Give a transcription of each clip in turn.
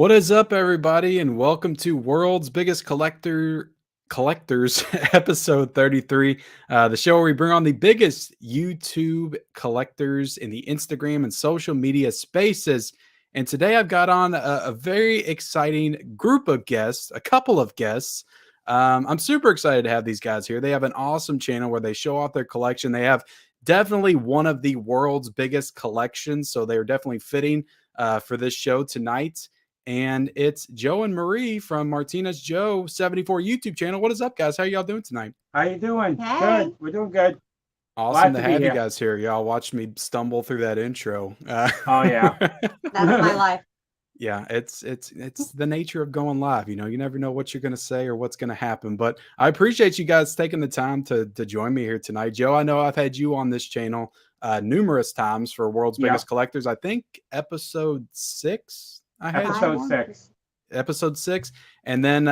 What is up, everybody, and welcome to World's Biggest Collectors episode 33, the show where we bring on the biggest YouTube collectors in the Instagram and social media spaces. And today I've got on a very exciting group of guests, a couple of guests. I'm super excited to have these guys here. They have an awesome channel where they show off their collection. They have definitely one of the world's biggest collections, so they're definitely fitting for this show tonight. And it's Joe and Marie from Martinez Joe 74 YouTube channel. What is up, guys? How y'all doing tonight? How you doing? Hey. Good. We're doing good. Awesome to Glad to be have you here. guys here. Y'all watched me stumble through that intro. Oh, yeah. That's my life. Yeah, it's the nature of going live. You know, you never know what you're going to say or what's going to happen. But I appreciate you guys taking the time to join me here tonight. Joe, I know I've had you on this channel numerous times for World's Biggest Collectors. I think episode 6. I had episode 6, and then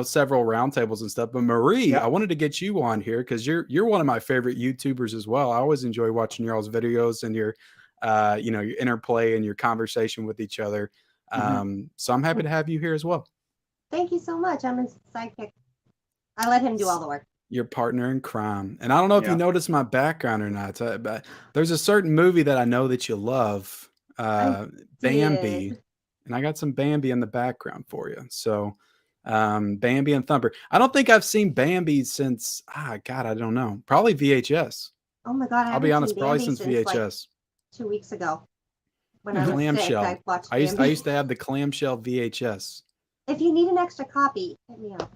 several roundtables and stuff. But Marie, I wanted to get you on here because you're one of my favorite YouTubers as well. I always enjoy watching y'all's videos and your your interplay and your conversation with each other. So I'm happy to have you here as well. Thank you so much. I'm his sidekick. I let him do all the work. Your partner in crime. And I don't know if you noticed my background or not, but there's a certain movie that I know that you love, Bambi. And I got some Bambi in the background for you. So Bambi and Thumper. I don't think I've seen Bambi since, I don't know. Probably VHS. Oh my God. I'll be honest, probably since VHS. Like 2 weeks ago. When I was clamshell. sick, I watched I used to have the clamshell VHS. If you need an extra copy, hit me up.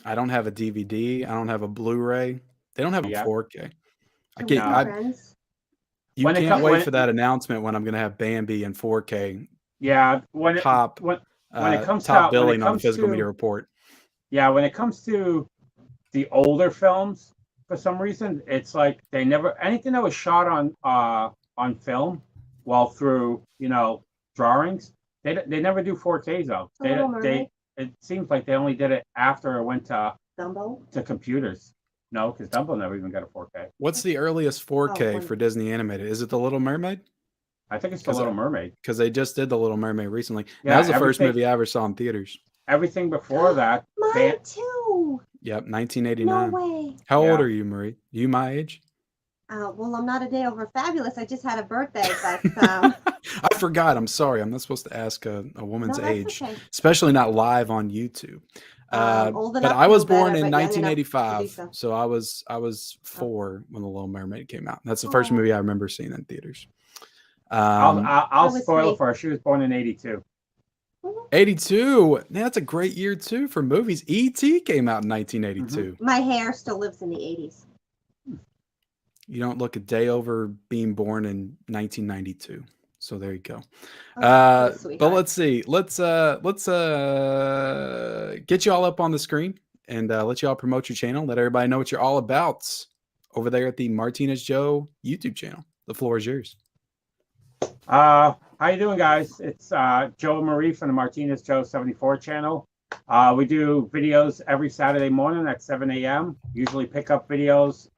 I don't have a DVD. I don't have a Blu-ray. They don't have a 4K. You can't wait for that announcement when I'm going to have Bambi in 4K. Yeah, when it comes top billing on the physical media report. Yeah, when it comes to the older films, for some reason, it's like they never anything that was shot on film, through drawings, they never do 4Ks though. It seems like they only did it after it went to Dumbo to computers. No, because Dumbo never even got a 4K. What's the earliest 4K for Disney animated? Is it The Little Mermaid? I think it's The Little Mermaid. Because they just did The Little Mermaid recently. Yeah, that was the first movie I ever saw in theaters. Everything before that. Mine too. Yep, 1989. No way. How old are you, Marie? You my age? Well, I'm not a day over fabulous. I just had a birthday, but I forgot. I'm sorry. I'm not supposed to ask a woman's age, okay. Especially not live on YouTube. But I was born in 1985, so I was 4 when The Little Mermaid came out. That's the first movie I remember seeing in theaters. I'll spoil it for her. She was born in 82. 82. That's a great year too for movies. E.T. came out in 1982. My hair still lives in the 80s. You don't look a day over being born in 1992. So there you go. But let's see. Let's get you all up on the screen and let you all promote your channel. Let everybody know what you're all about over there at the Martinez Joe YouTube channel. The floor is yours. How you doing, guys? It's Joe and Marie from the Martinez Joe 74 channel. We do videos every Saturday morning at 7 a.m. Usually pickup videos,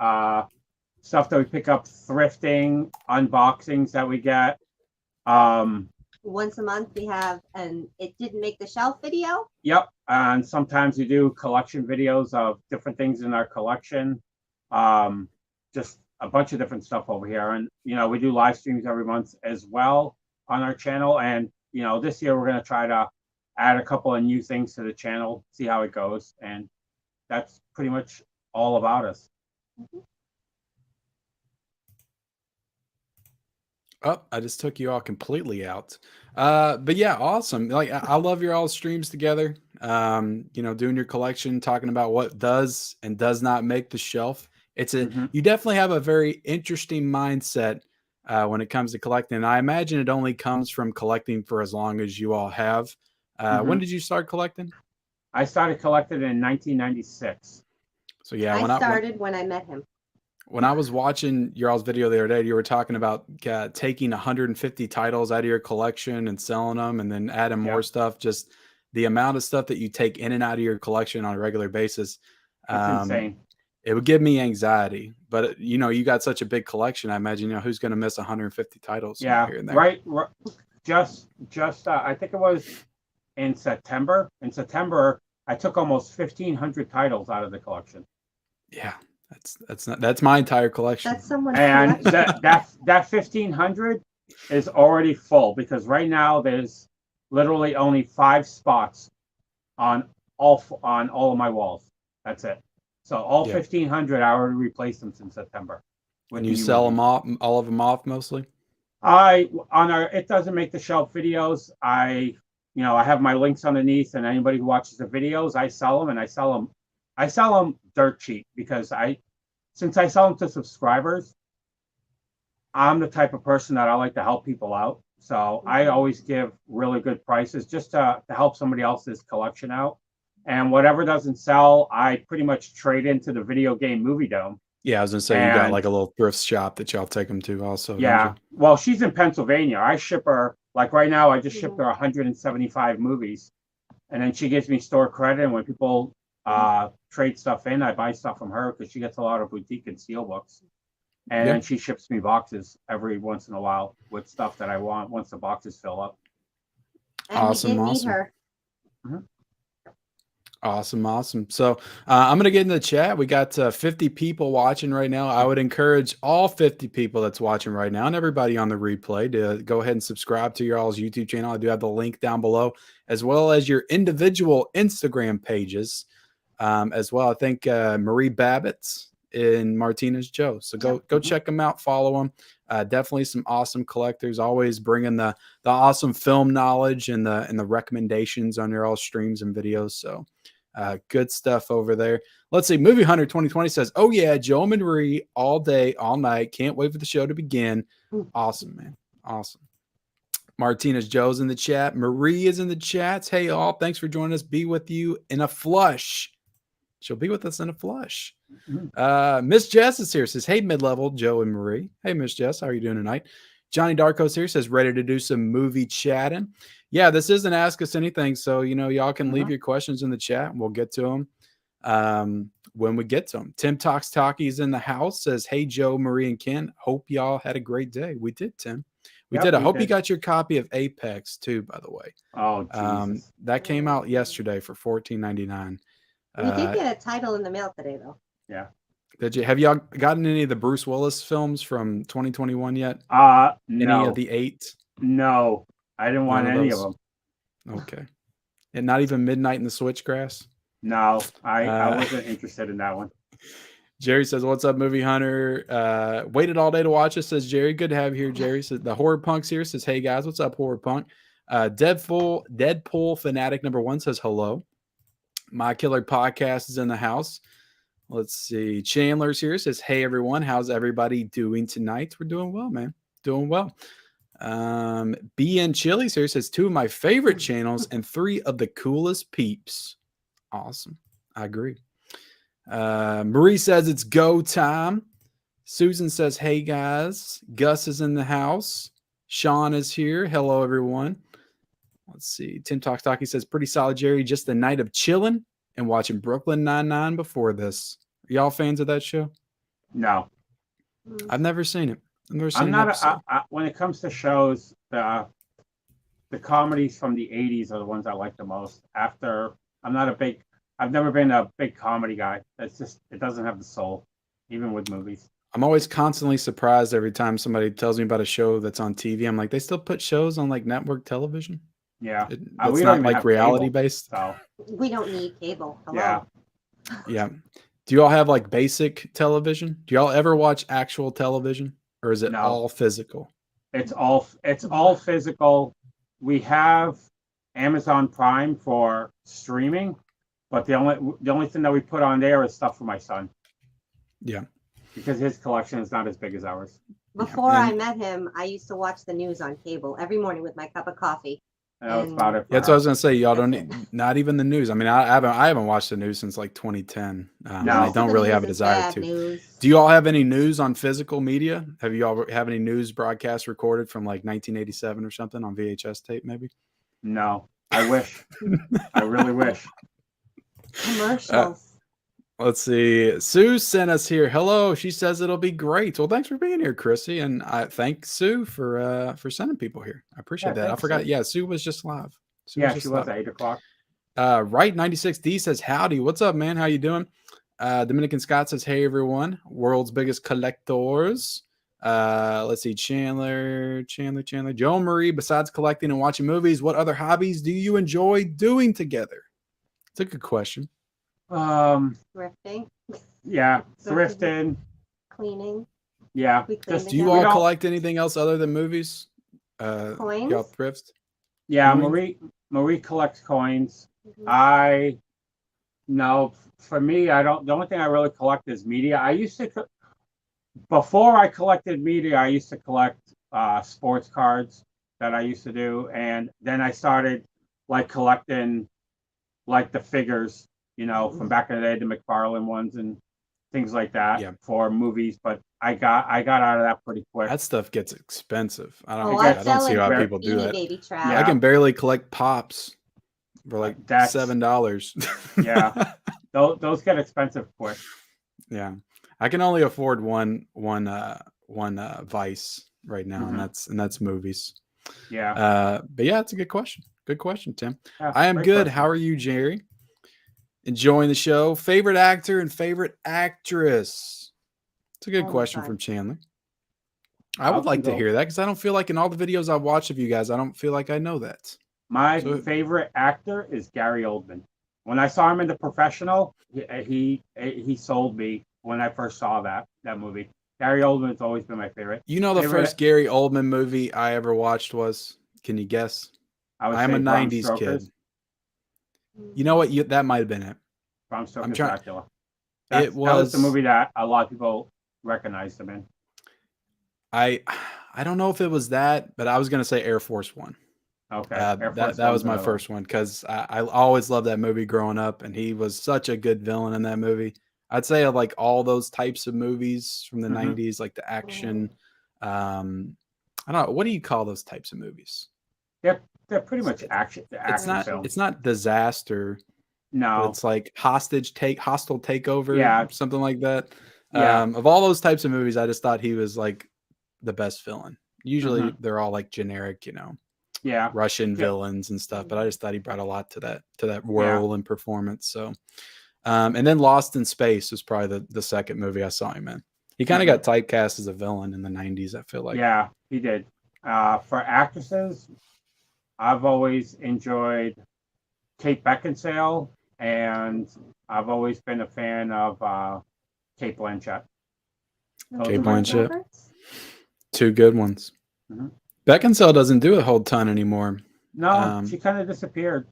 stuff that we pick up, thrifting, unboxings that we get. Once a month we have an It Didn't Make the Shelf video. Yep, and sometimes we do collection videos of different things in our collection. Just a bunch of different stuff over here, and we do live streams every month as well on our channel. And this year we're going to try to add a couple of new things to the channel, see how it goes, and that's pretty much all about us. Oh, I just took you all completely out. But yeah, awesome. Like I love your all streams together. Doing your collection, talking about what does and does not make the shelf. It's you definitely have a very interesting mindset when it comes to collecting. And I imagine it only comes from collecting for as long as you all have. When did you start collecting? I started collecting in 1996. So yeah, when I met him. When I was watching your all's video the other day, you were talking about taking 150 titles out of your collection and selling them and then adding more stuff. Just the amount of stuff that you take in and out of your collection on a regular basis. That's insane. It would give me anxiety, but you got such a big collection. I imagine, who's going to miss 150 titles? Yeah, here and there. Right. Just I think it was in September. In September, I took almost 1,500 titles out of the collection. Yeah, that's my entire collection. That's someone's And collection. that 1,500 is already full because right now there's literally only 5 spots on all of my walls. That's it. So all Yeah. 1,500, I already replaced them since September. And you sell them off, all of them off mostly? It doesn't make the shelf videos. I have my links underneath, and anybody who watches the videos, I sell them, and I sell them dirt cheap because since I sell them to subscribers, I'm the type of person that I like to help people out. So I always give really good prices just to help somebody else's collection out. And whatever doesn't sell, I pretty much trade into the video game movie dome. Yeah, I was gonna say you got like a little thrift shop that y'all take them to also. Yeah. Well, she's in Pennsylvania. I ship her, like right now, I just shipped her 175 movies. And then she gives me store credit. And when people trade stuff in, I buy stuff from her because she gets a lot of boutique and steel books. And then she ships me boxes every once in a while with stuff that I want once the boxes fill up. And awesome. We did meet her. Mm-hmm. Awesome. So I'm going to get in the chat. We got 50 people watching right now. I would encourage all 50 people that's watching right now and everybody on the replay to go ahead and subscribe to your all's YouTube channel. I do have the link down below, as well as your individual Instagram pages as well. I think Marie Babbitt's and Martinez Joe. So go check them out. Follow them. Definitely some awesome collectors. Always bringing the awesome film knowledge and the recommendations on your all streams and videos. So good stuff over there. Let's see. Movie Hunter 2020 says, "Oh yeah, Joe and Marie all day, all night. Can't wait for the show to begin." Awesome, man. Awesome. Martinez Joe's in the chat. Marie is in the chats. Hey all, thanks for joining us. Be with you in a flush. She'll be with us in a flush. Miss Jess is here. Says, "Hey, mid-level Joe and Marie." Hey, Miss Jess, how are you doing tonight? Johnny Darko's here. Says, "Ready to do some movie chatting." Yeah, this isn't Ask Us Anything, so y'all can leave your questions in the chat, and we'll get to them when we get to them. Tim Talks Talkie is in the house. Says, "Hey, Joe, Marie, and Ken. Hope y'all had a great day." We did, Tim. We did. I hope you got your copy of Apex too, by the way. Oh, Jesus. That came out yesterday for $14.99. We did get a title in the mail today, though. Yeah. Have y'all gotten any of the Bruce Willis films from 2021 yet? No. Any of the 8? No, I didn't want any of them. Okay. And not even Midnight in the Switchgrass? No, I wasn't interested in that one. Jerry says, "What's up, Movie Hunter? Waited all day to watch us," says Jerry. Good to have you here, Jerry. Says the Horror Punk's here. Says, "Hey guys, what's up, Horror Punk?" Deadpool Fanatic number 1 says hello. My Killer Podcast is in the house. Let's see. Chandler's here. Says, "Hey everyone, how's everybody doing tonight?" We're doing well, man. Doing well. BN Chili's here. Says, "2 of my favorite channels and 3 of the coolest peeps." Awesome. I agree. Marie says it's go time. Susan says, "Hey guys." Gus is in the house. Sean is here. Hello everyone. Let's see. Tim Talks Talkie says, "Pretty solid, Jerry. Just a night of chilling and watching Brooklyn Nine-Nine before this." Are y'all fans of that show? No. I've never seen it. I'm not. When it comes to shows, the comedies from the 80s are the ones I like the most. I've never been a big comedy guy. It doesn't have the soul, even with movies. I'm always constantly surprised every time somebody tells me about a show that's on TV. I'm like, they still put shows on like network television? Yeah. It's not like reality based. So. We don't need cable. Hello. Yeah. Yeah. Do you all have like basic television? Do y'all ever watch actual television, or is it all physical? It's all physical. We have Amazon Prime for streaming, but the only thing that we put on there is stuff for my son. Yeah. Because his collection is not as big as ours. Before I met him, I used to watch the news on cable every morning with my cup of coffee. That was about it. That's what I was gonna say. Y'all don't need, not even the news. I mean, I haven't watched the news since like 2010. I don't really have a desire to. News. Do you all have any news on physical media? Have you all have any news broadcasts recorded from like 1987 or something on VHS tape? Maybe. No, I wish. I really wish. Commercials. Let's see. Sue sent us here. Hello. She says it'll be great. Well, thanks for being here, Chrissy. And I thank Sue for sending people here. I appreciate that. I forgot. Sue. Yeah, Sue was just live. Yeah, she was at 8 o'clock. Right 96D says, howdy. What's up, man? How you doing? Dominican Scott says, hey, everyone. World's biggest collectors. Let's see. Chandler. Joe Marie, besides collecting and watching movies, what other hobbies do you enjoy doing together? It's a good question. Thrifting. Yeah, thrifting. Cleaning. Yeah. Do you all collect anything else other than movies? Coins? Y'all thrift? Yeah, Coins? Marie collects coins. No, for me, I don't. The only thing I really collect is media. Before I collected media, I used to collect sports cards that I used to do, and then I started like collecting like the figures, from back in the day, the McFarlane ones and things like that for movies. But I got out of that pretty quick. That stuff gets expensive. I don't see how people do that. Baby yeah. I can barely collect pops for like $7. Yeah, those get expensive quick. Yeah, I can only afford one Vice right now, and that's movies. Yeah. But yeah, it's a good question. Good question, Tim. Yeah, I am good. Question. How are you, Jerry? Enjoying the show. Favorite actor and favorite actress. It's a good question from Chandler. I would like to hear that because I don't feel like in all the videos I've watched of you guys, I don't feel like I know that. My favorite actor is Gary Oldman. When I saw him in The Professional, he sold me when I first saw that movie. Gary Oldman's always been my favorite. The first Gary Oldman movie I ever watched was, can you guess? I'm a 90s kid. You know what? That might have been it. Bram Stoker's Dracula. That was the movie that a lot of people recognized him in. I don't know if it was that, but I was going to say Air Force One. Okay. That was my first one because I always loved that movie growing up, and he was such a good villain in that movie. I'd say I like all those types of movies from the 90s, like the action. I don't know. What do you call those types of movies? They're pretty much action. It's not disaster. No. It's like hostile takeover. Yeah. Something like that. Yeah. Of all those types of movies, I just thought he was like the best villain. Usually they're all like generic, Russian villains and stuff. But I just thought he brought a lot to that role and performance. So, and then Lost in Space was probably the second movie I saw him in. He kind of got typecast as a villain in the 90s, I feel like. Yeah, he did. For actresses, I've always enjoyed Kate Beckinsale, and I've always been a fan of Kate Blanchett. Kate Blanchett. Two good ones. Beckinsale doesn't do a whole ton anymore. No, she kind of disappeared.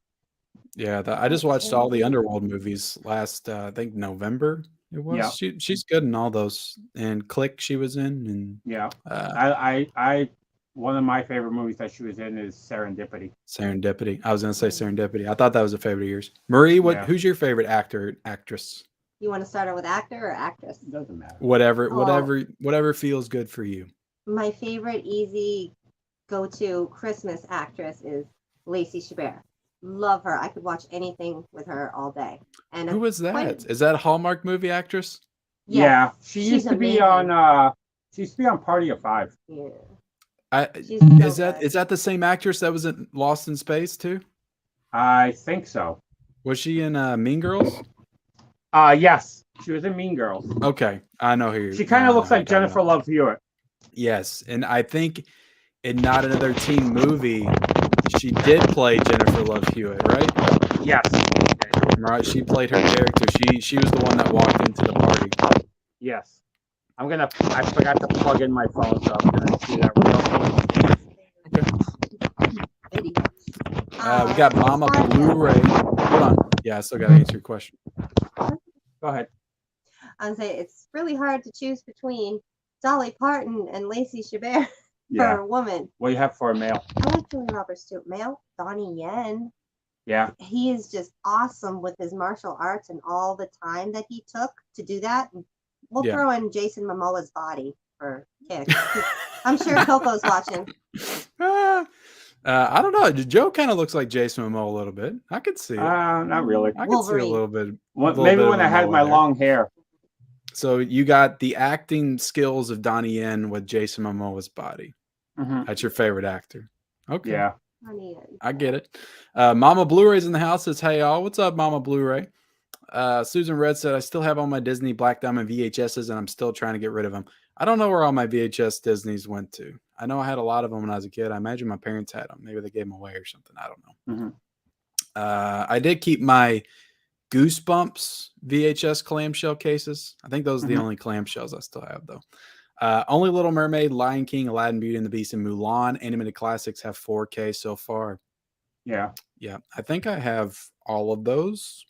Yeah, I just watched all the Underworld movies last, I think November it was. Yeah. She's good in all those. And Click she was in. And I one of my favorite movies that she was in is Serendipity. I was going to say Serendipity. I thought that was a favorite of yours. Marie, who's your favorite actor, actress? You want to start out with actor or actress? It doesn't matter. Whatever feels good for you. My favorite easy go-to Christmas actress is Lacey Chabert. Love her. I could watch anything with her all day. And who is that? Is that a Hallmark movie actress? Yes, yeah, she used to be on. She used to be on Party of Five. Yeah. Is that the same actress that was in Lost in Space too? I think so. Was she in Mean Girls? Yes, she was in Mean Girls. Okay, I know who. She kind of looks like Jennifer Love Hewitt. Yes, and I think in Not Another Teen Movie, she did play Jennifer Love Hewitt, right? Yes. Right, she played her character. She was the one that walked into the party. Yes. I forgot to plug in my phone, so I'm gonna see that real quick. We got Mama Blu-ray. Hold on. Yeah, I still gotta answer your question. Go ahead. I'd say it's really hard to choose between Dolly Parton and Lacey Chabert for a woman. What do you have for a male? I like Julia Roberts too. Male, Donnie Yen. Yeah. He is just awesome with his martial arts and all the time that he took to do that. We'll throw in Jason Momoa's body for kicks. I'm sure Coco's watching. I don't know. Joe kind of looks like Jason Momoa a little bit. I could see it. Not really. I could see a little bit. Maybe when I had my long hair. So you got the acting skills of Donnie Yen with Jason Momoa's body. That's your favorite actor. Okay. Yeah. I need it. I get it. Mama Blu-ray's in the house. Says, hey, y'all. What's up, Mama Blu-ray? Susan Red said, I still have all my Disney Black Diamond VHSs, and I'm still trying to get rid of them. I don't know where all my VHS Disneys went to. I know I had a lot of them when I was a kid. I imagine my parents had them. Maybe they gave them away or something. I don't know. I did keep my Goosebumps VHS clamshell cases. I think those are the only clamshells I still have, though. Only Little Mermaid, Lion King, Aladdin, Beauty and the Beast, and Mulan animated classics have 4K so far. Yeah. Yeah. I think I have all of those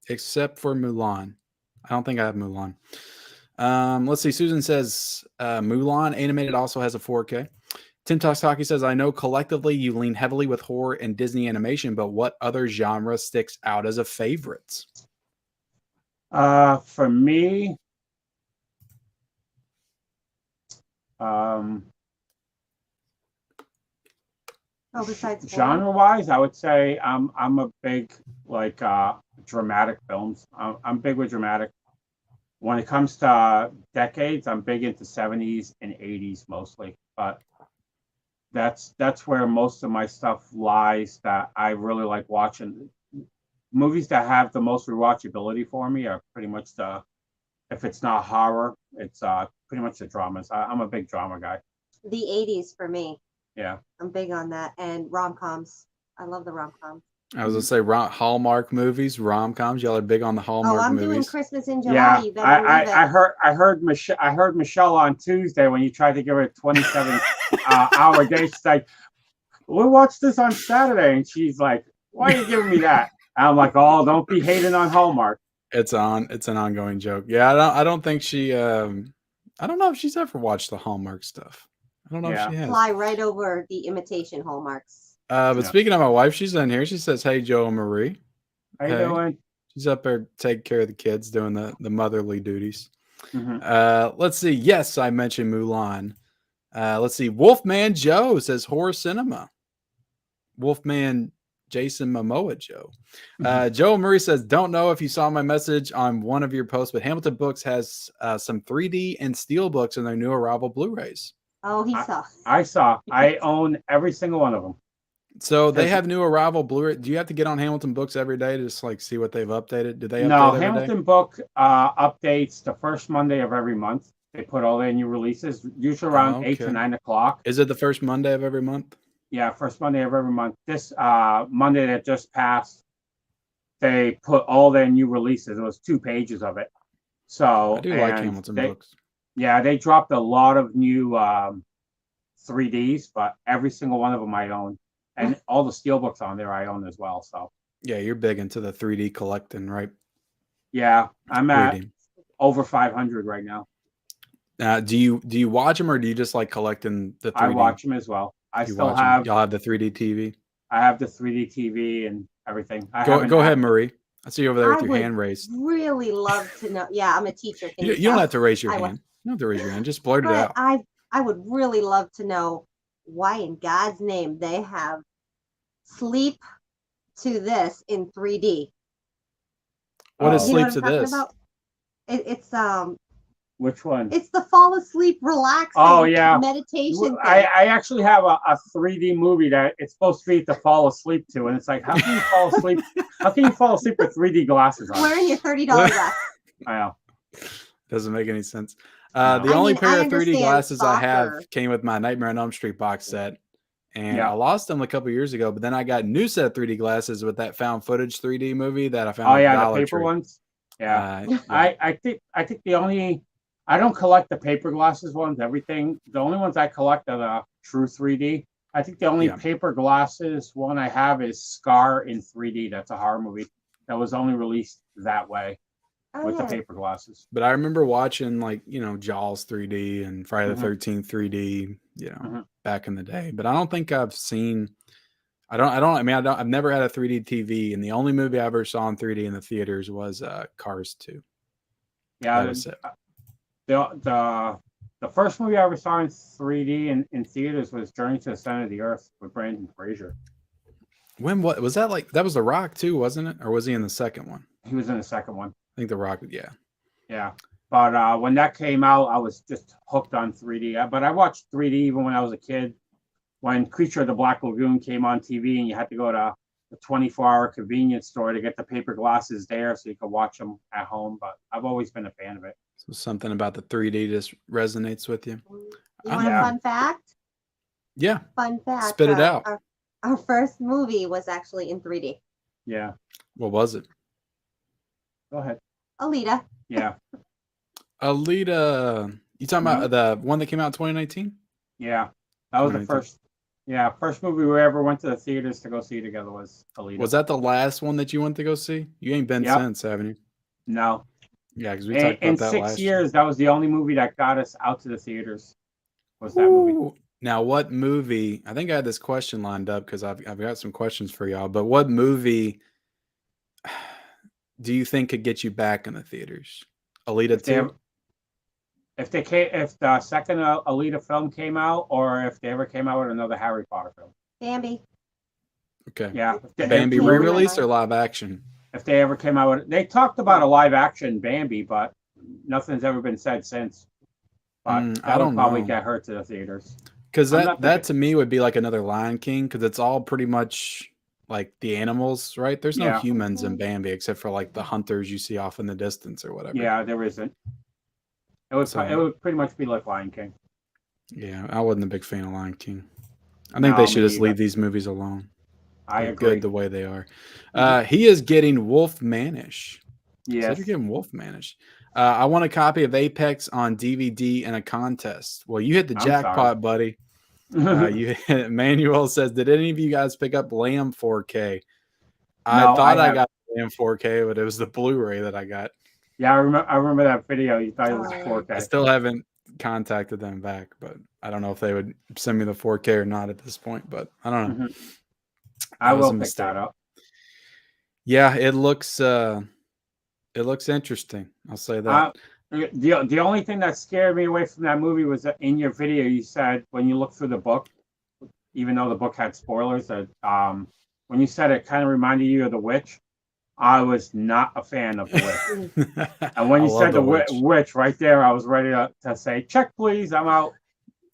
except for Mulan. I don't think I have Mulan. Let's see. Susan says Mulan animated also has a 4K. Tim Toksaki says, I know collectively you lean heavily with horror and Disney animation, but what other genre sticks out as a favorite? For me, besides genre-wise, I would say I'm a big like dramatic films. I'm big with dramatic. When it comes to decades, I'm big into 70s and 80s mostly, but that's where most of my stuff lies that I really like watching. Movies that have the most rewatchability for me are pretty much if it's not horror, it's pretty much the dramas. I'm a big drama guy. the 80s for me. Yeah. I'm big on that. And rom-coms. I love the rom-coms. I was going to say Hallmark movies, rom-coms. Y'all are big on the Hallmark I'm movies. doing Christmas in July. Yeah, You better believe it. I heard Michelle on Tuesday when you tried to give her a 27-hour day. She's like, we'll watch this on Saturday. And she's like, why are you giving me that? And I'm like, oh, don't be hating on Hallmark. It's an ongoing joke. Yeah, I don't think she I don't know if she's ever watched the Hallmark stuff. I don't know if she has. Fly right over the imitation Hallmarks. But speaking of my wife, she's in here. She says, hey, Joe and Marie. How you doing? She's up there taking care of the kids, doing the motherly duties. Let's see. Yes, I mentioned Mulan. Let's see. Wolfman Joe says horror cinema. Wolfman Jason Momoa Joe. Joe Murray says, don't know if you saw my message on one of your posts, but Hamilton Books has some 3D and steel books in their new arrival Blu-rays. Oh, he saw. I saw. I own every single one of them. So they have new arrival Blu-ray. Do you have to get on Hamilton Books every day to just like see what they've updated? Do they update No, every Hamilton day? Book updates the first Monday of every month. They put all their new releases, usually around 8 to 9 o'clock. Is it the first Monday of every month? Yeah, first Monday of every month. This Monday that just passed, they put all their new releases. It was 2 pages of it. So I do like Hamilton Books. Yeah, they dropped a lot of new 3Ds, but every single one of them I own. And all the steel books on there I own as well. So yeah, you're big into the 3D collecting, right? Yeah, I'm at over 500 right now. Do you watch them or do you just like collecting the 3D? I watch them as well. Y'all have the 3D TV. I have the 3D TV and everything. Go ahead, Marie. I see you over there with your hand raised. Really love to know. Yeah, I'm a teacher. You don't have to raise your hand. You don't have to raise your hand. Just blurt it out. I would really love to know why in God's name they have Sleep to This in 3D. What is Sleep to This? It's Which one? It's the fall asleep, relaxing meditation. I actually have a 3D movie that it's supposed to be to fall asleep to, and it's like, how can you fall asleep? How can you fall asleep with 3D glasses on? Wearing your $30 glasses. I know. Doesn't make any sense. The only pair of 3D glasses I have came with my Nightmare on Elm Street box set. And I lost them a couple years ago, but then I got a new set of 3D glasses with that found footage 3D movie that I found. Oh yeah, the paper ones. Yeah, I think the only I don't collect the paper glasses ones. Everything the only ones I collect are the true 3D. I think the only paper glasses one I have is Scar in 3D. That's a horror movie that was only released that way with the paper glasses. But I remember watching Jaws 3D and Friday the 13th 3D. Back in the day, but I don't think I've seen. I've never had a 3D TV, and the only movie I ever saw in 3D in the theaters was Cars 2. Yeah, the first movie I ever saw in 3D in theaters was Journey to the Center of the Earth with Brandon Fraser. When what was that like? That was The Rock too, wasn't it? Or was he in the second one? He was in the second one. I think The Rock. Yeah. Yeah. But when that came out, I was just hooked on 3D. But I watched 3D even when I was a kid. when Creature of the Black Lagoon came on TV, and you had to go to the 24-hour convenience store to get the paper glasses there so you could watch them at home. But I've always been a fan of it. So something about the 3D just resonates with you. You want a Yeah. fun fact? Yeah. Fun fact. Spit it out. Our first movie was actually in 3D. Yeah. What was it? Go ahead. Alita. Yeah. Alita. You talking about the one that came out in 2019? Yeah. That was the 2019. first. Yeah, first movie we ever went to the theaters to go see together was Alita. Was that the last one that you went to go see? You ain't been Yep. since, haven't you? No. Yeah, because we talked about In that 6 last years, that was the only movie that got us out to the theaters. Was that movie? Ooh. Now, what movie? I think I had this question lined up because I've got some questions for y'all. But what movie do you think could get you back in the theaters? Alita If they 2? ever- if the second Alita film came out, or if they ever came out with another Harry Potter film. Bambi. Okay. Yeah. Bambi if- re-release or live action? If they ever came out with, they talked about a live action Bambi, but nothing's ever been said since. But I that would don't probably know. get her to the theaters. Because I'm that not to me would be like another Lion King because it's all pretty much like the animals, right? There's no Yeah. humans in Bambi except for like the hunters you see off in the distance or whatever. Yeah, there isn't. It would So- it would pretty much be like Lion King. Yeah, I wasn't a big fan of Lion King. I think No, they should me just either. leave these movies alone. I They're agree. good the way they are. He is getting Wolfmanish. Yes. So you're getting Wolfmanish. I want a copy of Apex on DVD in a contest. Well, you hit the I'm jackpot, buddy. Manuel says, did any of you guys pick up Lamb 4K? I No, thought I I got Lamb 4K, but it was the Blu-ray that I got. Yeah, I remember that video. You thought it was Oh. 4K. I still haven't contacted them back, but I don't know if they would send me the 4K or not at this point, but I don't know. I That was will a pick mistake. that up. Yeah, it looks interesting. I'll say that. The only thing that scared me away from that movie was that in your video you said when you look through the book, even though the book had spoilers, that when you said it kind of reminded you of The Witch, I was not a fan of The Witch. And when you said The Witch right there, I was ready to say, check please, I'm out.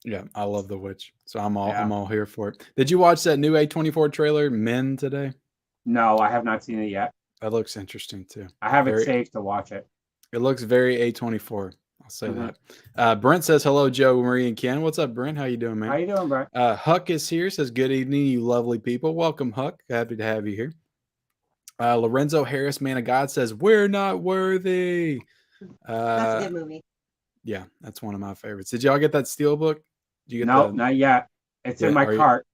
Yeah, I love The Witch. So I'm all here for it. Did you watch that new A24 trailer, Men, today? No, I have not seen it yet. That looks interesting too. I have it saved to watch it. It looks very A24. I'll say that. Brent says, hello, Joe, Marie, and Ken. What's up, Brent? How you doing, man? How you doing, Brent? Huck is here, says, good evening, you lovely people. Welcome, Huck. Happy to have you here. Lorenzo Harris, man of God, says, we're not worthy. That's a good movie. Yeah, that's one of my favorites. Did y'all get that Steelbook? Did you get No, not yet. It's in my cart.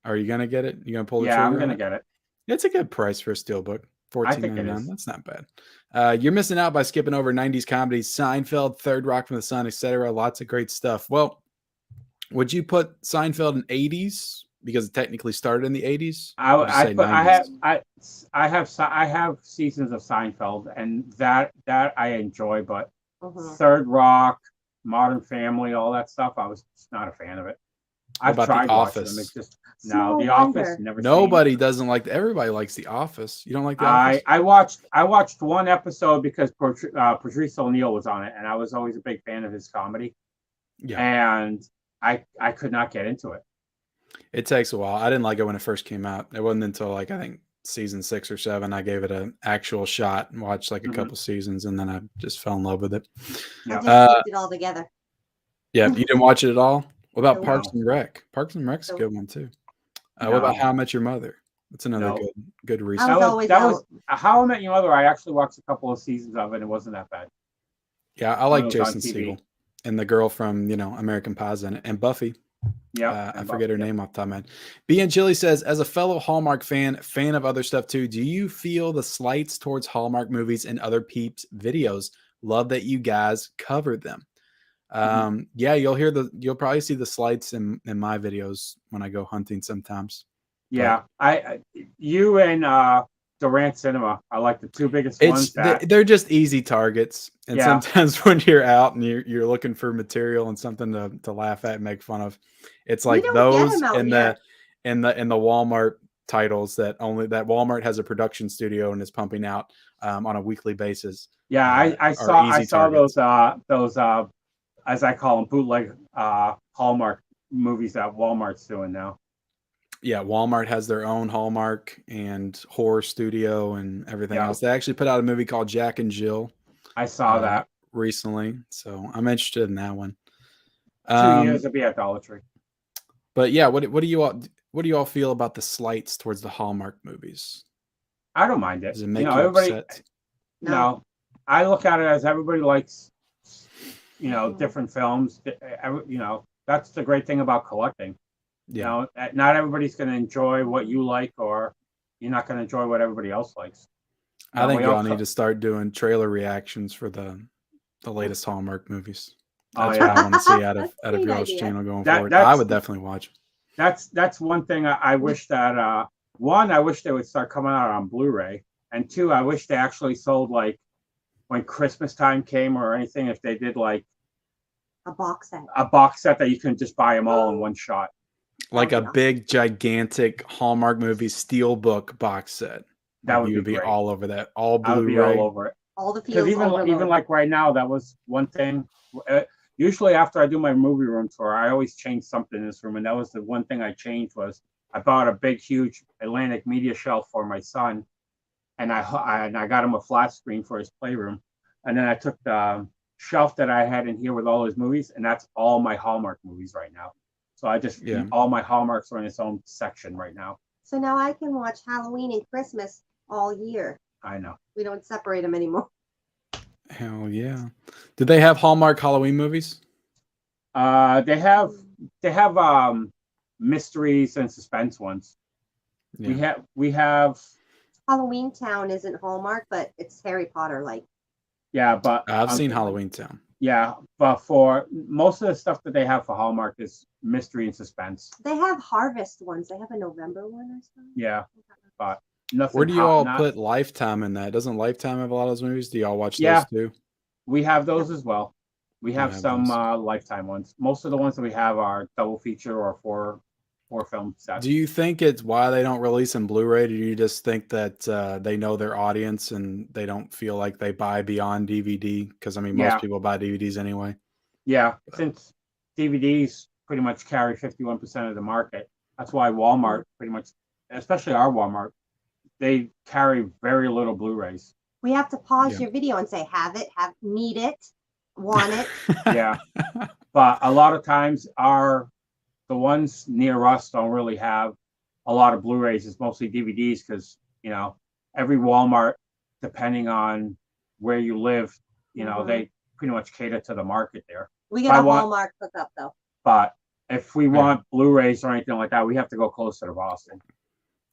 Are you going to get it? You going to pull the Yeah, trigger? I'm going to get it. It's a good price for a Steelbook. I think it $14.99. is. That's not bad. You're missing out by skipping over 90s comedies, Seinfeld, Third Rock from the Sun, etc. Lots of great stuff. Well, would you put Seinfeld in 80s because it technically started in the 80s? I have seasons of Seinfeld, and that I enjoy, but Third Rock, Modern Family, all that stuff, I was just not a fan of it. I've tried watching them. It's just The Office. Never. Nobody doesn't like. Everybody likes The Office. You don't like The Office? I watched one episode because Patrice O'Neill was on it, and I was always a big fan of his comedy. Yeah. And I could not get into it. It takes a while. I didn't like it when it first came out. It wasn't until I think season 6 or 7 I gave it an actual shot and watched a couple seasons, and then I just fell in love with it. I just skipped it all together. Yeah, you didn't watch it at all? What about No. Parks and Rec? Parks and Rec's a good one too. What about How I Met Your Mother? That's another good research. That was How I Met Your Mother. I actually watched a couple of seasons of it. It wasn't that bad. Yeah, I like Jason Segel and the girl from American Pie's in it, and Buffy. Yeah, I forget her name off the top of my head. B and Chili says, as a fellow Hallmark fan of other stuff too, do you feel the slights towards Hallmark movies and other peeps videos? Love that you guys cover them. Yeah, you'll probably see the slights in my videos when I go hunting sometimes. Yeah, you and Durant Cinema are like the two biggest ones. They're just easy targets, and sometimes when you're out and you're looking for material and something to laugh at and make fun of, it's like those and the Walmart titles that Walmart has a production studio and is pumping out on a weekly basis. Yeah, I saw those as I call them bootleg Hallmark movies that Walmart's doing now. Yeah, Walmart has their own Hallmark and horror studio and everything Yeah. else. They actually put out a movie called Jack and Jill I saw that. recently, so I'm interested in that one. 2 years of idolatry. But yeah, what do you all feel about the slights towards the Hallmark movies? I don't mind it. Does it make you everybody. upset? No, I look at it as everybody likes, Mhm. different films. That's the great thing about collecting. Yeah, Not everybody's going to enjoy what you like, or you're not going to enjoy what everybody else likes. I think We y'all all need to start doing trailer reactions for the latest Hallmark movies. Oh, That's yeah. what I want to see out That's a of great y'all's idea. channel going That- forward. I that's- would definitely watch. That's one thing I wish that I wish they would start coming out on Blu-ray, and two, I wish they actually sold, like, when Christmas time came or anything, if they did like A box set. a box set that you can just buy them all in one shot. Like a That'd be big, gigantic Hallmark movie steelbook box set. That Like, would you would be be great. all over that. All I would be Blu-ray. all over it. All the Because feels overload. even like right now, that was one thing. Usually after I do my movie room tour, I always change something in this room, and that was the one thing I changed. Was I bought a big, huge Atlantic media shelf for my son, and I got him a flat screen for his playroom, and then I took the shelf that I had in here with all his movies, and that's all my Hallmark movies right now. So I just Yeah. all my Hallmarks are in its own section right now. So now I can watch Halloween and Christmas all year. I know. We don't separate them anymore. Hell yeah. Did they have Hallmark Halloween movies? They have mysteries and suspense ones. Yeah. We have Halloween Town isn't Hallmark, but it's Harry Potter like. yeah, but I've seen Halloween Town. yeah, but for most of the stuff that they have for Hallmark is mystery and suspense. They have Harvest ones. They have a November one or something. Yeah, but nothing. Where do you all put Lifetime in that? Doesn't Lifetime have a lot of those movies? Do y'all watch those too? We have those as well. We have have some those. Lifetime ones. Most of the ones that we have are double feature or four film sets. Do you think it's why they don't release in Blu-ray? Do you just think that they know their audience and they don't feel like they buy beyond DVD? Because I mean, most people buy DVDs anyway. Yeah, since DVDs pretty much carry 51% of the market, that's why Walmart pretty much, especially our Walmart, they carry very little Blu-rays. We have to pause your video and say, need it, want it. Yeah, but a lot of times the ones near us don't really have a lot of Blu-rays. It's mostly DVDs because every Walmart, depending on where you live, they pretty much cater to the market there. We got a Hallmark hookup though. But if we want Blu-rays or anything like that, we have to go closer to Boston.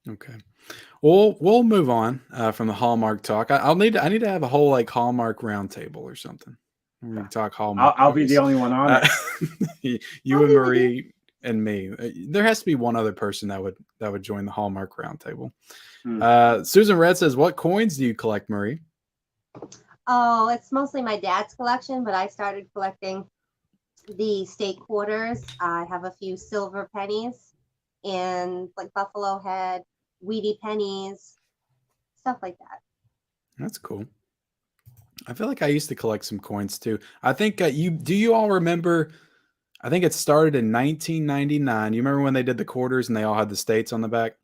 Okay. Well, we'll move on from the Hallmark talk. I need to have a whole like Hallmark roundtable or something. We can talk Hallmark. I'll be the only one on it. You and Marie and me. There has to be one other person that would join the Hallmark roundtable. Susan Red says, "What coins do you collect, Marie?" Oh, it's mostly my dad's collection, but I started collecting the state quarters. I have a few silver pennies and like buffalo head, weedy pennies, stuff like that. That's cool. I feel like I used to collect some coins too. I think you all remember? I think it started in 1999. You remember when they did the quarters and they all had the states on the back?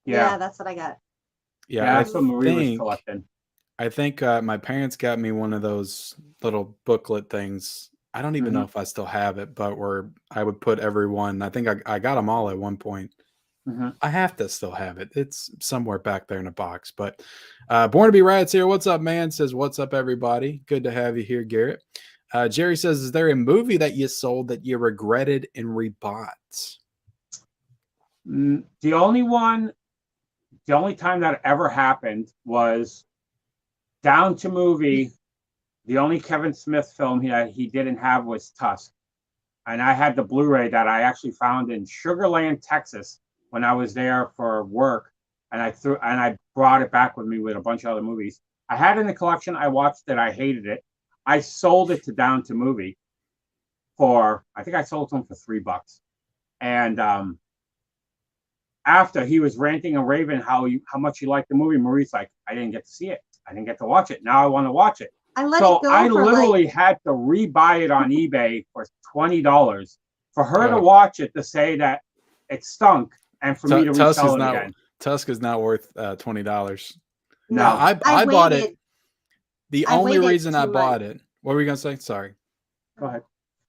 Yeah, that's what I got. Yeah, that's what Marie was collecting. I think my parents got me one of those little booklet things. I don't even know if I still have it, but where I would put every one. I think I got them all at one point. I have to still have it. It's somewhere back there in a box. But Born to Be Riots here. What's up, man? Says, what's up, everybody? Good to have you here, Garrett. Jerry says, is there a movie that you sold that you regretted and rebought? The only time that ever happened was Down to Movie. The only Kevin Smith film he didn't have was Tusk. And I had the Blu-ray that I actually found in Sugar Land, Texas when I was there for work. And I brought it back with me with a bunch of other movies. I had it in the collection. I watched it. I hated it. I sold it to Down to Movie I think I sold it to him for $3. And after he was ranting and raving how much he liked the movie, Marie's like, I didn't get to see it. I didn't get to watch it. Now I want to watch it. I literally had to rebuy it on eBay for $20 for her to watch it, to say that it stunk and for me to Tusk resell is it not again. Tusk is not worth $20. No. I bought it. waited. The I only waited reason I 2 bought months. it. What were you gonna say? Sorry. Go ahead.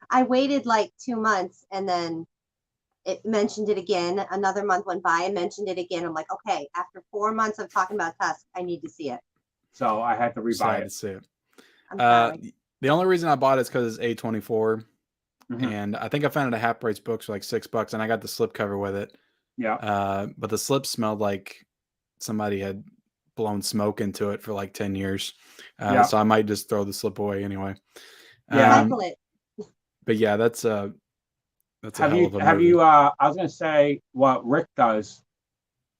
I waited like 2 months, and then it mentioned it again. Another month went by and mentioned it again. I'm like, okay, after 4 months of talking about Tusk, I need to see it. So I had to rebuy Sad it. to see it. I'm sorry. The only reason I bought it is because it's A24, Mhm. and I think I found it at Half Price Books for like $6, and I got the slipcover with it. Yeah. But the slip smelled like somebody had blown smoke into it for like 10 years. Yeah. So I might just throw the slip away anyway. Yeah. Recycle it. But yeah, that's a Have hell you of a have movie. you I was gonna say what Rick does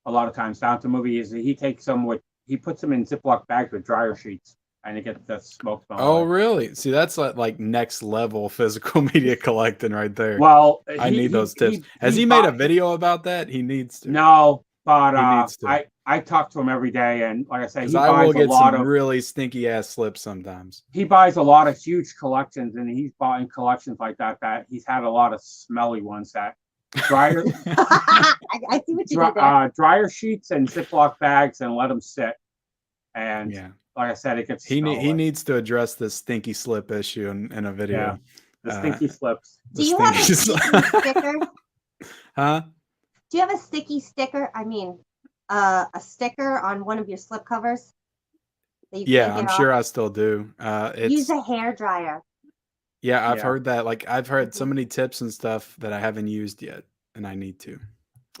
a lot of times down to movie is that he takes them with he puts them in Ziploc bags with dryer sheets and it gets the smoke smell Oh, away. really? See, that's like next level physical media collecting right there. Well, I need those tips. Has he made a video about that? He needs to. No, but He needs to. I talk to him every day, and like I say, Because he I will buys a get lot some of really stinky ass slips sometimes. he buys a lot of huge collections, and he's bought in collections like that he's had a lot of smelly ones that dryer I see what you did there. dryer sheets and Ziploc bags and let them sit. And Yeah, like I said, it gets he needs to address this stinky slip issue in a video. Yeah, the stinky slips. Do you have a stinky sticky sticker? Huh? Do you have a sticky sticker? I mean, a sticker on one of your slip covers that you Yeah, can't I'm get sure off? I still do. Use It's a hair dryer. yeah, I've Yeah. heard that. Like I've heard so Mhm. many tips and stuff that I haven't used yet, and I need to.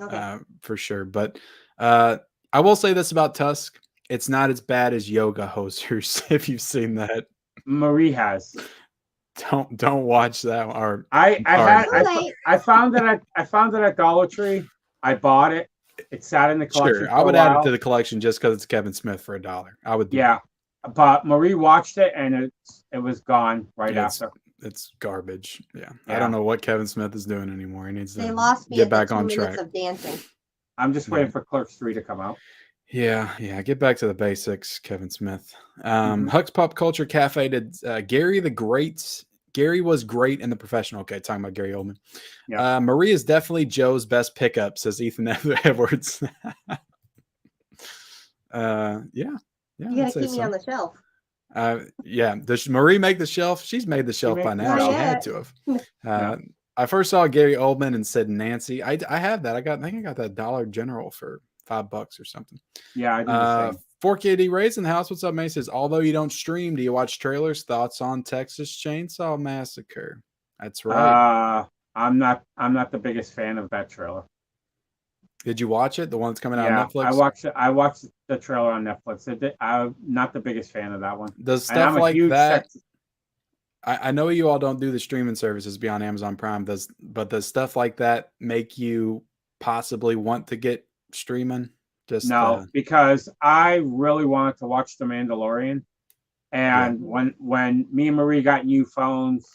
Okay. For sure. But I will say this about Tusk: it's not as bad as Yoga Hosers. If you've seen that, Marie has. don't watch that one. Or I sorry. Too late. I found it at Dollar Tree. I bought it. It sat in the collection Sure, I for a would add it while. to the collection just because it's Kevin Smith for $1. I would do Yeah, but Marie watched it and it was gone right that. after. It's garbage. Yeah. I Yeah. don't know what Kevin Smith is doing anymore. He needs They to lost me get at the back 2 on minutes track. of dancing. I'm just waiting for Clerks 3 to come out. Yeah, get back to the basics, Kevin Smith. Mhm. Huck's Pop Culture Cafe did Gary the Great. Gary was great in The Professional. Okay, talking about Gary Oldman. Yeah. Marie is definitely Joe's best pickup, says Ethan Edwards. Yeah. You I'd gotta say keep me so. on the shelf. Yeah. Does Marie make the shelf? She's made the shelf made by the now. shelf. She Not had yet. to have. Yeah. I first saw Gary Oldman and said Nancy. I have that. I think I got that Dollar General for $5 or something. Yeah, I do the same. 4KD Rays in the house. What's up, man? He says, although you don't stream, do you watch trailers? Thoughts on Texas Chainsaw Massacre? That's right. I'm not the biggest fan of that trailer. Did you watch it? The one that's coming out on Yeah, Netflix? I watched the trailer on Netflix. I'm not the biggest fan of that one. Does And I'm stuff a like huge that? I know you all don't do the streaming services beyond Amazon Prime. But does stuff like that make you possibly want to get streaming? No, because I really wanted to watch The Mandalorian. And when me and Marie got new phones,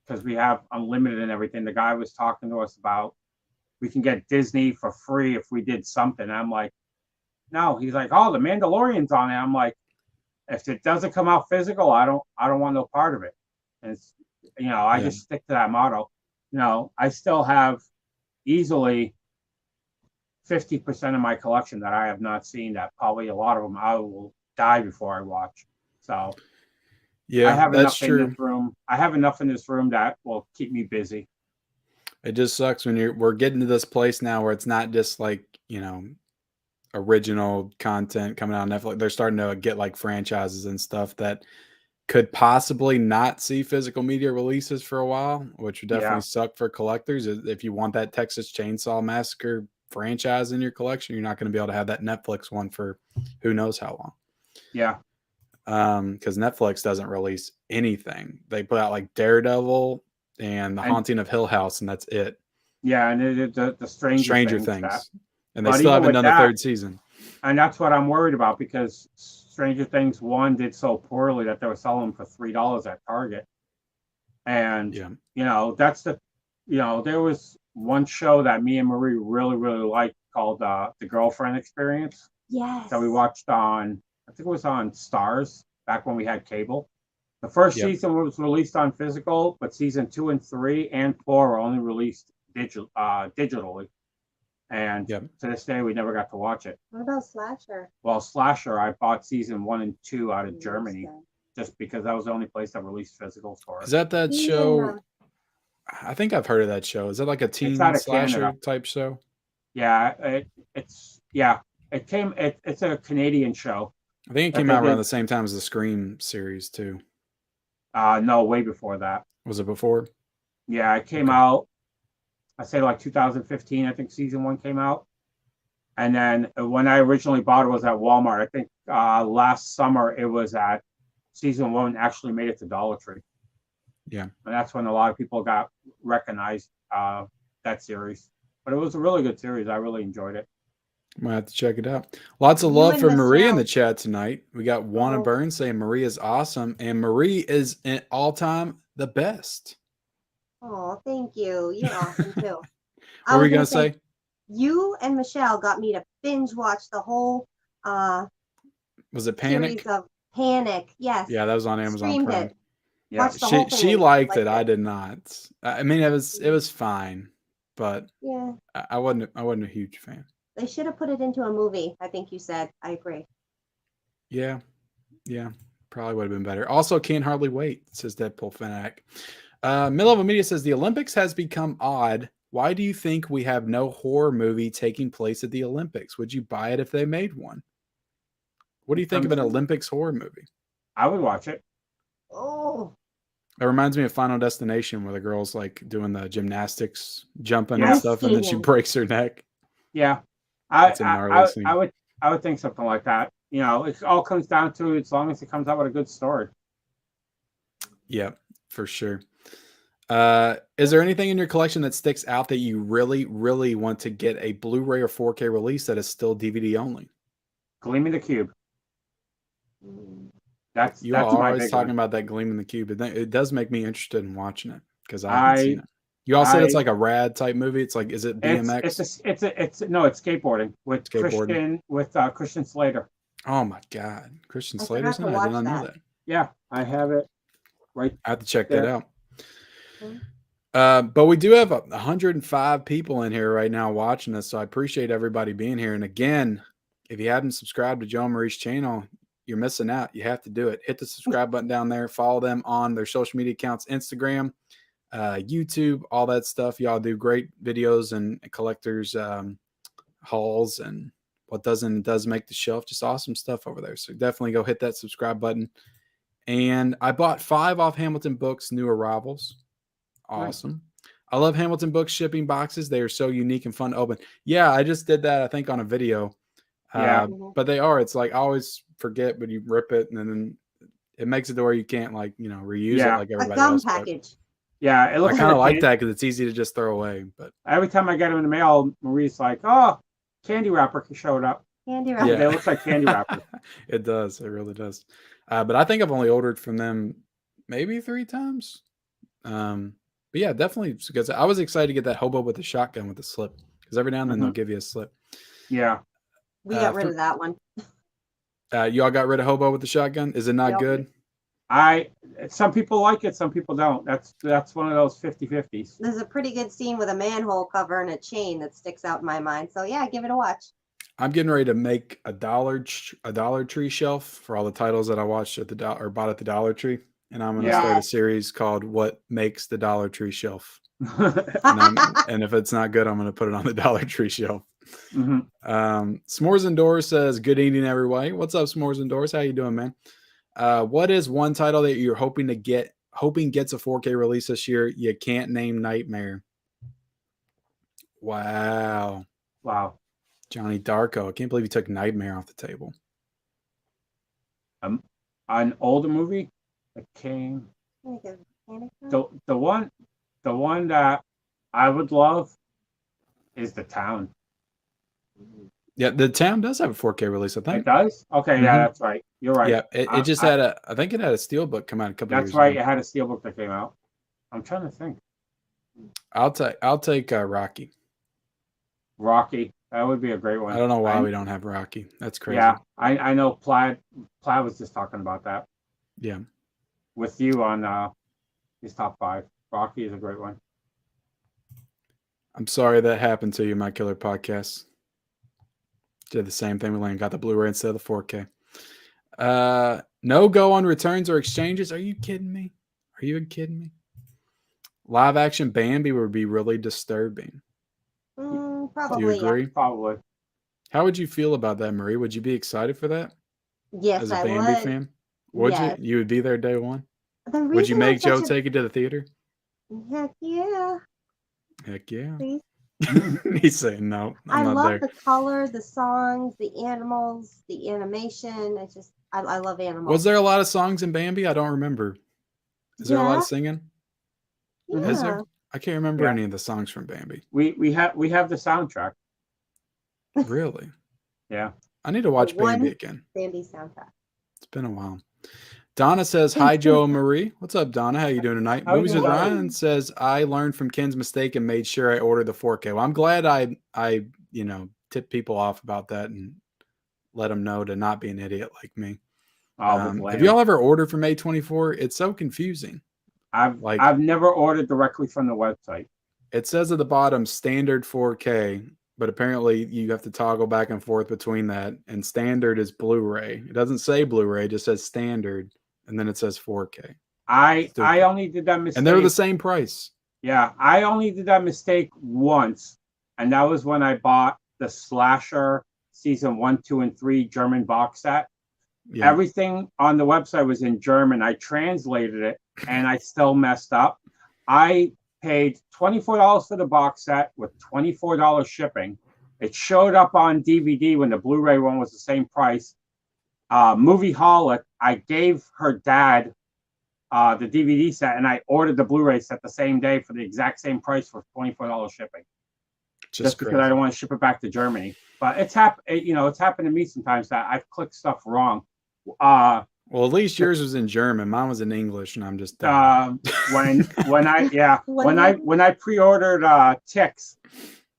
because we have unlimited and everything, the guy was talking to us about we can get Disney for free if we did something. And I'm like, no. He's like, oh, The Mandalorian's on it. I'm like, if it doesn't come out physical, I don't want no part of it. And it's, I just stick to that motto. I still have easily 50% of my collection that I have not seen, that probably a lot of them I will die before I watch. So I have that's enough in true. this room. I have enough in this room that will keep me busy. It just sucks when we're getting to this place now where it's not just like, original content coming out on Netflix. They're starting to get like franchises and stuff that could possibly not see physical media releases for a while, which would definitely suck for collectors. If you want that Texas Chainsaw Massacre franchise in your collection, you're not going to be able to have that Netflix one for who knows how long. Yeah. Because Netflix doesn't release anything. They put out like Daredevil and The Haunting of Hill House, and that's it. Yeah, and the Stranger Things. And they still haven't done the third season. And that's what I'm worried about, because Stranger Things 1 did so poorly that they were selling them for $3 at Target. And, that's there was one show that me and Marie really, really liked called The Girlfriend Experience. Yes. That we watched on, I think it was on Stars back when we had cable. The first season was released on physical, but season 2 and 3 and 4 were only released digitally. And Yep. to this day, we never got to watch it. What about Slasher? Well, Slasher, I bought season 1 and 2 out of Yes, Germany then. just because that was the only place that released physicals for Is it. that Yeah. show? I think I've heard of that show. Is that like a teen out of slasher Canada. type show? Yeah, it's a Canadian show. I think it But came they out around did- the same time as the Scream series too. No, way before that. Was it before? Yeah, it came Okay. out, I say like 2015, I think season 1 came out. And then when I originally bought it was at Walmart. I think last summer it was at season 1 actually made it to Dollar Tree. Yeah. And that's when a lot of people got recognized that series. But it was a really good series. I really enjoyed it. Might have to check it out. Lots of You love and for Marie in Michelle. the chat tonight. We got Wanna Oh. Burn saying Marie is awesome, and Marie is an all-time the best. Oh, thank you. You're awesome too. What were you gonna say? You and Michelle got me to binge watch the whole Was it series Panic? of Panic. Yes. Yeah, that was on Amazon Streamed Prime. it. Yeah. Watched the whole thing. She and liked it. I did not. I mean, it was fine, but Yeah. I wasn't a huge fan. They should have put it into a movie, I think you said. I agree. Yeah, probably would have been better. Also, can't hardly wait, says Deadpool Fanatic. Mid-Level Media says the Olympics has become odd. Why do you think we have no horror movie taking place at the Olympics? Would you buy it if they made one? What do you think of an Olympics horror movie? I would watch it. Oh. It reminds me of Final Destination, where the girl's like doing the gymnastics, jumping Yeah. and stuff, and then she Skiing. breaks her neck. Yeah. That's a gnarly scene. I would think something like that. You know, it all comes down to as long as it comes out with a good story. Yeah, for sure. Is there anything in your collection that sticks out that you really, really want to get a Blu-ray or 4K release that is still DVD only? Gleaming the Cube. That's You are my always big talking one. about that Gleam in the Cube. It does make me interested in watching it because I haven't seen it. You all said it's like a rad type movie. It's like, is it BMX? It's skateboarding with Christian Slater. Oh my God, Christian I Slater's in forgot it. to I did not watch know that. that. Yeah, I have it right. I have to check there. that out. Okay. But we do have 105 people in here right now watching us, so I appreciate everybody being here. And again, if you haven't subscribed to Joe and Marie's channel, you're missing out. You have to do it. Hit the subscribe button down there. Follow them on their social media accounts, Instagram, YouTube, all that stuff. Y'all do great videos and collectors hauls and what does make the shelf. Just awesome stuff over there. So definitely go hit that subscribe button. And I bought 5 off Hamilton Books new arrivals. Awesome. Nice. I love Hamilton Books shipping boxes. They are so unique and fun to open. Yeah, I just did that, I think, on a video. Yeah. But they are. It's like I always forget, but you rip it and then it makes it to where you can't reuse it like everybody else. A gum package. Yeah, it looks I kind of like that because it's easy to just throw away. But every time I get them in the mail, Marie's like, "Oh, candy wrapper showed up." Candy wrapper. Yeah, it looks like candy wrapper. It does. It really does. But I think I've only ordered from them maybe 3 times. But yeah, definitely because I was excited to get that hobo with the shotgun with the slip because every now and then they'll give you a slip. Yeah, we got rid of that one. You all got rid of hobo with the shotgun. Is it not good? Some people like it, some people don't. That's one of those 50-50s. There's a pretty good scene with a manhole cover and a chain that sticks out in my mind. So yeah, give it a watch. I'm getting ready to make a Dollar Tree shelf for all the titles that I watched at or bought at the Dollar Tree, and I'm going to start a series called "What Makes the Dollar Tree Shelf." and if it's not good, I'm going to put it on the Dollar Tree shelf. Mm-hmm. S'mores Indoors says, "Good evening, everybody. What's up, S'mores Indoors? How you doing, man? What is one title that you're hoping gets a 4K release this year? You can't name Nightmare." Wow. Johnny Darko. I can't believe you took Nightmare off the table. An older movie that came. The one that I would love is The Town. Yeah, The Town does have a 4K release, I think. It does? Okay, yeah, that's right. You're right. Yeah, it just had I think it had a steelbook come out a couple years ago. That's right. It had a steelbook that came out. I'm trying to think. I'll take Rocky. Rocky. That would be a great one. I don't know why we don't have Rocky. That's crazy. Yeah, I know Plaid was just talking about that. Yeah. With you on his top 5. Rocky is a great one. I'm sorry that happened to you, My Killer Podcast. Did the same thing with Lane. Got the Blu-ray instead of the 4K. No go on returns or exchanges. Are you kidding me? Are you kidding me? Live action Bambi would be really disturbing. Do you Probably, yeah. agree? Probably. How would you feel about that, Marie? Would you be excited for that Yes, as a I Bambi would. fan? Would Yes. you? You would be there day one? The Would you reason make I'm such Joe a take it to the theater? heck yeah, Heck yeah. please. He's saying no. I I'm not love there. the color, the songs, the animals, the animation. It's just I love animals. Was there a lot of songs in Bambi? I don't remember. Is there a lot Yeah, of singing? yeah. Is there? I can't remember Yeah. any of the songs from Bambi. We have the soundtrack. Really? Yeah. I need to watch one- Bambi again. Bambi soundtrack. It's been a while. Donna says, hi, Joe and Marie. What's up, Donna? How you doing tonight? How you Movies doing, with Donna? Ryan says, I learned from Ken's mistake and made sure I ordered the 4K. Well, I'm glad I tip people off about that and let them know to not be an idiot like me. Have y'all ever ordered from A24? It's so confusing. I've never ordered directly from the website. It says at the bottom standard 4K, but apparently you have to toggle back and forth between that. And standard is Blu-ray. It doesn't say Blu-ray, it just says standard, and then it says 4K. I only did that mistake. And they're the same price. Yeah, I only did that mistake once, and that was when I bought the Slasher season 1, 2, and 3 German box set. Yeah. Everything on the website was in German. I translated it, and I still messed up. I paid $24 for the box set with $24 shipping. It showed up on DVD when the Blu-ray one was the same price. Movie Holic, I gave her dad the DVD set, and I ordered the Blu-ray set the same day for the exact same price for $24 shipping. Just because I don't want to ship it back to Germany. But it's happened to me sometimes that I've clicked stuff wrong. Well, at least yours was in German. Mine was in English, and I'm just when I pre-ordered Ticks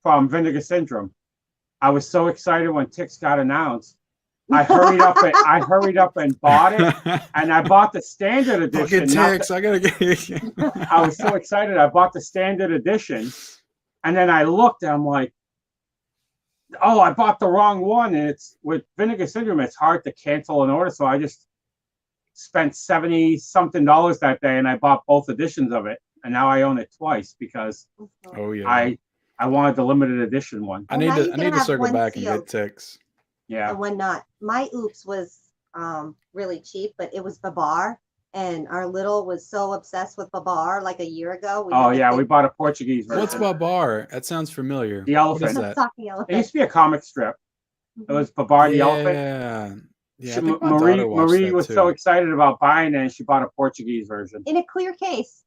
from Vinegar Syndrome, I was so excited when Ticks got announced. I hurried up and bought it, and I bought the standard edition. Ticks, I gotta get. I was so excited. I bought the standard edition, and then I looked, and I'm like, oh, I bought the wrong one. And it's with Vinegar Syndrome, it's hard to cancel an order. So I just spent $70-something that day, and I bought both editions of it. And now I own it twice because I wanted the limited edition one. I need to circle back and get Ticks. Yeah. And one not. My Oops was really cheap, but it was Babar. And our little was so obsessed with Babar like a year ago. We bought a Portuguese version. What's Babar? That sounds familiar. The elephant. What is that? Talking elephant. It used to be a comic strip. It was Babar the elephant. Yeah. Marie was so excited about buying it, and she bought a Portuguese version in a clear case.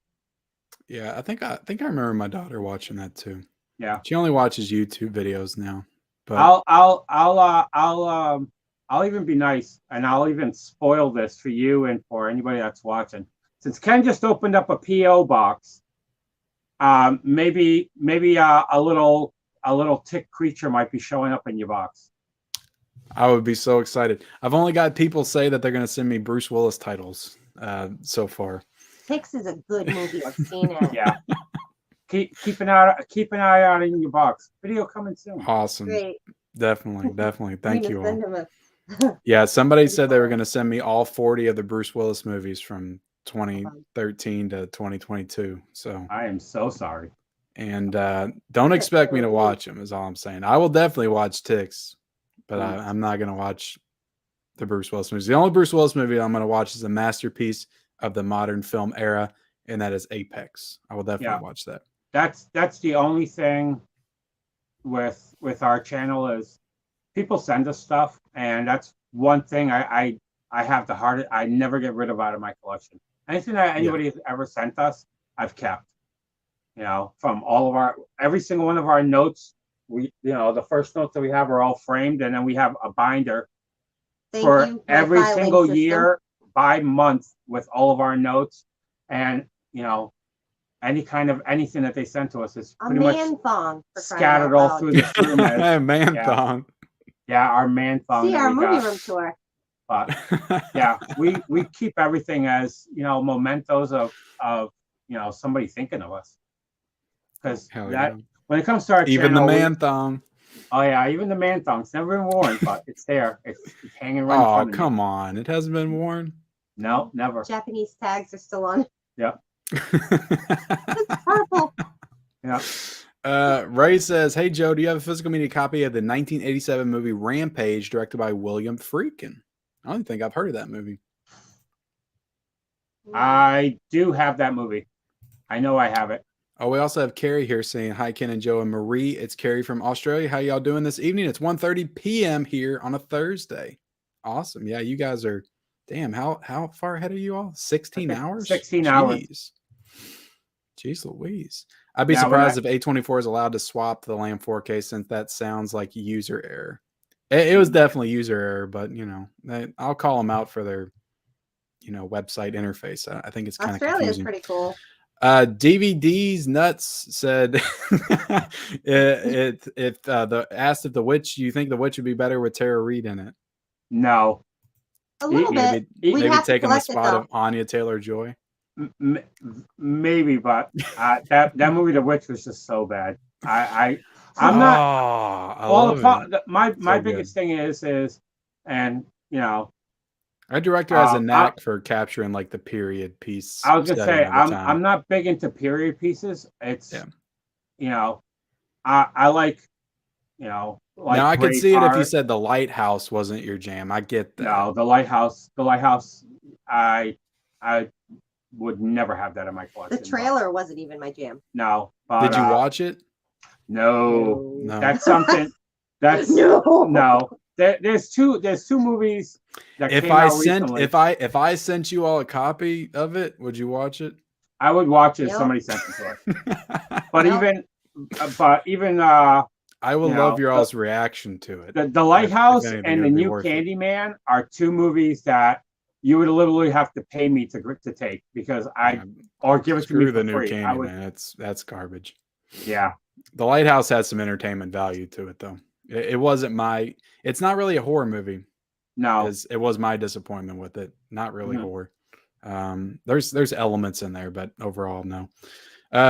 Yeah, I think I remember my daughter watching that too. Yeah, she only watches YouTube videos now. But I'll even be nice, and I'll even spoil this for you and for anybody that's watching. Since Ken just opened up a PO box, maybe a little tick creature might be showing up in your box. I would be so excited. I've only got people say that they're going to send me Bruce Willis titles so far. Ticks is a good movie. I've seen it. Yeah. Keep an eye out in your box. Video coming soon. Awesome. Great. Definitely. Thank you all. Yeah, somebody said they were going to send me all 40 of the Bruce Willis movies from 2013 to 2022. So I am so sorry. And don't expect me to watch them is all I'm saying. I will definitely watch Ticks, but I'm not going to watch the Bruce Willis movies. The only Bruce Willis movie I'm going to watch is a masterpiece of the modern film era, and that is Apex. I will definitely watch that. That's the only thing with our channel is people send us stuff, and that's one thing I have the hardest. I never get rid of out of my collection. Anything that anybody has ever sent us, I've kept. From all of every single one of our notes, the first notes that we have are all framed, and then we have a binder for every single year by month with all of our notes, and anything that they sent to us is pretty much scattered all through this room. Thong. Yeah, our man thong. See our movie room tour. But yeah, we keep everything as mementos of somebody thinking of us, because when it comes to our Even the channel, man thong. oh yeah, even the man thong's never been worn, but it's there. It's hanging right in Oh, front of me. come on. It hasn't been worn. No, never. Japanese tags are still on. Yeah. It's purple. Yeah. Ray says, "Hey Joe, do you have a physical media copy of the 1987 movie Rampage, directed by William Friedkin?" I don't think I've heard of that movie. I do have that movie. I know I have it. Oh, we also have Carrie here saying, "Hi, Ken and Joe and Marie. It's Carrie from Australia. How y'all doing this evening? It's 1:30 p.m. here on a Thursday. Awesome. Yeah, you guys are. Damn, how far ahead are you all? 16 hours? 16 hours. Jeez Louise. I'd be Now, surprised if A24 is allowed to swap the Lamb 4K, since that sounds like user error. It was definitely user error, but I'll call them out for their website interface. I think it's kind of Australia is confusing. pretty cool. DVD's nuts said asked if the witch, you think the witch would be better with Tara Reid in it? No. A little bit. We'd Maybe have to taking the collect it, spot though. of Anya Taylor-Joy. Maybe, but that movie, The Witch, was just so bad. I'm not. I love it. My So biggest good. thing is, and Our director has a knack for capturing like the period piece. I was gonna say setting of the time. I'm not big into period pieces. It's Yeah. I like like now I could see it if you Braveheart. said The Lighthouse wasn't your jam. I get that. No, The Lighthouse. I would never have that in my collection. The trailer wasn't even my jam. No. But, did you watch it? No. No. That's something. That's no. There's two movies that came out recently. If I sent you all a copy of it, would you watch it? I would watch it if Yep. somebody sent it to us. But Yep. even I will love your all's reaction to it. The Lighthouse If anything, and it the would be new worth it. Candyman are two movies that you would literally have to pay me to take, because or give it to me Screw for the new free. Candyman. That's garbage. Yeah. The Lighthouse has some entertainment value to it, though. It wasn't my. It's not really a horror movie. No. It was my disappointment with it. Not really Mhm. horror. There's elements in there, but overall, no.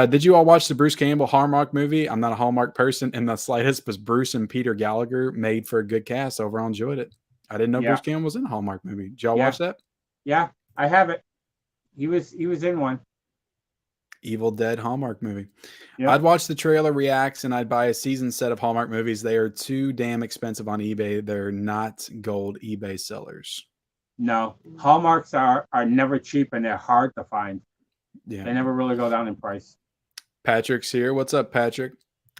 Did you all watch the Bruce Campbell Hallmark movie? I'm not a Hallmark person in the slightest, but Bruce and Peter Gallagher made for a good cast. Overall, enjoyed it. I didn't know Yeah. Bruce Campbell was in a Hallmark movie. Did y'all Yeah. watch that? Yeah, I have it. He was in one. Evil Dead Hallmark movie. Yep. I'd watch the trailer reacts and I'd buy a season set of Hallmark movies. They are too damn expensive on eBay. They're not gold eBay sellers. No, Hallmarks are never cheap, and they're hard to find. Yeah. They never really go down in price. Patrick's here. What's up, Patrick?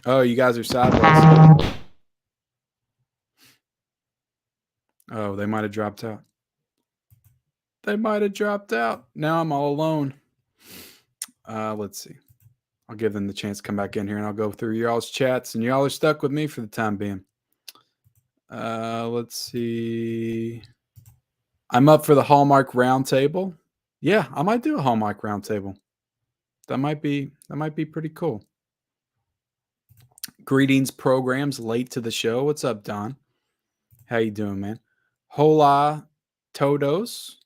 Oh, you guys are sideways. Oh, they might have dropped out. Now I'm all alone. Let's see. I'll give them the chance to come back in here, and I'll go through y'all's chats, and y'all are stuck with me for the time being. Let's see. I'm up for the Hallmark Roundtable. Yeah, I might do a Hallmark Roundtable. That might be pretty cool. Greetings, programs late to the show. What's up, Don? How you doing, man? Hola, todos.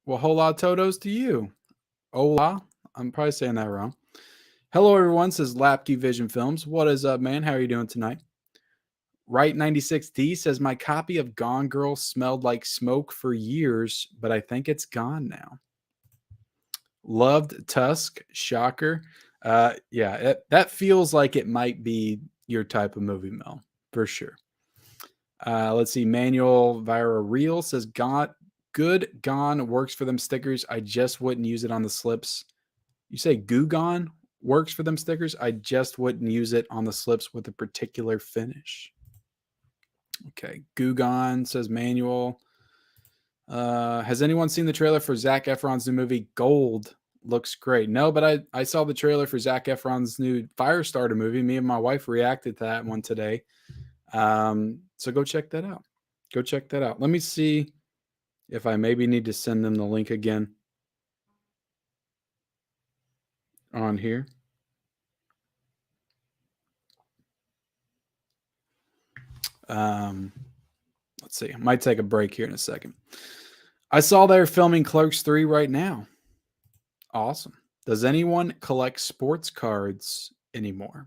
Well, hola, todos to you. Hola. I'm probably saying that wrong. Hello, everyone, says Lapkey Vision Films. What is up, man? How are you doing tonight? Right 96D says, my copy of Gone Girl smelled like smoke for years, but I think it's gone now. Loved Tusk. Shocker. Yeah, that feels like it might be your type of movie, Mel, for sure. Let's see. Manuel Vira Real says, good Gone works for them stickers. I just wouldn't use it on the slips. You say Goo Gone works for them stickers? I just wouldn't use it on the slips with a particular finish. Okay. Goo Gone, says Manuel. Has anyone seen the trailer for Zac Efron's new movie Gold? Looks great. No, but I saw the trailer for Zac Efron's new Firestarter movie. Me and my wife reacted to that one today. So go check that out. Let me see if I maybe need to send them the link again on here. Let's see. I might take a break here in a second. I saw they're filming Clerks 3 right now. Awesome. Does anyone collect sports cards anymore?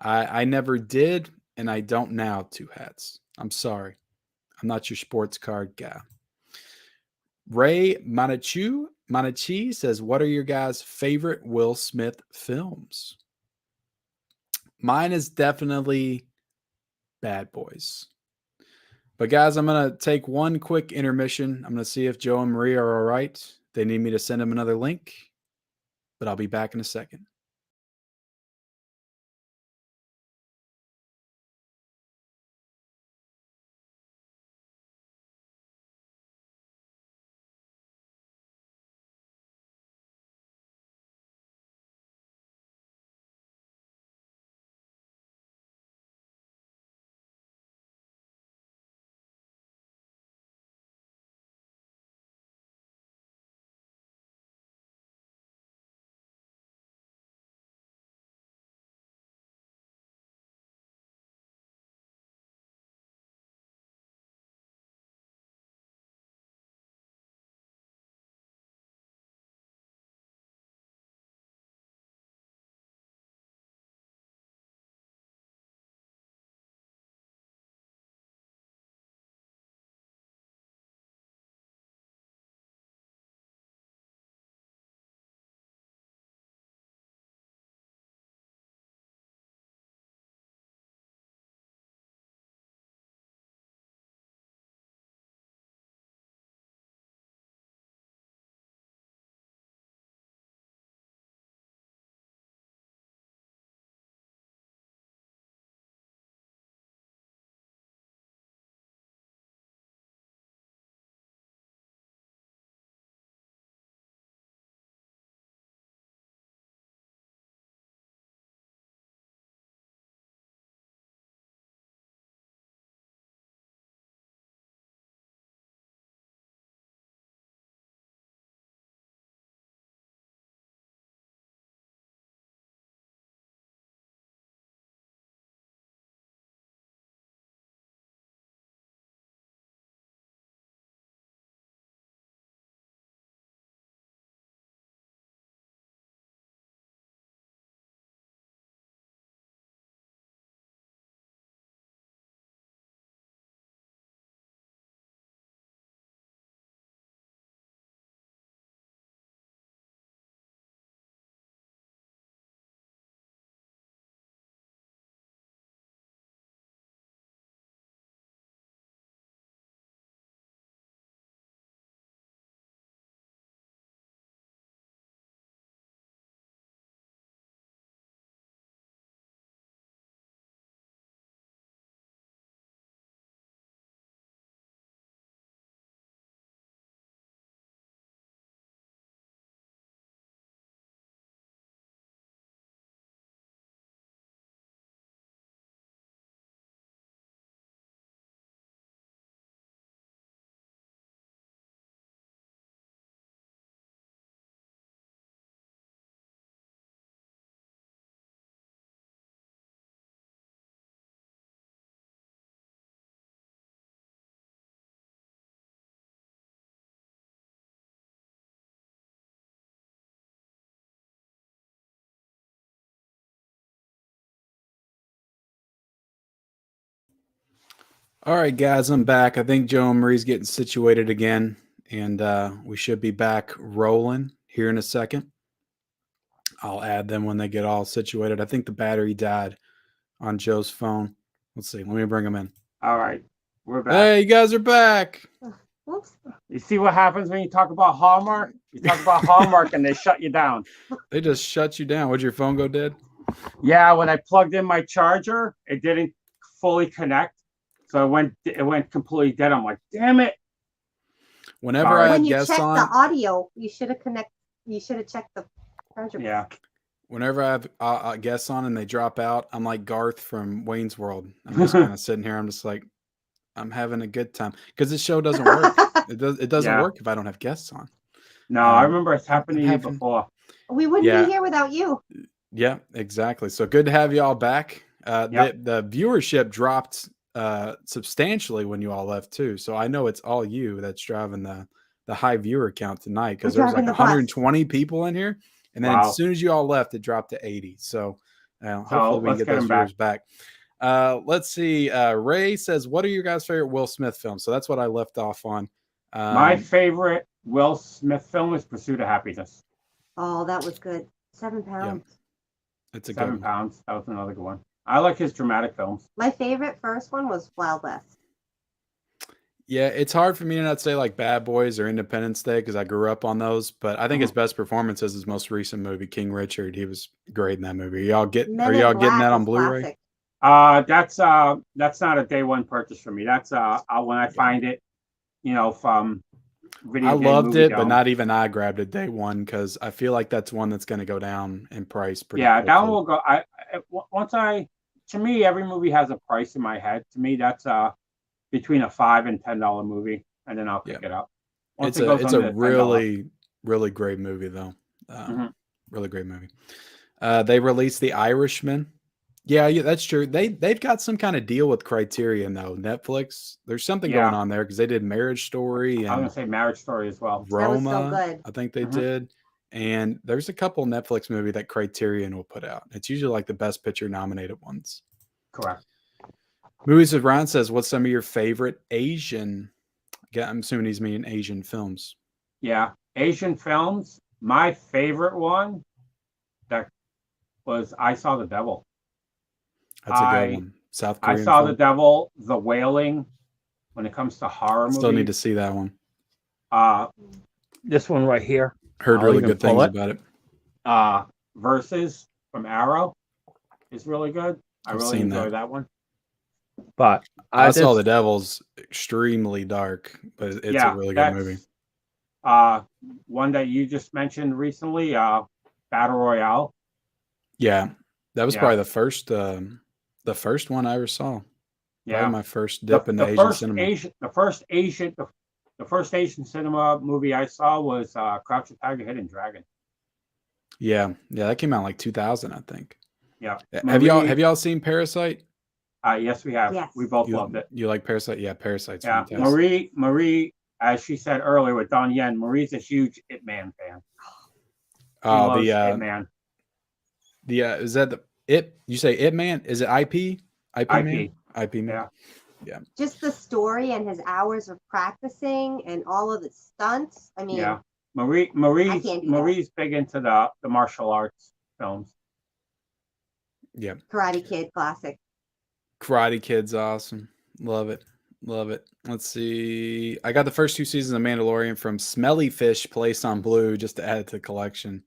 I never did, and I don't now, two hats. I'm sorry. I'm not your sports card guy. Ray Manachi says, what are your guys' favorite Will Smith films? Mine is definitely Bad Boys. But guys, I'm going to take one quick intermission. I'm going to see if Joe and Maria are all right. They need me to send them another link, but I'll be back in a second. All right, guys, I'm back. I think Joe and Marie's getting situated again, and we should be back rolling here in a second. I'll add them when they get all situated. I think the battery died on Joe's phone. Let's see. Let me bring them in. All right, we're back. Hey, you guys are back. Whoops. You see what happens when you talk about Hallmark? You talk about Hallmark and they shut you down. They just shut you down. Would your phone go dead? Yeah, when I plugged in my charger, it didn't fully connect, so it went completely dead. I'm like, damn it! Whenever Sorry. I have When you guests check on, the audio, you should have checked the charger. Yeah, whenever I have guests on and they drop out, I'm like Garth from Wayne's World. I'm just kind of sitting here. I'm just like, I'm having a good time because this show doesn't work. It doesn't Yeah. work if I don't have guests on. no, I remember it's happened to you having- before. We wouldn't Yeah. be here without you. Yeah, exactly. So good to have you all back. The viewership dropped substantially when you all left too. So I know it's all you that's driving the high viewer count tonight because We're there's like driving the bus. 120 people in here, and then Wow. as soon as you all left, it dropped to 80. So Well, So hopefully we can let's get get those him back. viewers back. Let's see. Ray says, "What are your guys' favorite Will Smith films?" So that's what I left off on. My favorite Will Smith film is Pursuit of Happiness. Oh, that was good. 7 yeah, pounds. it's a good 7 one. pounds. That was another good one. I like his dramatic films. My favorite first one was Wild West. Yeah, it's hard for me to not say like Bad Boys or Independence Day because I grew up on those. But I think his best performance is his most recent movie, King Richard. He was great in that movie. Are Men y'all in getting Black that on is Blu-ray? classic. That's not a day one purchase for me. That's when I find it, from video I game loved movie it, but dome. not even I grabbed it day one because I feel like that's one that's going to go down in price pretty Yeah, quickly. that one will go. To me, every movie has a price in my head. To me, that's between a $5 and $10 movie, and then I'll pick it up. Once It's it goes a under the $10, really, really great movie though. Really great movie. They released The Irishman. Yeah, that's true. They've got some kind of deal with Criterion though. Netflix. There's something going on there because they did Marriage Story and I'm gonna say Marriage Story as well. That was so Roma. good. I think they did. And there's a couple Netflix movie that Criterion will put out. It's usually like the Best Picture nominated ones. Correct. Movies with Ron says, "What's some of your favorite Asian?" Yeah, I'm assuming he's meaning Asian films. Yeah, Asian films. My favorite one that was I Saw the Devil. That's a good one. South Korean I Saw film. the Devil, The Wailing. When it comes to horror movies, Still need to see that one. This one right here. Heard really good things about it. Versus from Arrow is really good. I really enjoy that one. But I Saw the Devil's extremely dark, but it's a really good movie. One that you just mentioned recently, Battle Royale. Yeah, that was probably the first one I ever saw. Yeah, probably my first dip in the Asian cinema. The first Asian cinema movie I saw was Crouching Tiger, Hidden Dragon. Yeah, that came out like 2000, I think. Yeah. Have y'all seen Parasite? Yes, we have. Yes. We both loved it. You like Parasite? Yeah, Parasite's fantastic. Marie, as she said earlier with Don Yen, Marie's a huge Ip Man fan. She loves Ip Man. Is that the Ip? You say Ip Man? Is it IP? IP Man? IP Man. Yeah. Just the story and his hours of practicing and all of the stunts. I mean, yeah. Marie's big into the martial arts films. Yeah. Karate Kid classic. Karate Kid's awesome. Love it. Let's see. I got the first 2 seasons of Mandalorian from Smelly Fish placed on Blue just to add it to the collection.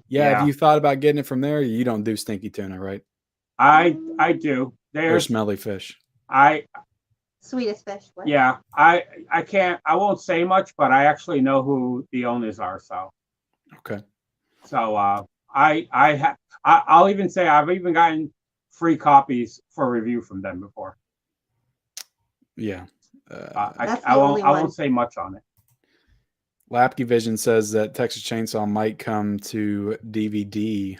Yeah. Have you thought about getting it from there? You don't do Stinky Tuna, right? I do. There's Smelly Fish. Sweetest Fish. What? Yeah. I won't say much, but I actually know who the owners are. So. Okay. So I'll even say I've even gotten free copies for review from them before. Yeah. I won't say much on it. Lapke Vision says that Texas Chainsaw might come to DVD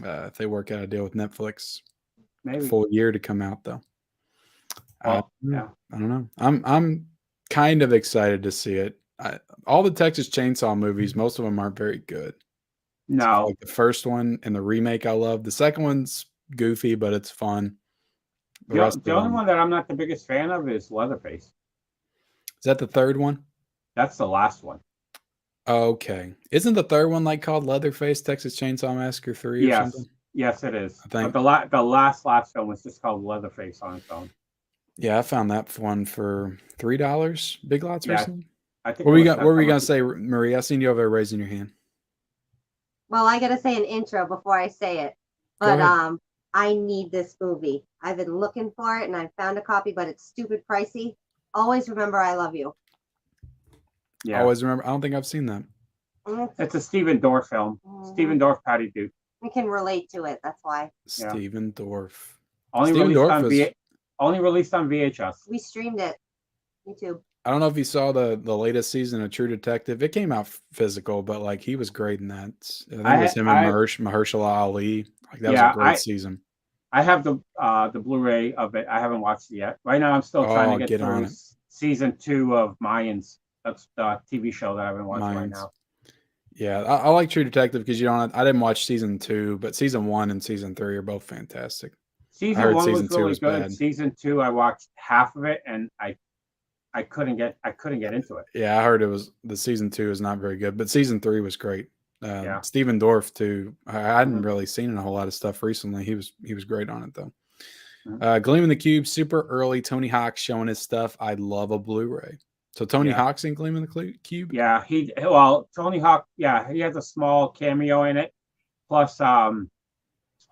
if they work out a deal with Netflix. Maybe full year to come out though. Well, I don't know. I'm kind of excited to see it. All the Texas Chainsaw movies, most of them aren't very good. No, like the first one and the remake I love. The second one's goofy, but it's fun. The only one that I'm not the biggest fan of is Leatherface. Is that the third one? That's the last one. Okay. Isn't the third one like called Leatherface Texas Chainsaw Massacre 3 or something? Yes, it is. I think. But the last film was just called Leatherface on its own. Yeah, I found that one for $3 Big Lots recently. I think. What were you gonna say, Marie? I seen you over there raising your hand. Well, I gotta say an intro before I say it. But I need this movie. I've been looking for it and I found a copy, but it's stupid pricey. Always Remember I Love You. Yeah. Always Remember. I don't think I've seen that. It's a Stephen Dorff film. Stephen Dorff, Patty Duke. We can relate to it. That's why. Stephen Dorff. Only released on VHS. We streamed it. YouTube. I don't know if you saw the latest season of True Detective. It came out physical, but like he was great in that. I think it was him and Mahershala Ali. Like that was a great season. I have the Blu-ray of it. I haven't watched it yet. Right now, I'm still trying to get through season 2 of Mayans. That's the TV show that I've been watching right now. Yeah, I like True Detective because you don't. I didn't watch season 2, but season 1 and season 3 are both fantastic. I Season heard one season was 2 really was good. bad. Season two, I watched half of it, and I couldn't get into it. Yeah, I heard the season 2 is not very good, but season 3 was great. Yeah. Stephen Dorff too. I hadn't Mhm. really seen a whole lot of stuff recently. He was great on it though. Mhm. Gleam in the Cube, super early. Tony Hawk showing his stuff. I love a Blu-ray. So Tony Yeah. Hawk's in Gleam in the Cube. Yeah, Tony Hawk, yeah, he has a small cameo in it. Plus,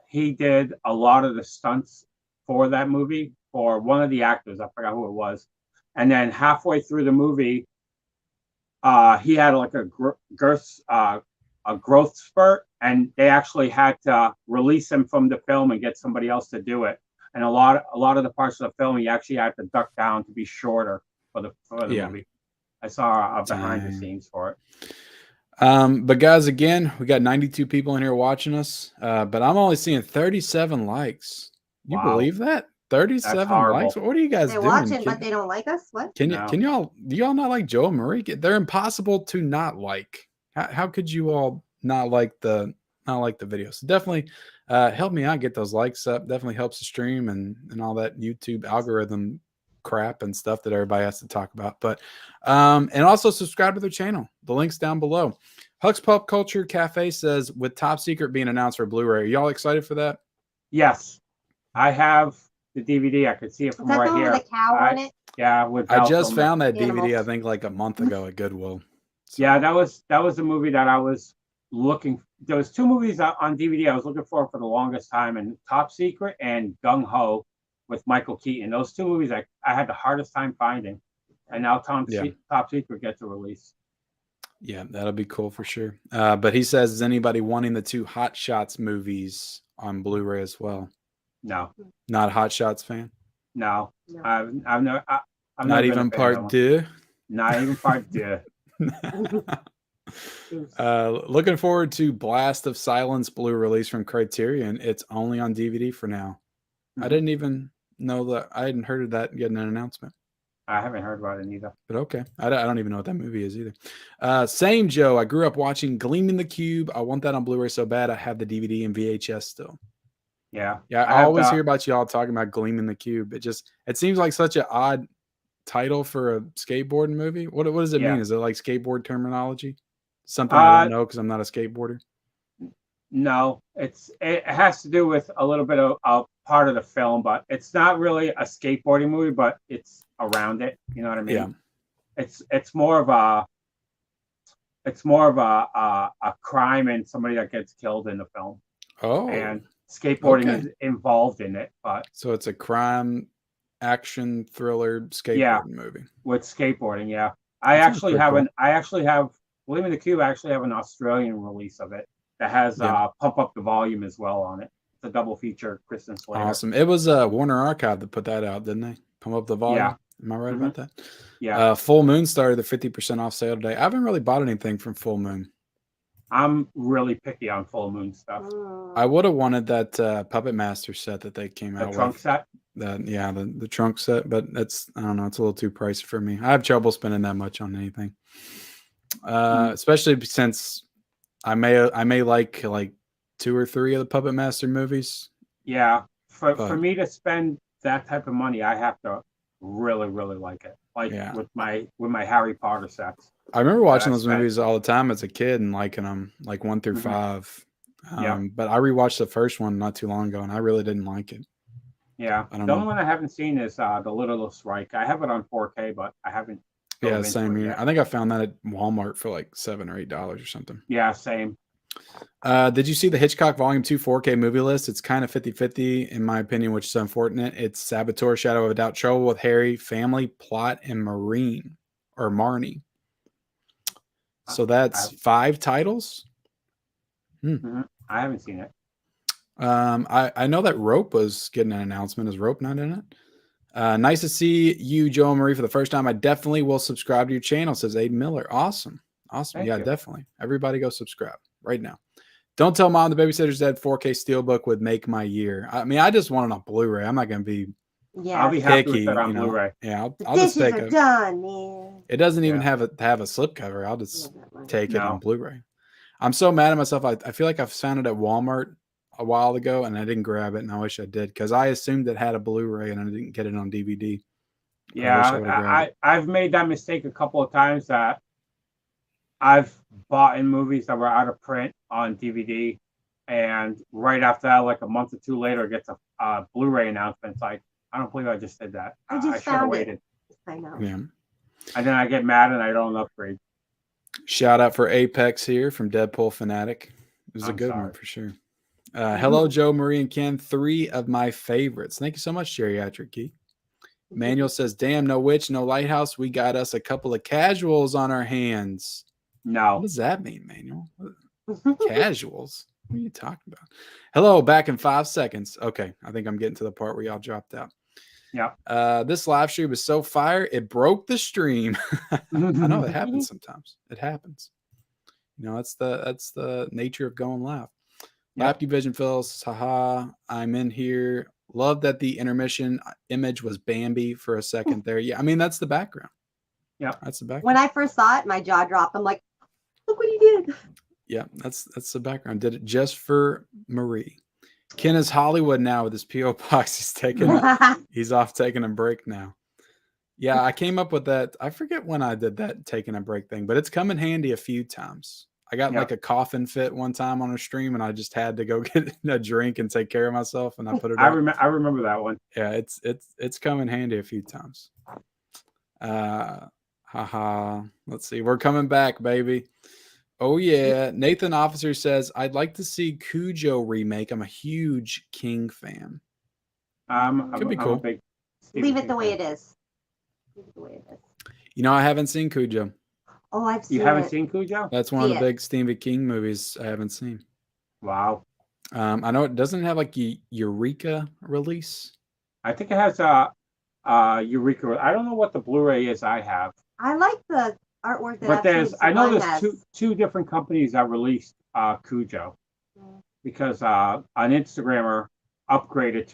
he did a lot of the stunts for that movie for one of the actors. I forgot who it was. And then halfway through the movie, he had like a growth spurt, and they actually had to release him from the film and get somebody else to do it. And a lot of the parts of the film, he actually had to duck down to be shorter for the Yeah. movie. I saw a behind the Dang. scenes for it. But guys, again, we got 92 people in here watching us, but I'm only seeing 37 likes. You Wow. believe that? That's 37 likes. horrible. What are you guys They're doing? watching, but they don't like us. What? Can No. y'all do y'all not like Joe and Marie? They're impossible to not like. How could you all not like the videos? Definitely help me out, get those likes up. Definitely helps the stream and all that YouTube algorithm crap and stuff that everybody has to talk about. But and also subscribe to their channel. The link's down below. Huck's Pop Culture Cafe says, with Top Secret being announced for Blu-ray, are y'all excited for that? Yes, I have the DVD. I could see it from Is that right the one here. with the cow on it? Yeah, with I Val just Kilmer. found that DVD, Animals. I think, like a month ago at Goodwill. So, Yeah, that was a movie that I was looking. There was two movies on DVD I was looking for the longest time, and Top Secret and Gung Ho with Michael Keaton. Those two movies I had the hardest time finding, and now Top Secret gets a release. Yeah, that'll be cool for sure. But he says, is anybody wanting the 2 Hot Shots movies on Blu-ray as well? No, Not a Hot Shots fan? no, No. I've never. I've Not never been a even fan of that part one. 2? Not even part 2. Looking forward to Blast of Silence Blue release from Criterion. It's only on DVD for now. I didn't even know that. I hadn't heard of that getting an announcement. I haven't heard about it either. But okay. I don't even know what that movie is either. Same Joe. I grew up watching Gleam in the Cube. I want that on Blu-ray so bad. I have the DVD and VHS still. Yeah. Yeah, I always hear about y'all talking about Gleam in the Cube. It seems like such an odd title for a skateboarding movie. What does it mean? Is it like skateboard terminology? Something I don't know because I'm not a skateboarder. No, it has to do with a little bit of a part of the film, but it's not really a skateboarding movie, but it's around it. You know what I mean? Yeah. It's more of a crime and somebody that gets killed in the film. Oh. And skateboarding is involved in it, but so it's a crime action thriller skateboarding movie. With skateboarding, yeah. I actually have Gleam in the Cube. I actually have an Australian release of it that has Pump Up the Volume as well on it. It's a double feature, Kristen Slater. Awesome. It was Warner Archive that put that out, didn't they? Pump Up the Volume. Yeah. Am I right about that? Yeah. Full Moon started the 50% off sale today. I haven't really bought anything from Full Moon. I'm really picky on Full Moon stuff. I would have wanted that Puppet Master set that they came out with. The trunk set? The trunk set, but I don't know, it's a little too pricey for me. I have trouble spending that much on anything. Especially since I may like 2 or 3 of the Puppet Master movies. Yeah. For me to spend that type of money, I have to really, really like it. With my Harry Potter sets. I remember watching those movies all the time as a kid and liking them, like 1 through 5. But I rewatched the first one not too long ago, and I really didn't like it. Yeah, the only one I haven't seen is The Littlest Reich. I have it on 4K, but I haven't. Yeah, same here. I think I found that at Walmart for like $7 or $8 or something. Yeah, same. Did you see the Hitchcock Volume 2 4K movie list? It's kind of 50-50 in my opinion, which is unfortunate. It's Saboteur, Shadow of a Doubt, Trouble with Harry, Family, Plot, and Marnie. So that's 5 titles. I haven't seen it. I know that Rope was getting an announcement. Is Rope not in it? Nice to see you, Joe and Marie, for the first time. I definitely will subscribe to your channel, says Aiden Miller. Awesome. Thank Yeah, you. Definitely. Everybody go subscribe right now. Don't tell Mom the Babysitter's Dead 4K Steelbook would make my year. I mean, I just want it on Blu-ray. I'm not going to be I'll be happy with that on you know? Blu-ray. Yeah, I'll just take done, man. It doesn't even have a slipcover. I'll just take it on Blu-ray. I'm so mad at myself. I feel like I found it at Walmart a while ago and I didn't grab it, and I wish I did because I assumed it had a Blu-ray and I didn't get it on DVD. But I wish I would have grabbed it. I've made that mistake a couple of times that I've bought in movies that were out of print on DVD, and right after that, like a month or two later, it gets a Blu-ray announcement. It's like, I don't believe I just did that. I just should have found it. waited. I know. Yeah. And then I get mad and I don't upgrade. Shout out for Apex here from Deadpool Fanatic. It was a good one for sure. Hello, Joe, Marie, and Ken. 3 of my favorites. Thank you so much, Geriatric Key. Manuel says, damn, no witch, no lighthouse. We got us a couple of casuals on our hands. No. What does that mean, Manuel? Casuals? What are you talking about? Hello, back in 5 seconds. Okay, I think I'm getting to the part where y'all dropped out. Yeah. This live stream was so fire, it broke the stream. I know it happens sometimes. It happens. You know, that's the nature of going live. Lap Vision Phils, haha, I'm in here. Love that the intermission image was Bambi for a second there. Yeah, I mean, that's the background. Yeah. That's the background. When I first saw it, my jaw dropped. I'm like, look what he did. Yeah, that's the background. Did it just for Marie. Ken is Hollywood now with his P.O. box. He's off taking a break now. Yeah, I came up with that. I forget when I did that taking a break thing, but it's come in handy a few times. I got like a coughing fit one time on a stream, and I just had to go get a drink and take care of myself, and I put it. I remember that one. Yeah, it's come in handy a few times. Haha. Let's see. We're coming back, baby. Oh yeah. Nathan Officer says, I'd like to see Cujo remake. I'm a huge King fan. Could be cool. Leave it the way it is. Leave it the way it is. You know, I haven't seen Cujo. Oh, I've seen it. You haven't seen Cujo? That's one of the big Stephen King movies I haven't seen. Wow. I know it doesn't have like a Eureka release. I think it has a Eureka. I don't know what the Blu-ray is I have. I like the artwork that. But I know there's two different companies that released Cujo, because an Instagrammer upgraded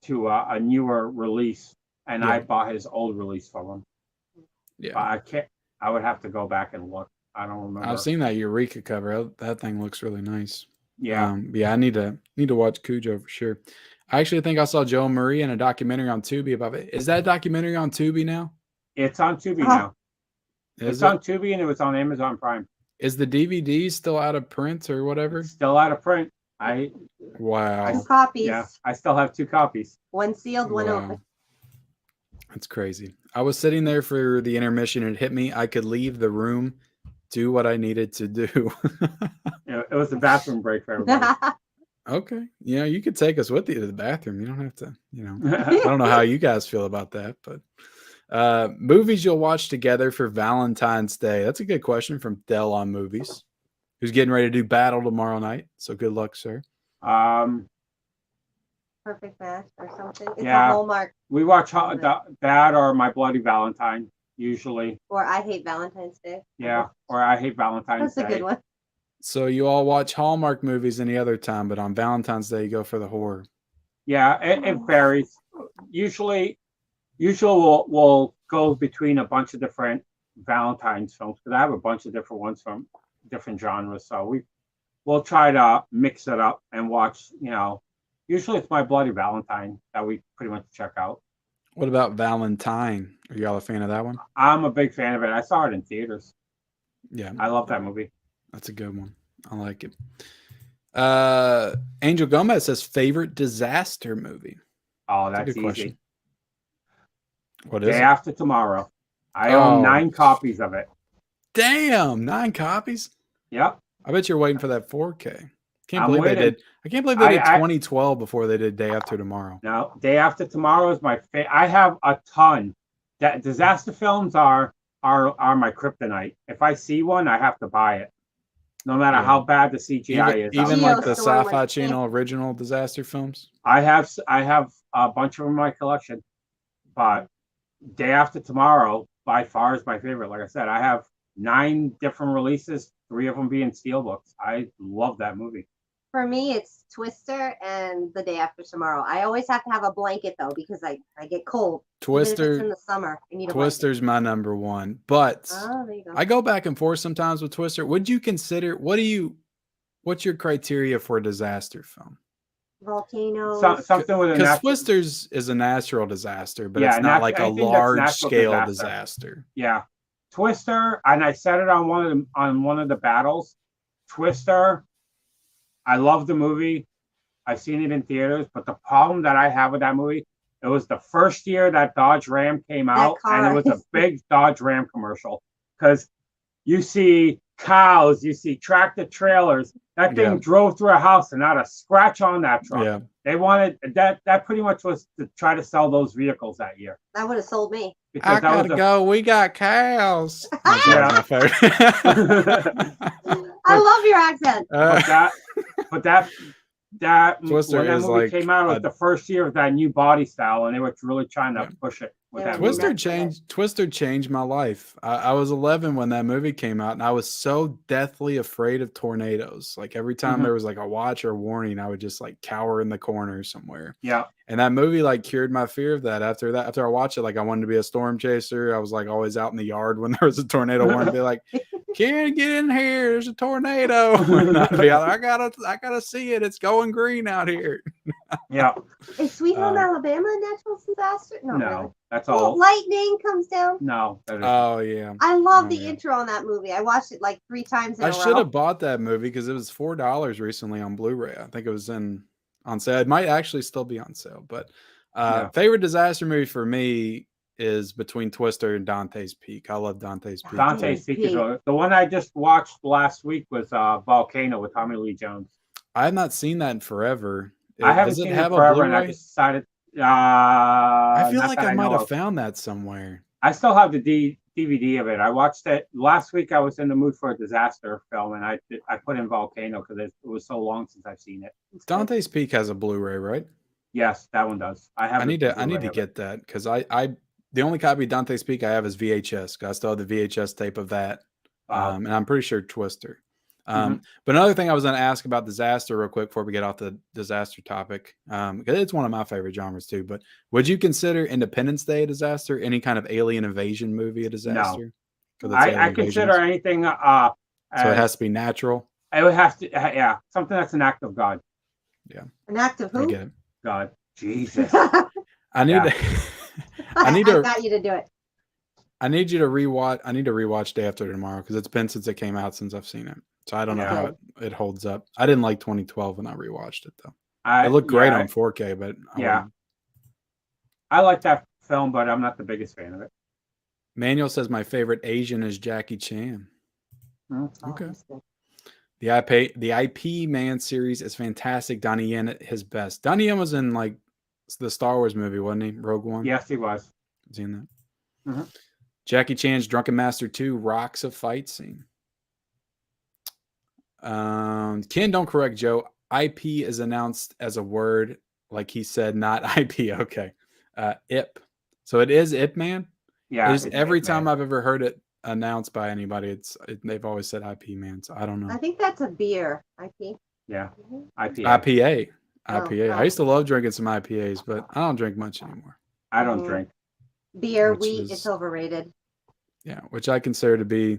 to a newer release, and I bought his old release from him. Yeah, I would have to go back and look. I don't remember. I've seen that Eureka cover. That thing looks really nice. Yeah. Yeah, I need to watch Cujo for sure. I actually think I saw Joe and Marie in a documentary on Tubi about it. Is that documentary on Tubi now? It's on Tubi now. It's on Tubi, and it was on Amazon Prime. Is the DVD still out of print or whatever? It's still out of print. Wow. 2 copies. Yeah, I still have 2 copies. One sealed, one open. That's crazy. I was sitting there for the intermission and it hit me. I could leave the room, do what I needed to do. It was a bathroom break for everybody. Okay. Yeah, you could take us with you to the bathroom. You don't have to, I don't know how you guys feel about that, but movies you'll watch together for Valentine's Day. That's a good question from Dell on Movies, who's getting ready to do Battle tomorrow night. So good luck, sir. Perfect Match or something. It's a Hallmark. We watch that or My Bloody Valentine usually. Or I Hate Valentine's Day. Yeah, or I Hate Valentine's Day. That's a good one. So you all watch Hallmark movies any other time, but on Valentine's Day you go for the horror. Yeah, it varies. Usually we'll go between a bunch of different Valentine's films, because I have a bunch of different ones from different genres. So we'll try to mix it up and watch, usually it's My Bloody Valentine that we pretty much check out. What about Valentine? Are y'all a fan of that one? I'm a big fan of it. I saw it in theaters. Yeah. I love that movie. That's a good one. I like it. Angel Gomez says favorite disaster movie. Oh, that's a good easy. Question. What is Day it? After Tomorrow. I own 9 copies of it. Damn, 9 copies? Yep. I bet you're waiting for that 4K. I can't believe they did 2012 before they did Day After Tomorrow. No, Day After Tomorrow is my favorite. I have a ton. That disaster films are my kryptonite. If I see one, I have to buy it, no matter how bad the CGI is. Even like the Sci-Fi Channel original disaster films. I have a bunch of them in my collection, but Day After Tomorrow by far is my favorite. Like I said, I have 9 different releases, 3 of them being steelbooks. I love that movie. For me, it's Twister and The Day After Tomorrow. I always have to have a blanket though because I get cold. Even if it's in Twister, the summer, I need a blanket. Twister's my number one, but Oh, there you go. I go back and forth sometimes with Twister. Would you consider? What's your criteria for a disaster film? Volcanoes. Something with a Because natural. Twister's is a natural disaster, but Yeah, it's not like a anything that's large natural scale disaster. disaster. Yeah, Twister, and I said it on one of the battles. Twister, I love the movie. I've seen it in theaters, but the problem that I have with that movie, it was the first year that Dodge Ram came out, and it was a big Dodge Ram commercial because you see cows, you see tractor trailers. That thing drove through a house and not a scratch on that truck. Yeah. They wanted that pretty much was to try to sell those vehicles that year. That would have sold me. I gotta go. We got cows. Yeah. My favorite. I love your accent. But that Twister when that is movie like came out, it was the first year of that new body style, and they were really trying to push it with that movie. Twister changed my life. I was 11 when that movie came out, and I was so deathly afraid of tornadoes. Like every time there was like a watch or warning, I would just like cower in the corner somewhere. Yeah. And that movie like cured my fear of that. After I watched it, like I wanted to be a storm chaser. I was like always out in the yard when there was a tornado warning, be like, "Karen, get in here! There's a tornado!" And I'd be like, I gotta see it. It's going green out here. Yeah. Is Sweet Home Alabama a natural disaster? No, really. That's all. Lightning comes down. No. Oh yeah. I love the intro on that movie. I watched it like 3 times in a row. I should have bought that movie because it was $4 recently on Blu-ray. I think it was on sale. It might actually still be on sale. But favorite disaster movie for me is between Twister and Dante's Peak. I love Dante's Peak. Dante's Peak is the one I just watched last week was Volcano with Tommy Lee Jones. I have not seen that in forever. I haven't seen it forever, and I decided. I feel like I might have found that somewhere. I still have the DVD of it. I watched it last week. I was in the mood for a disaster film, and I put in Volcano because it was so long since I've seen it. Dante's Peak has a Blu-ray, right? Yes, that one does. I need to get that because the only copy of Dante's Peak I have is VHS. I still have the VHS tape of that, and I'm pretty sure Twister. But another thing I was going to ask about disaster real quick before we get off the disaster topic, because it's one of my favorite genres too, but would you consider Independence Day a disaster? Any kind of alien invasion movie a disaster? No. I consider anything. So it has to be natural? It would have to, something that's an act of God. Yeah. An act of who? I get it. God. Jesus. I need I got you to do it. I need you to rewatch. I need to rewatch Day After Tomorrow because it's been since it came out since I've seen it. So I don't know how it holds up. I didn't like 2012 when I rewatched it though. It looked great on 4K, but I like that film, but I'm not the biggest fan of it. Manuel says my favorite Asian is Jackie Chan. Okay. The IP Man series is fantastic. Donnie Yen at his best. Donnie Yen was in like the Star Wars movie, wasn't he? Rogue One. Yes, he was. Was he in that? Jackie Chan's Drunken Master 2 rocks a fight scene. Ken, don't correct Joe. IP is announced as a word, like he said, not IP. Okay. IP. So it is IP Man? Yeah. Every time I've ever heard it announced by anybody, they've always said IP Man. So I don't know. I think that's a beer. IP. Yeah. IPA. IPA. I used to love drinking some IPAs, but I don't drink much anymore. I don't drink. Beer, wheat, it's overrated. Yeah, which I consider to be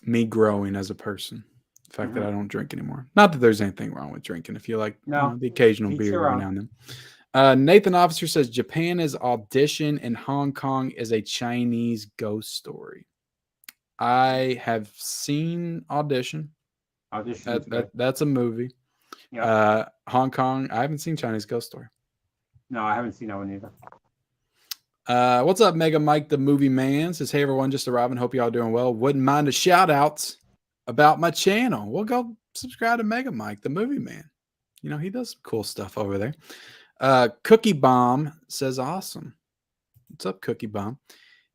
me growing as a person. The fact that I don't drink anymore. Not that there's anything wrong with drinking if you like the occasional beer every now and then. Nathan Officer says Japan is Audition and Hong Kong is a Chinese ghost story. I have seen Audition. That's a movie. Yeah. Hong Kong, I haven't seen Chinese Ghost Story. No, I haven't seen that one either. What's up, Mega Mike, the movie man? Says, hey, everyone, just arriving. Hope y'all doing well. Wouldn't mind a shout out about my channel. We'll go subscribe to Mega Mike, the movie man. You know, he does some cool stuff over there. Cookie Bomb says, awesome. What's up, Cookie Bomb?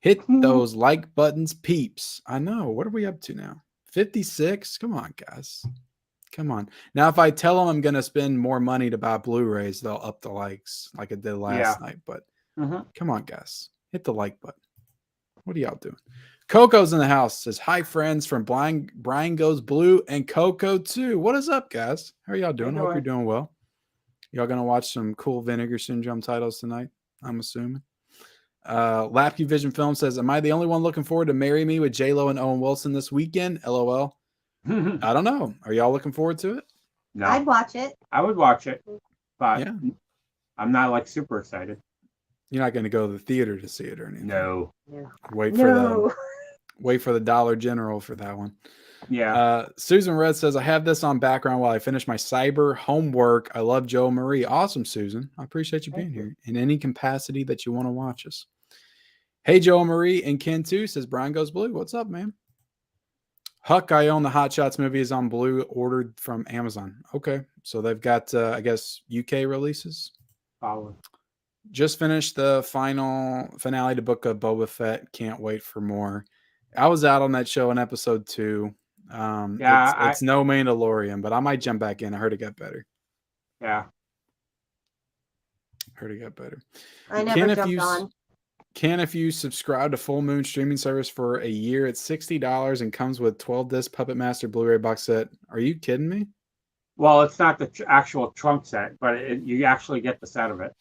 Hit those like buttons, peeps. I know. What are we up to now? 56? Come on, guys. Come on. Now, if I tell them I'm going to spend more money to buy Blu-rays, they'll up the likes like I did last night. But come on, guys. Hit the like button. What are y'all doing? Coco's in the house. Says, hi, friends from Brian Goes Blue and Coco too. What is up, guys? How are y'all doing? Hope you're doing well. Y'all going to watch some cool Vinegar Syndrome titles tonight, I'm assuming. Lapkey Vision Film says, am I the only one looking forward to Marry Me with J-Lo and Owen Wilson this weekend? LOL. I don't know. Are y'all looking forward to it? No. I'd watch it. I would watch it, but Yeah. I'm not like super excited. You're not going to go to the theater to see it or anything. No. Wait No. for the Dollar General for that one. Yeah. Susan Red says, I have this on background while I finish my cyber homework. I love Joe Marie. Awesome, Susan. I appreciate you being here in any capacity that you want to watch us. Hey, Joe Marie and Ken too, says Brian Goes Blue. What's up, man? Huck, I own the Hot Shots movie is on Blue, ordered from Amazon. Okay. So they've got, I guess, UK releases. Probably. Just finished the finale to Book of Boba Fett. Can't wait for more. I was out on that show in episode 2. It's no Mandalorian, but I might jump back in. I heard it got better. Yeah. Heard it got better. I never jumped on. If you subscribe to Full Moon streaming service for a year, it's $60 and comes with 12-disc Puppet Master Blu-ray box set. Are you kidding me? Well, it's not the actual trunk set, but you actually get the set of it.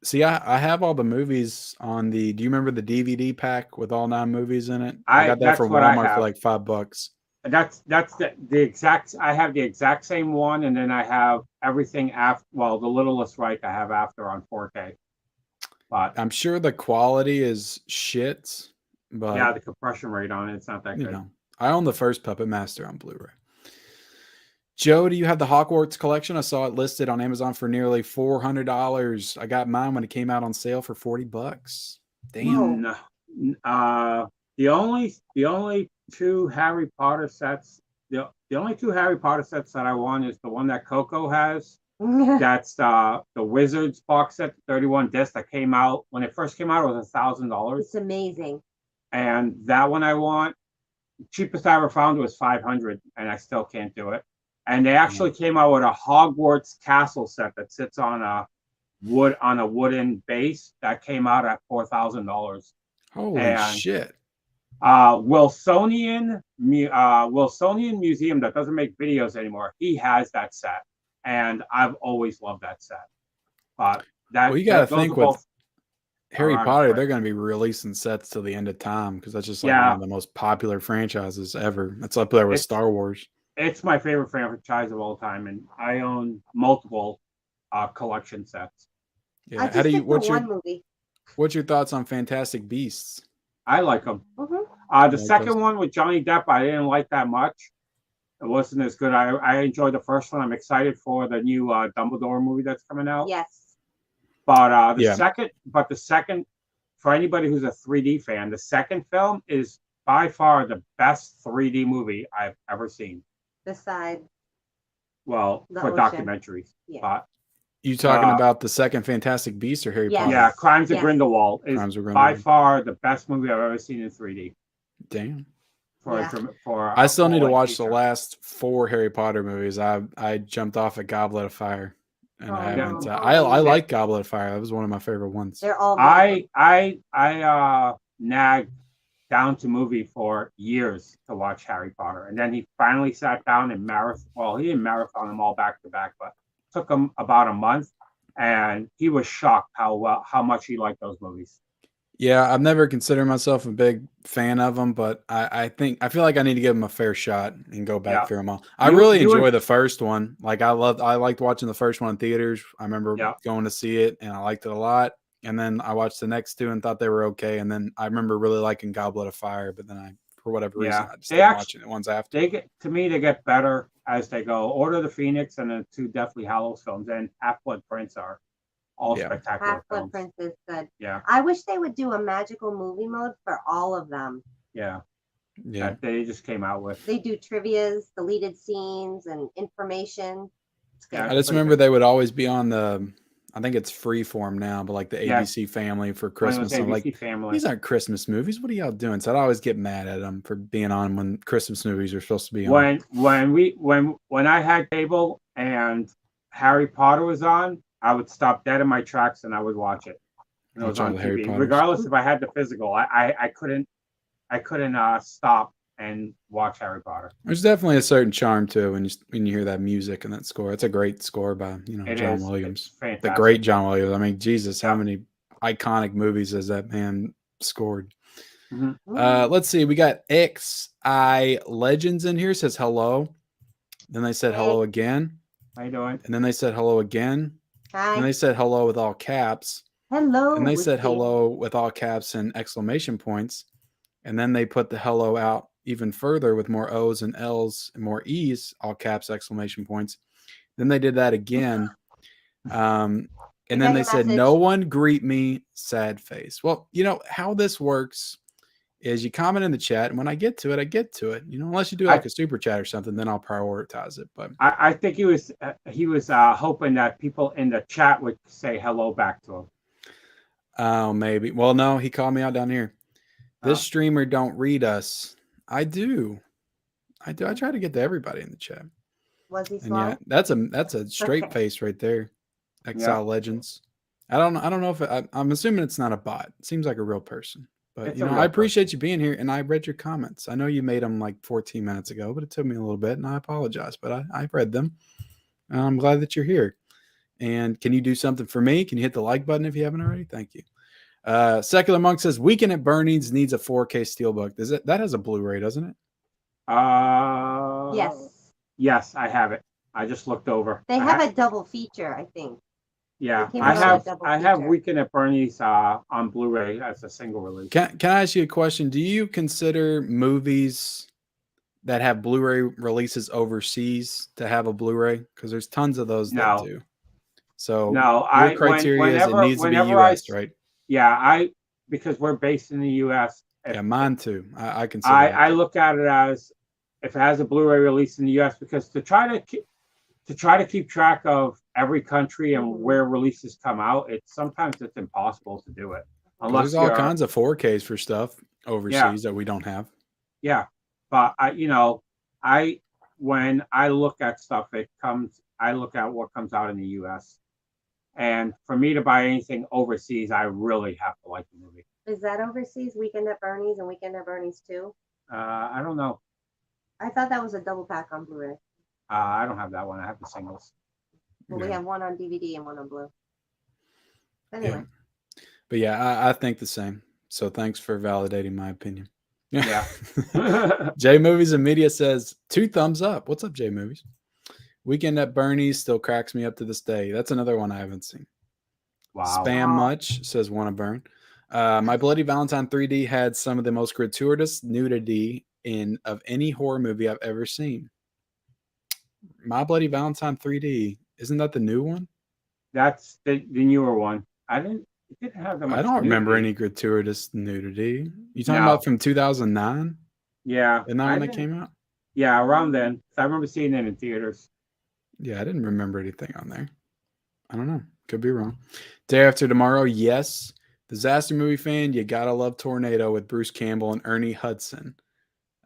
See, I have all the movies on the. Do you remember the DVD pack with all 9 movies in it? I got that from Walmart for like $5. That's the exact. I have the exact same one, and then I have everything after. Well, The Littlest Reich I have after on 4K. But I'm sure the quality is shit. But yeah, the compression rate on it's not that good. I own the first Puppet Master on Blu-ray. Joe, do you have the Hogwarts collection? I saw it listed on Amazon for nearly $400. I got mine when it came out on sale for $40. Damn. The only 2 Harry Potter sets. The only 2 Harry Potter sets that I want is the one that Coco has. That's the Wizards box set, 31 discs that came out when it first came out. It was $1,000. It's amazing. And that one I want. Cheapest I ever found was $500, and I still can't do it. And they actually came out with a Hogwarts castle set that sits on a wooden base that came out at $4,000. Holy shit! Wilsonian Museum that doesn't make videos anymore. He has that set, and I've always loved that set. But you got to think with Harry Potter, they're going to be releasing sets till the end of time because that's just like one of the most popular franchises ever. That's up there with Star Wars. It's my favorite franchise of all time, and I own multiple collection sets. Yeah. What's your thoughts on Fantastic Beasts? I like them. The second one with Johnny Depp, I didn't like that much. It wasn't as good. I enjoyed the first one. I'm excited for the new Dumbledore movie that's coming out. Yes. But the second, for anybody who's a 3D fan, the second film is by far the best 3D movie I've ever seen. Besides, for documentaries. Yeah. You talking about the second Fantastic Beasts or Harry Potter? Yeah, Crimes of Grindelwald is by far the best movie I've ever seen in 3D. Damn. I still need to watch the last 4 Harry Potter movies. I jumped off at Goblet of Fire, and I haven't. I like Goblet of Fire. That was one of my favorite ones. They're all. I nagged down to movie for years to watch Harry Potter, and then he finally sat down and marathon. Well, he didn't marathon them all back to back, but took him about a month, and he was shocked how much he liked those movies. Yeah, I've never considered myself a big fan of them, but I feel like I need to give them a fair shot and go back through them all. I really enjoy the first one. Like I liked watching the first one in theaters. I remember going to see it, and I liked it a lot. And then I watched the next 2 and thought they were okay. And then I remember really liking Goblet of Fire, but then for whatever reason, I just started watching the ones after. They get better as they go. Order of the Phoenix and the 2 Deathly Hallows films and Half-Blood Prince are all spectacular films. Half-Blood Prince is good. Yeah. I wish they would do a magical movie mode for all of them. Yeah. Yeah. They just came out with. They do trivias, deleted scenes, and information. I just remember they would always be on the. I think it's Freeform now, but like the ABC Family for Christmas. I'm like, these aren't Christmas movies. What are y'all doing? So I'd always get mad at them for being on when Christmas movies are supposed to be on. When I had cable and Harry Potter was on, I would stop dead in my tracks and I would watch it. And it was on TV. Regardless if I had the physical, I couldn't I couldn't stop and watch Harry Potter. There's definitely a certain charm to it when you hear that music and that score. It's a great score by It John is. Williams, It's fantastic. the great John Williams. I mean, Jesus, how Yeah. many iconic movies has that man scored? Mhm. Let's see. We got XI Legends in here. Says hello. Then they said hello again. How you doing? And then they said hello again. Hi. And they said hello with all caps. Hello. And they with said you. hello with all caps and exclamation points. And then they put the hello out even further with more O's and L's and more E's, all caps, exclamation points. Then they did that again. And then got they your said, message. no one greet me, sad face. Well, how this works is you comment in the chat, and when I get to it, I get to it. Unless you do like a super chat or something, then I'll prioritize it. But I think he was hoping that people in the chat would say hello back to him. oh, maybe. Well, no, he called me out down here. This Huh? streamer don't read us. I do. I try to get to everybody in the chat. Was he And slow? yeah, that's a straight Okay. face right there. Yeah. XL Legends. I don't know if I'm assuming it's not a bot. It seems like a real person. But It's a real I appreciate you being here, and I read your comments. I know you made them like 14 minutes ago, but it took me a little bit, and I apologize. But I read them. I'm glad that you're here. And can you do something for me? Can you hit the like button if you haven't already? Thank you. Secular Monk says Weekend at Bernie's needs a 4K steelbook. That has a Blu-ray, doesn't it? Yes. Yes, I have it. I just looked over. They have a double feature, I think. Yeah, They came I out with a have. double I have feature. Weekend at Bernie's on Blu-ray as a single release. Can I ask you a question? Do you consider movies that have Blu-ray releases overseas to have a Blu-ray? Because there's tons of those that No. do. So No, your criteria is it needs to be US, right? Yeah, because we're based in the US. Yeah, mine too. I consider I that. look at it as if it has a Blu-ray release in the US, because to try to keep track of every country and where releases come out, sometimes it's impossible to do it unless There's all kinds of 4Ks for stuff overseas that we don't have. Yeah, but when I look at stuff, I look at what comes out in the US. And for me to buy anything overseas, I really have to like the movie. Is that overseas? Weekend at Bernie's and Weekend at Bernie's 2? I don't know. I thought that was a double pack on Blu-ray. I don't have that one. I have the singles. Well, we have one on DVD and one on Blu. Anyway. Yeah. But yeah, I think the same. So thanks for validating my opinion. Yeah. J Movies and Media says 2 thumbs up. What's up, J Movies? Weekend at Bernie's still cracks me up to this day. That's another one I haven't seen. Wow. Spam much, says Wanna Burn. My Bloody Valentine 3D had some of the most gratuitous nudity of any horror movie I've ever seen. My Bloody Valentine 3D, isn't that the new one? That's the newer one. It didn't have that much. I don't remember any gratuitous nudity. You talking No. about from 2009? Yeah. Isn't that when that came out? Yeah, around then. I remember seeing it in theaters. Yeah, I didn't remember anything on there. I don't know. Could be wrong. Day After Tomorrow, yes. Disaster movie fan, you gotta love Tornado with Bruce Campbell and Ernie Hudson.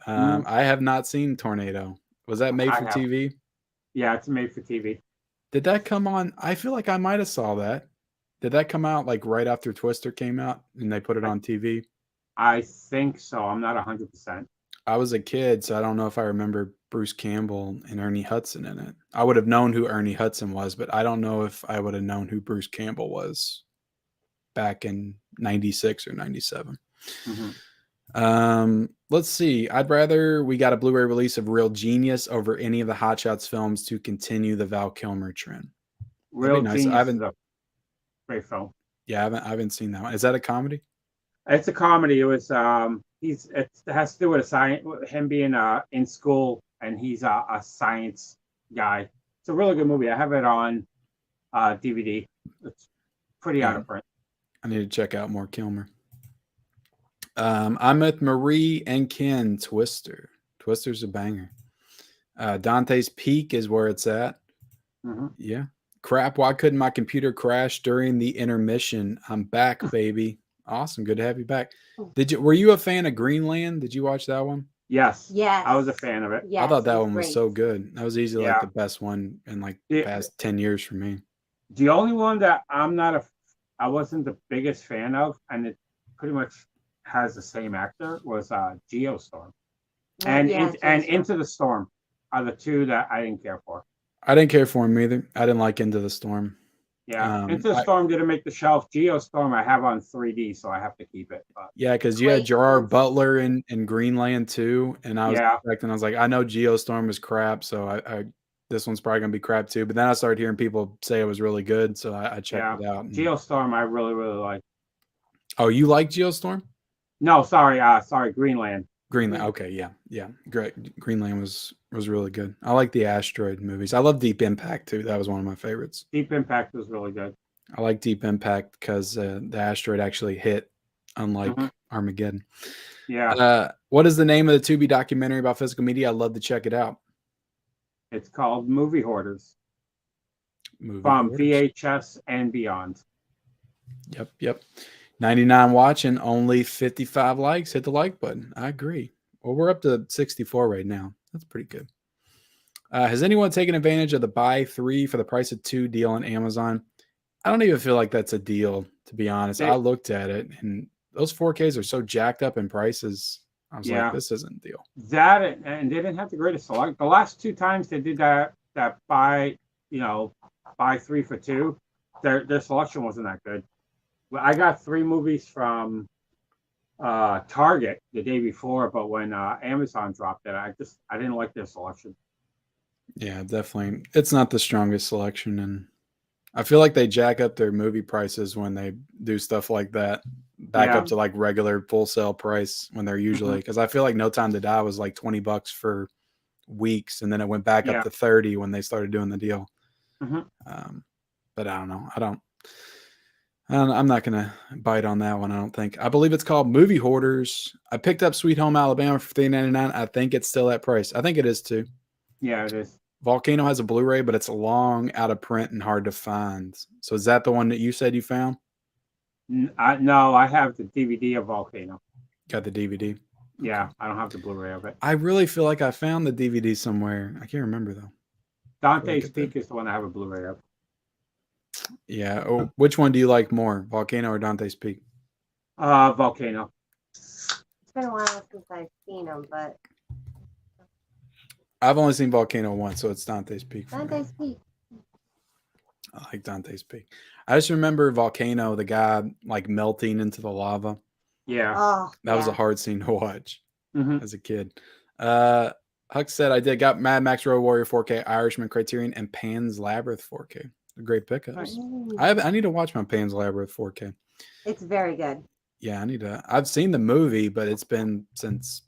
I have not seen Tornado. Was that made for TV? Yeah, it's made for TV. Did that come on? I feel like I might have saw that. Did that come out like right after Twister came out and they put it on TV? I think so. I'm not 100%. I was a kid, so I don't know if I remember Bruce Campbell and Ernie Hudson in it. I would have known who Ernie Hudson was, but I don't know if I would have known who Bruce Campbell was back in 96 or 97. Mm-hmm. Let's see. I'd rather we got a Blu-ray release of Real Genius over any of the Hot Shots films to continue the Val Kilmer trend. Real Genius is a great film. Yeah, I haven't seen that one. Is that a comedy? It's a comedy. It was it has to do with him being in school, and he's a science guy. It's a really good movie. I have it on DVD. It's pretty out of print. I need to check out more Kilmer. I'm with Marie and Ken. Twister. Twister's a banger. Dante's Peak is where it's at. Mm-hmm. Yeah. Crap, why couldn't my computer crash during the intermission? I'm back, baby. Awesome. Good to have you back. Were you a fan of Greenland? Did you watch that one? Yes. Yes. I was a fan of it. Yes, I thought that one was so good. That was easily like Yeah. the best one in like the past 10 years for me. The only one that I wasn't the biggest fan of, and it pretty much has the same actor was Geostorm. Yeah, And yeah, and Geostorm. Into the Storm are the two that I didn't care for. I didn't care for him either. I didn't like Into the Storm. Yeah, Into the Storm didn't make the shelf. Geostorm I have on 3D, so I have to keep it. But Yeah, because you had Quake Gerard was- Butler in Greenland too, and I was yeah, expecting. I was like, I know Geostorm is crap, so I this one's probably gonna be crap too. But then I started hearing people say it was really good, so I checked yeah, it out. And, Geostorm I really like. oh, you like Geostorm? No, sorry, Greenland. Greenland. Okay, yeah. Great. Greenland was really good. I like the asteroid movies. I love Deep Impact too. That was one of my favorites. Deep Impact was really good. I like Deep Impact because the asteroid actually hit, unlike Armageddon. Yeah, What is the name of the Tubi documentary about physical media? I'd love to check it out. it's called Movie Hoarders Movie from Hoarders. VHS and beyond. Yep. 99 watching, only 55 likes. Hit the like button. I agree. Well, we're up to 64 right now. That's pretty good. Has anyone taken advantage of the buy 3 for the price of 2 deal on Amazon? I don't even feel like that's a deal, to be honest. I looked at it, and those 4Ks are so jacked up in prices. I was like, this isn't a deal. That and they didn't have the greatest select. The last 2 times they did that buy 3 for 2, their selection wasn't that good. I got 3 movies from Target the day before, but when Amazon dropped it, I didn't like their selection. Yeah, definitely. It's not the strongest selection, and I feel like they jack up their movie prices when they do stuff like that, back up to like regular full sale price when they're usually, because I feel like No Time to Die was like $20 for weeks, and then it went back up to 30 when they started doing the deal. But I don't know. I'm not gonna bite on that one. I don't think. I believe it's called Movie Hoarders. I picked up Sweet Home Alabama for $3.99. I think it's still that price. I think it is too. Yeah, it is. Volcano has a Blu-ray, but it's long, out of print, and hard to find. So is that the one that you said you found? No, I have the DVD of Volcano. Got the DVD? Yeah, I don't have the Blu-ray of it. I really feel like I found the DVD somewhere. I can't remember though. Dante's Peak is the one I have a Blu-ray of. Yeah. Oh, which one do you like more, Volcano or Dante's Peak? Volcano. It's been a while since I've seen them, but I've only seen Volcano once, so it's Dante's Peak. Dante's Peak. I like Dante's Peak. I just remember Volcano, the guy like melting into the lava. Yeah. Oh, that was a hard scene to watch as a kid. Huck said I got Mad Max Road Warrior 4K, Irishman Criterion, and Pan's Labyrinth 4K. Great pickups. I need to watch my Pan's Labyrinth 4K. It's very good. Yeah, I need to. I've seen the movie, but it's been since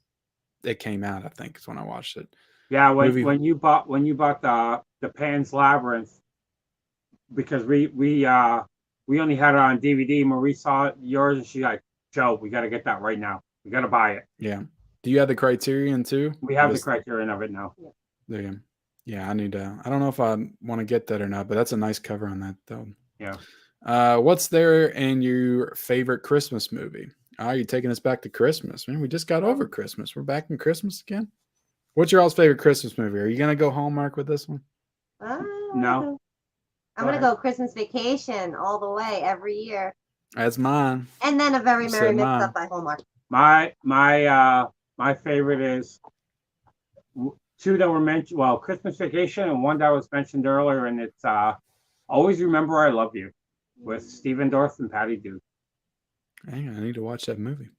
it came out. I think is when I watched it. Yeah, when you bought the Pan's Labyrinth, because we only had it on DVD. Marie saw yours, and she's like, Joe, we got to get that right now. We got to buy it. Yeah. Do you have the Criterion too? We have the Criterion of it now. There you go. Yeah, I need to. I don't know if I want to get that or not, but that's a nice cover on that though. Yeah. What's there in your favorite Christmas movie? You're taking us back to Christmas, man. We just got over Christmas. We're back in Christmas again. What's your all's favorite Christmas movie? Are you gonna go Hallmark with this one? No. I'm gonna go Christmas Vacation all the way every year. That's mine. And then A Very Merry Mix-Up by Hallmark. My favorite is 2 that were mentioned. Well, Christmas Vacation and one that was mentioned earlier, and it's Always Remember I Love You with Stephen Dorff and Patty Duke. Hang on, I need to watch that movie.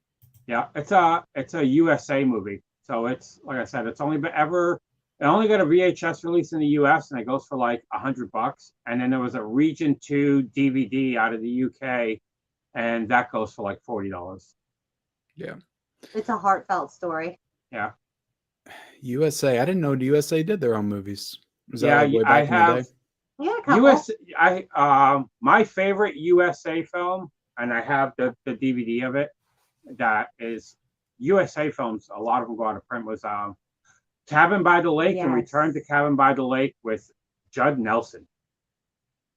Yeah, it's a USA movie. So it's, like I said, it only got a VHS release in the US, and it goes for like $100. And then there was a Region 2 DVD out of the UK, and that goes for like $40. Yeah. It's a heartfelt story. Yeah. USA. I didn't know the USA did their own movies. Was that like way back I in have. the day? Yeah, a couple. My favorite USA film, and I have the DVD of it. That is USA films. A lot of them go out of print. Was Cabin by the Lake and Return to Cabin by the Lake with Judd Nelson.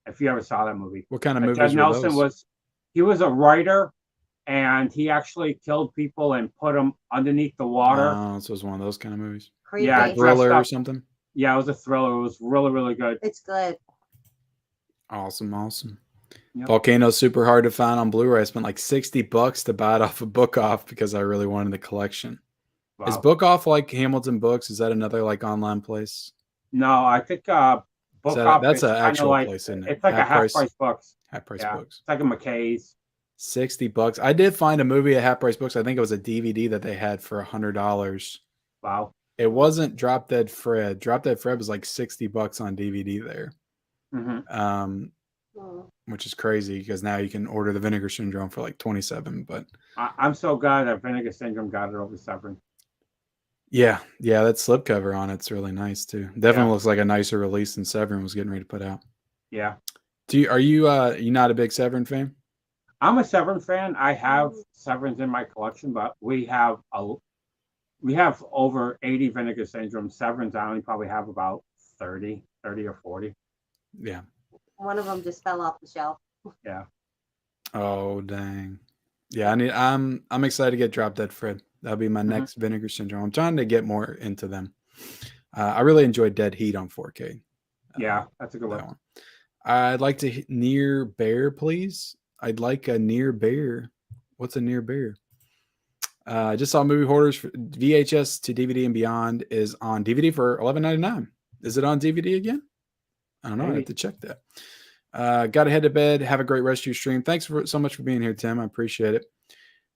If you ever saw that movie. What kind of movies Judd were Nelson those? He was a writer, and he actually killed people and put them underneath the water. Oh, so it was one of those kind of movies. Creepy. Yeah, Thriller or something. Yeah, it was a thriller. It was really, really good. It's good. Awesome. Yep. Volcano's super hard to find on Blu-ray. I spent like $60 to buy it off of Book Off because I really wanted the collection. Is Wow. Book Off like Hamilton Books? Is that another like online place? No, I think Book Off That's is an kind of actual like place, isn't it? it's like a half price books. Half price Yeah, books. it's like a McKay's. $60. I did find a movie at half price books. I think it was a DVD that they had for $100. Wow. It wasn't Drop Dead Fred. Drop Dead Fred was like $60 on DVD there. Which is crazy because now you can order the Vinegar Syndrome for like 27. But I'm so glad that Vinegar Syndrome got it over Severin. yeah, that slipcover on it's really nice too. Definitely looks like a nicer release than Severin was getting ready to put out. Yeah. Are you not a big Severin fan? I'm a Severin fan. I have Severins in my collection, but we have over 80 Vinegar Syndrome Severins. I only probably have about 30 or 40. Yeah. One of them just fell off the shelf. Yeah. Oh dang. Yeah, I'm excited to get Drop Dead Fred. That'll be my next Vinegar Syndrome. I'm trying to get more into them. I really enjoyed Dead Heat on 4K. Yeah, that's a good one. I'd like to Near Bear, please. I'd like a Near Bear. What's a Near Bear? I just saw Movie Hoarders for VHS to DVD and Beyond is on DVD for $11.99. Is it on DVD again? I don't know. I have to check that. Got to head to bed. Have a great rest of your stream. Thanks so much for being here, Tim. I appreciate it.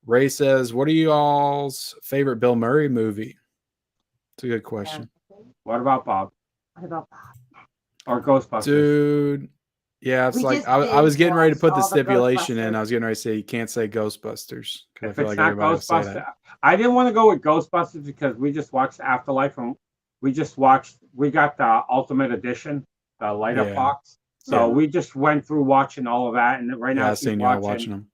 Ray says, what are you all's favorite Bill Murray movie? It's a good question. What about Bob? What about Bob? Or Ghostbusters? Dude. Yeah, it's like I was getting ready to put the stipulation in. I was getting ready to say you can't say Ghostbusters. If it's not Ghostbusters, I didn't want to go with Ghostbusters because we just watched Afterlife and we got the Ultimate Edition, the light up box. So we just went through watching all of that, and right now she's watching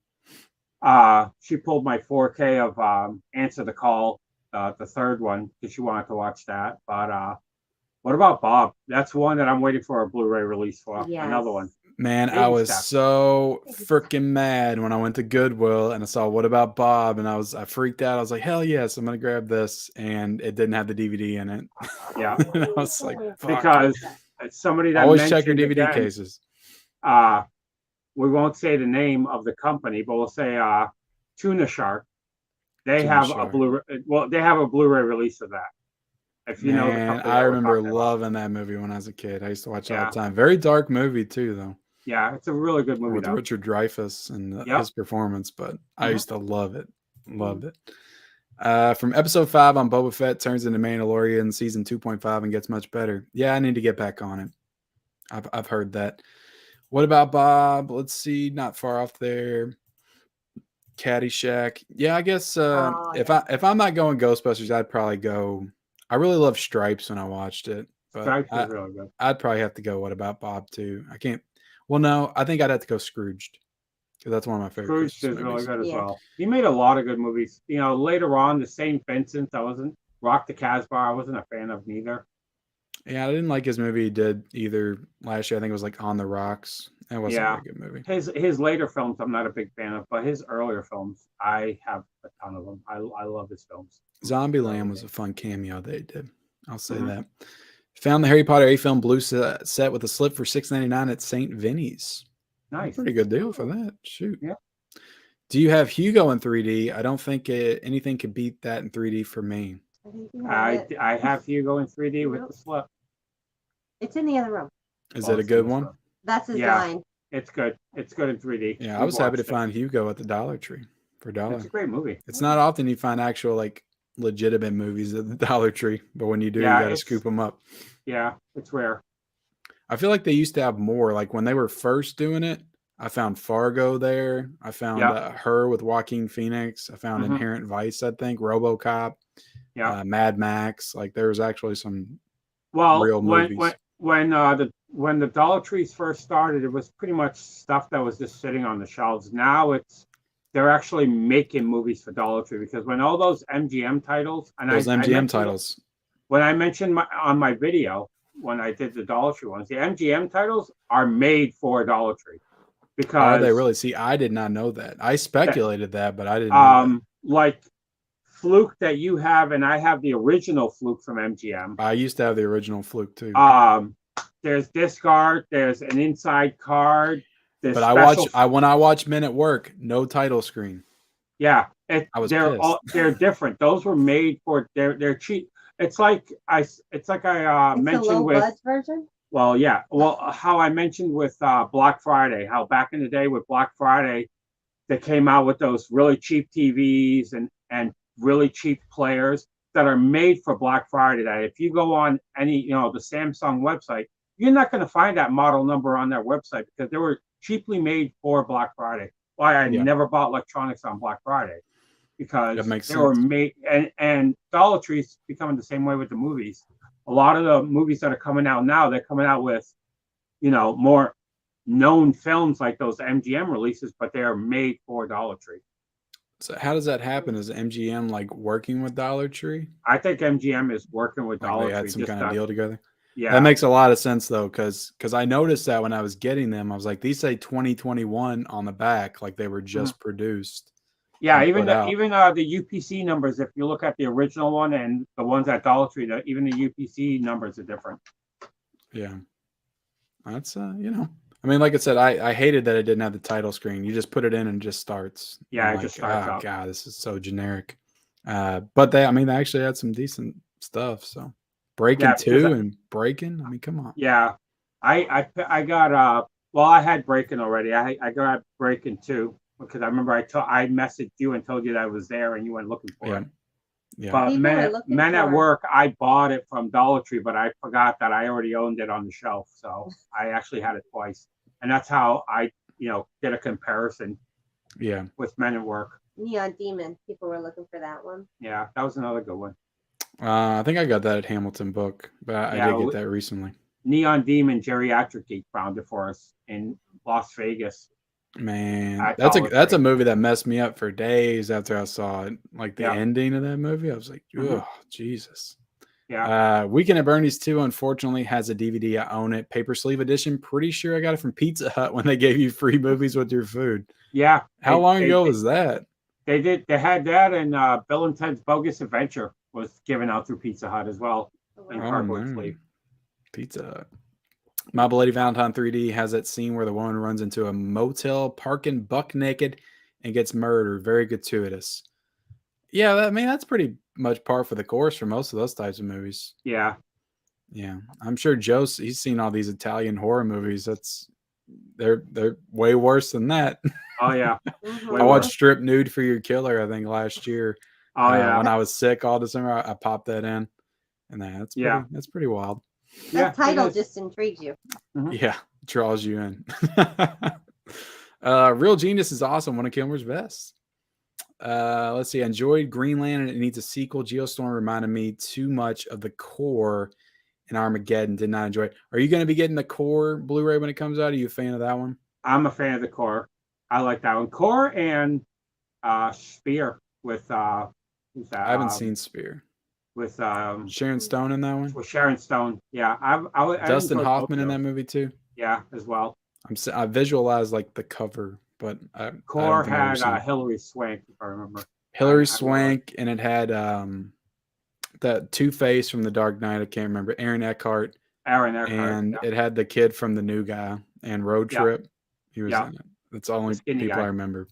them. She pulled my 4K of Answer the Call, the third one, because she wanted to watch that. But what about Bob? That's one that I'm waiting for a Blu-ray release for. Yes. Another one. Man, I was so freaking mad when I went to Goodwill and I saw What About Bob, and I freaked out. I was like, hell yes, I'm gonna grab this, and it didn't have the DVD in it. Yeah, and I was like, fuck. Because somebody that always check your DVD cases. We won't say the name of the company, but we'll say Tuna Shark. They have a Blu-ray. Well, they have a Blu-ray release of that. If you know the company, I remember loving that movie when I was a kid. I used to watch it all the time. Very dark movie too, though. Yeah, it's a really good movie with Richard Dreyfuss and his performance. But I used to love it. Loved it. From episode 5 on Boba Fett turns into Mandalorian season 2.5 and gets much better. Yeah, I need to get back on it. I've heard that. What about Bob? Let's see, not far off there. Caddyshack. Yeah, I guess if I'm not going Ghostbusters, I'd probably go. I really love Stripes when I watched it, but Stripes is really good. I'd probably have to go. What about Bob too? I can't. Well, no, I think I'd have to go Scrooged because that's one of my favorite. Scrooged is really good as well. He made a lot of good movies. You know, later on, the St. Vincent. Rock the Casbah. I wasn't a fan of neither. Yeah, I didn't like his movie he did either last year. I think it was like On the Rocks. It wasn't a good movie. His later films I'm not a big fan of, but his earlier films I have a ton of them. I love his films. Zombieland was a fun cameo they did. I'll say that. Found the Harry Potter A-Film blue set with a slip for $6.99 at St. Vinny's. Nice. Pretty good deal for that. Shoot. Yeah. Do you have Hugo in 3D? I don't think anything could beat that in 3D for me. I have Hugo in 3D with the slip. It's in the other room. Is it a good one? That's his line. It's good. It's good in 3D. Yeah, I was happy to find Hugo at the Dollar Tree for $1. It's a great movie. It's not often you find actual like legitimate movies at the Dollar Tree, but when you do, you got to scoop them up. Yeah, it's rare. I feel like they used to have more. Like when they were first doing it, I found Fargo there. I found Her with Joaquin Phoenix. I found Inherent Vice, I think, RoboCop, Mad Max. Like there was actually some real movies. When the Dollar Trees first started, it was pretty much stuff that was just sitting on the shelves. Now they're actually making movies for Dollar Tree because when all those MGM titles when I mentioned on my video when I did the Dollar Tree ones, the MGM titles are made for Dollar Tree. Because they really? See, I did not know that. I speculated that, but I didn't know that. Like Fluke that you have, and I have the original Fluke from MGM. I used to have the original Fluke too. There's Discard, there's an Inside Card, the But special. when I watch Men at Work, no title screen. Yeah, I was they're pissed. they're different. Those were made for they're cheap. It's like I It's a mentioned low with budget version. well, yeah, well how I mentioned with Black Friday, how back in the day with Black Friday they came out with those really cheap TVs and really cheap players that are made for Black Friday. That if you go on any the Samsung website, you're not going to find that model number on their website because they were cheaply made for Black Friday. Why I Yeah. never bought electronics on Black Friday That because makes they were sense. made and Dollar Tree's becoming the same way with the movies. A lot of the movies that are coming out now, they're coming out with more known films like those MGM releases, but they are made for Dollar Tree. So how does that happen? Is MGM like working with Dollar Tree? I think MGM is working with Like Dollar they had Tree some just kind of deal together? yeah. That makes a lot of sense though, because I noticed that when I was getting them, I was like, these say 2021 on the back, like they were just produced Yeah, and even put out. the UPC numbers. If you look at the original one and the ones at Dollar Tree, even the UPC numbers are different. Yeah. That's I mean, like I said, I hated that it didn't have the title screen. You just put it in and it just starts. Yeah, I'm it just starts oh out. God, this is so generic. But they actually had some decent stuff. So Breaking Yeah, because 2 and Breaking. I mean, come on. yeah, I got well, I had Breaking already. I got Breaking 2 because I remember I messaged you and told you that I was there and you went looking for it. Yeah. But People are looking Men at for- Work, I bought it from Dollar Tree, but I forgot that I already owned it on the shelf. So I actually had it twice. And that's how I, did a comparison Yeah. with Men at Work. Neon Demon. People were looking for that one. Yeah, that was another good one. I think I got that at Hamilton Book, but I Yeah, did get that recently. Neon Demon Geriatric Geek found it for us in Las Vegas. Man, At that's Dollar a Tree. movie that messed me up for days after I saw it. Like the Yeah. ending of that movie, I was like, Mhm. oh, Jesus. Yeah. Weekend at Bernie's 2, unfortunately, has a DVD. I own it. Paper sleeve edition. Pretty sure I got it from Pizza Hut when they gave you free movies with your food. Yeah. How long ago was that? They had that, and Bill and Ted's Bogus Adventure was given out through Pizza Hut as well in cardboard man. sleeve. Pizza Hut. My Bloody Valentine 3D has that scene where the woman runs into a motel parking buck naked and gets murdered. Very gratuitous. Yeah, I mean, that's pretty much par for the course for most of those types of movies. Yeah. Yeah. I'm sure Joe's he's seen all these Italian horror movies. They're way worse than that. Oh yeah. Mhm. I watched Strip Nude for Your Killer, I think, last year. Oh yeah. When I was sick all December, I popped that in. And that's pretty wild. That title just intrigues you. Mhm. Yeah, draws you in. Real Genius is awesome. One of Kilmer's best. Let's see. I enjoyed Greenland and it needs a sequel. Geostorm reminded me too much of the core in Armageddon. Did not enjoy it. Are you going to be getting the core Blu-ray when it comes out? Are you a fan of that one? I'm a fan of the Core. I like that one. Core and Spear with who's that? I haven't seen Spear. With Sharon Stone in that one. with Sharon Stone. Yeah, I Dustin enjoyed Hoffman both in of that those. movie too. Yeah, as well. I visualize like the cover, but I Core don't think I've ever had seen it. Hilary Swank, if I remember. Hilary I Swank, and it had that Two-Face from The Dark Knight. I can't remember. Aaron Eckhart, Aaron Eckhart. and Yeah. it had the kid from The New Guy and Road Yeah. Trip. He was Yeah. in it. That's the only skinny people guy. I remember.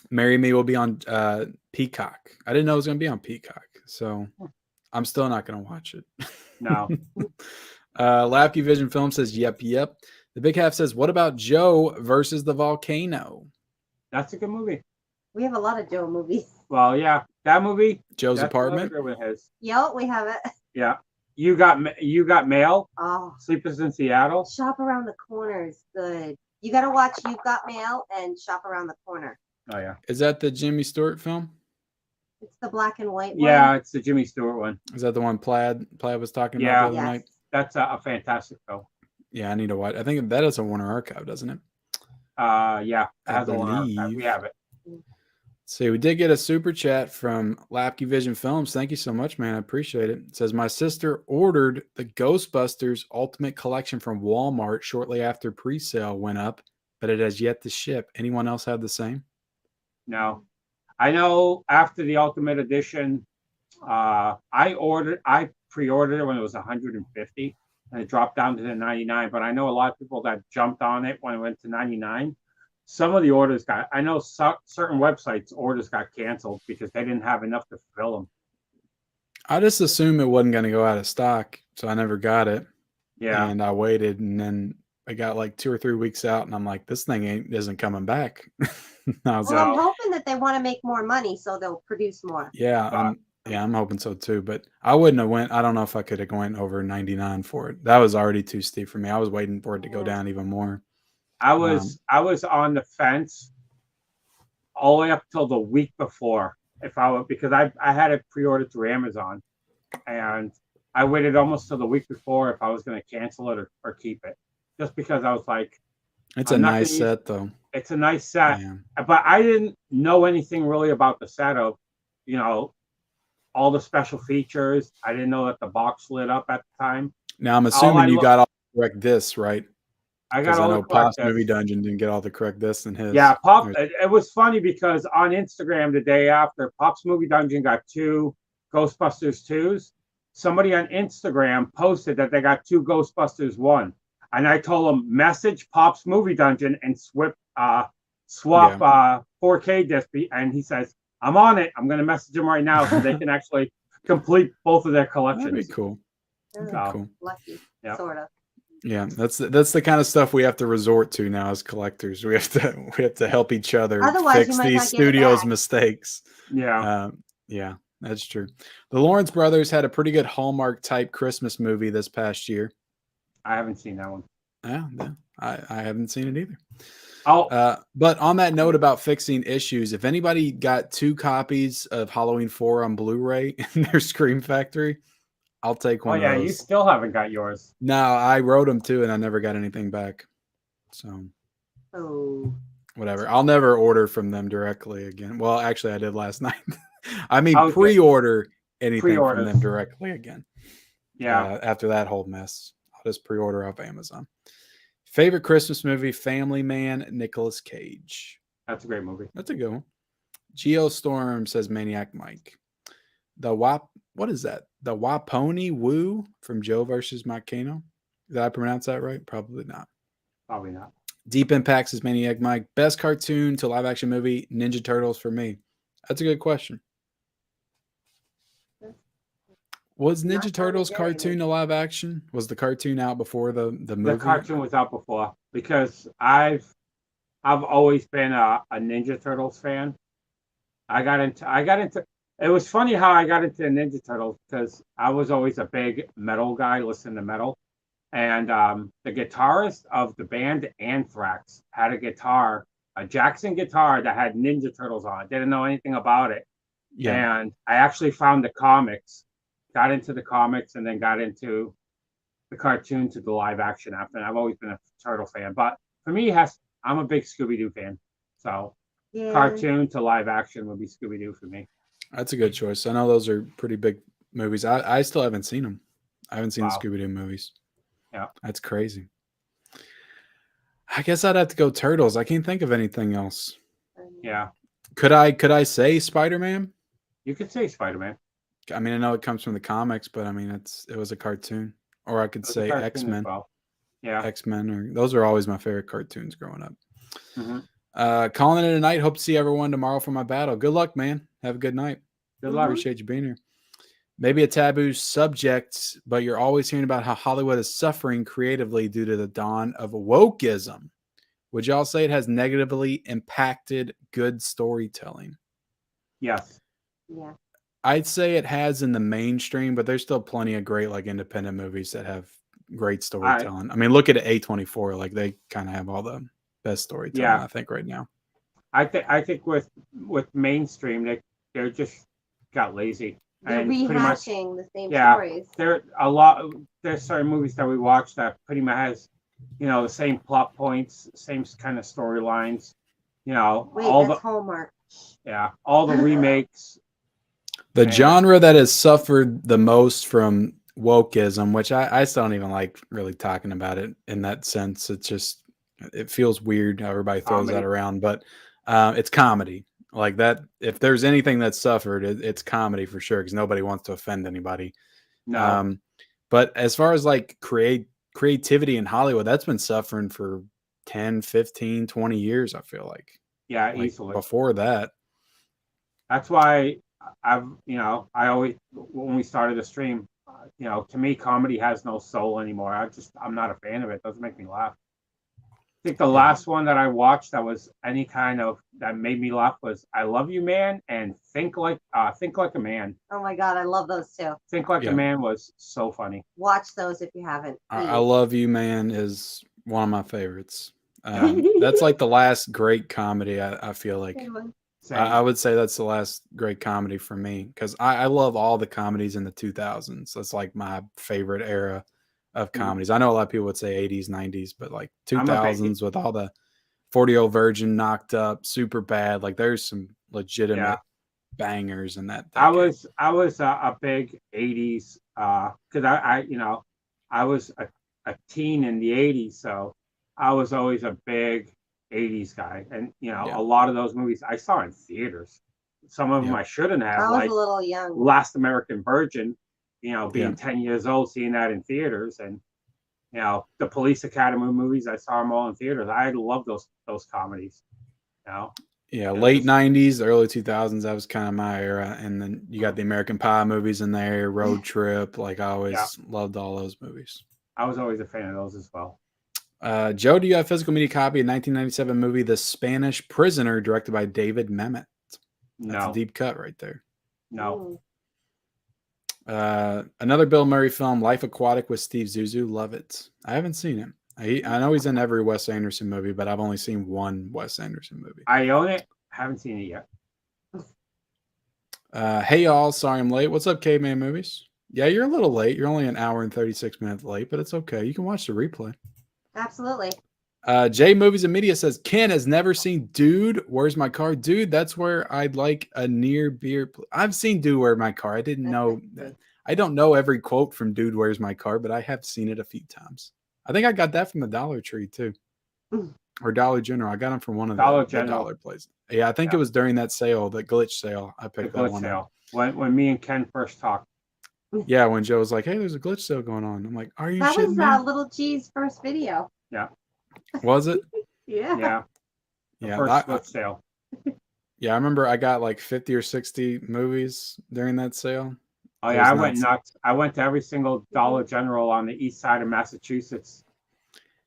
Marry Me will be on Peacock. I didn't know it was going to be on Peacock, so I'm still not going to watch it. No. Lapke Vision Film says, yep. The Big Half says, what about Joe versus the volcano? That's a good movie. We have a lot of Joe movies. Well, yeah, that movie. Joe's that's Apartment? another good one of his. Yep, we have it. Yeah. You got Mail. Oh, Sleepers in Seattle. Shop Around the Corner is good. You got to watch You've Got Mail and Shop Around the Corner. Oh yeah. Is that the Jimmy Stewart film? It's the black and white Yeah, one. it's the Jimmy Stewart one. Is that the one Plaid was talking Yeah. about the other night? Yes. That's a fantastic film. Yeah, I need to watch. I think that is a Warner Archive, doesn't it? Yeah, it I has a lot. We believe. have it. See, we did get a super chat from Lapke Vision Films. Thank you so much, man. I appreciate it. It says, my sister ordered the Ghostbusters Ultimate Collection from Walmart shortly after pre-sale went up, but it has yet to ship. Anyone else have the same? No, I know after the Ultimate Edition, I pre-ordered it when it was 150, and it dropped down to the 99. But I know a lot of people that jumped on it when it went to 99. Some of the orders got, I know certain websites orders got canceled because they didn't have enough to fill them. I just assumed it wasn't going to go out of stock, so I never got it. Yeah. And I waited, and then I got like 2 or 3 weeks out, and I'm like, this thing isn't coming back. I was Well, like, I'm hoping that they want to make more money, so they'll produce more. yeah, I'm hoping so too. But I wouldn't have went. I don't know if I could have went over 99 for it. That was already too steep for me. I was waiting for it to go down even more. I was on the fence all the way up till the week before, because I had it pre-ordered through Amazon, and I waited almost till the week before if I was going to cancel it or keep it, just because I was like, it's a nice set though. It's a nice set, but I didn't know anything really about the set of, all the special features. I didn't know that the box lit up at the time. Now I'm assuming you got all the correct discs, right? I got all the correct Pop's Movie Dungeon didn't get all the correct discs in his. Yeah, it was funny because on Instagram the day after, Pop's Movie Dungeon got 2 Ghostbusters 2s. Somebody on Instagram posted that they got 2 Ghostbusters 1. And I told them, message Pop's Movie Dungeon and swap 4K disc. And he says, I'm on it. I'm going to message them right now so they can actually complete both of their collections. That'd be cool. Cool. Lucky, sort of. Yeah, that's the kind of stuff we have to resort to now as collectors. We have to help each other fix these studios' mistakes. Yeah. Yeah, that's true. The Lawrence brothers had a pretty good Hallmark type Christmas movie this past year. I haven't seen that one. Yeah, I haven't seen it either. Oh, but on that note about fixing issues, if anybody got 2 copies of Halloween 4 on Blu-ray in their Scream Factory, I'll take one. Oh yeah, you still haven't got yours. No, I wrote them too, and I never got anything back. So, whatever. I'll never order from them directly again. Well, actually, I did last night. I mean, pre-order anything from them directly again. Yeah. After that whole mess, I'll just pre-order off Amazon. Favorite Christmas movie: Family Man, Nicolas Cage. That's a great movie. That's a good one. Geostorm says Maniac Mike. What is that? The Waponi Woo from Joe versus Volcano. Did I pronounce that right? Probably not. Probably not. Deep Impact says Maniac Mike. Best cartoon to live action movie: Ninja Turtles for me. That's a good question. Was Ninja Turtles cartoon to live action? Was the cartoon out before the movie? The cartoon was out before, because I've always been a Ninja Turtles fan. I got into it was funny how I got into Ninja Turtles, because I was always a big metal guy, listening to metal. And the guitarist of the band Anthrax had a Jackson guitar that had Ninja Turtles on it. Didn't know anything about it. Yeah. And I actually found the comics, got into the comics, and then got into the cartoon to the live action after. And I've always been a Turtle fan. But for me, I'm a big Scooby-Doo fan. So cartoon to live action would be Scooby-Doo for me. That's a good choice. I know those are pretty big movies. I still haven't seen them. I haven't seen the Scooby-Doo movies. Yeah. That's crazy. I guess I'd have to go Turtles. I can't think of anything else. Yeah. Could I say Spider-Man? You could say Spider-Man. I mean, I know it comes from the comics, but I mean, it was a cartoon. Or I could say X-Men. Well. Yeah. X-Men. Those are always my favorite cartoons growing up. Mm-hmm. Calling it a night. Hope to see everyone tomorrow for my battle. Good luck, man. Have a good night. Good luck. Appreciate you being here. Maybe a taboo subject, but you're always hearing about how Hollywood is suffering creatively due to the dawn of wokeism. Would y'all say it has negatively impacted good storytelling? Yes. Yeah. I'd say it has in the mainstream, but there's still plenty of great independent movies that have great storytelling. I mean, look at A24. They kind of have all the best storytelling, I think, right now. I think with mainstream, they're just got lazy. They're rehashing the same stories. There's certain movies that we watch that pretty much has, the same plot points, same kind of storylines. Wait, all that's Hallmark. Yeah, all the remakes. The genre that has suffered the most from wokeism, which I still don't even like really talking about it in that sense. It feels weird how everybody throws that around, but it's comedy. Like that, if there's anything that's suffered, it's comedy for sure, because nobody wants to offend anybody. No. But as far as like creativity in Hollywood, that's been suffering for 10, 15, 20 years, I feel like. Yeah, Like easily. before that. That's why I always, when we started the stream, to me, comedy has no soul anymore. I'm not a fan of it. It doesn't make me laugh. I think the Yeah. last one that I watched that was any kind of that made me laugh was "I Love You, Man" and Think Like a Man." Oh my God, I love those two. Think Like Yeah. a Man was so funny. Watch those if you haven't. I please. Love You, Man is one of my favorites. That's like the last great comedy, I feel like. Good one. Same. I would say that's the last great comedy for me because I love all the comedies in the 2000s. That's like my favorite era of comedies. I know a lot of people would say 80s, 90s, but like I'm a big- 2000s with all the 40-Year-Old Virgin, Knocked Up, Super Bad. Like there's some legitimate bangers in that decade. I was a big '80s because I was a teen in the '80s, so I was always a big '80s guy, and Yeah. a lot of those movies I saw in theaters. Some of them Yeah. I shouldn't have, I was like a little young. Last American Virgin. Being Yeah. 10 years old, seeing that in theaters, and the Police Academy movies, I saw them all in theaters. I love those comedies. Yeah, It late was- 90s, early 2000s, that was kind of my era. And then you got the American Pie movies in there, Road Trip. Like I always loved all those movies. I was always a fan of those as well. Joe, do you have a physical media copy of 1997 movie The Spanish Prisoner, directed by David Mamet? That's a No, deep cut right there. no. Another Bill Murray film, Life Aquatic with Steve Zissou. Love it. I haven't seen it. I know he's in every Wes Anderson movie, but I've only seen one Wes Anderson movie. I own it. Haven't seen it yet. Hey y'all, sorry I'm late. What's up, Caveman Movies? Yeah, you're a little late. You're only an hour and 36 minutes late, but it's okay. You can watch the replay. Absolutely. J Movies and Media says Ken has never seen Dude, Where's My Car? Dude, that's where I'd like a near beer. I've seen Dude, Where's My Car? I didn't know that. I don't know every quote from Dude, Where's My Car, but I have seen it a few times. I think I got that from the Dollar Tree too, or Dollar General. I got them from one of the dollar places. Yeah, I think it was during that sale, the glitch sale. I picked that one up. When me and Ken first talked. Yeah, when Joe was like, "Hey, there's a glitch sale going on," I'm like, "Are you That shitting was me?" Little G's first video. Yeah. Was it? Yeah. The first glitch sale. Yeah, I remember I got like 50 or 60 movies during that sale. Oh yeah, I went nuts. I went to every single Dollar General on the east side of Massachusetts,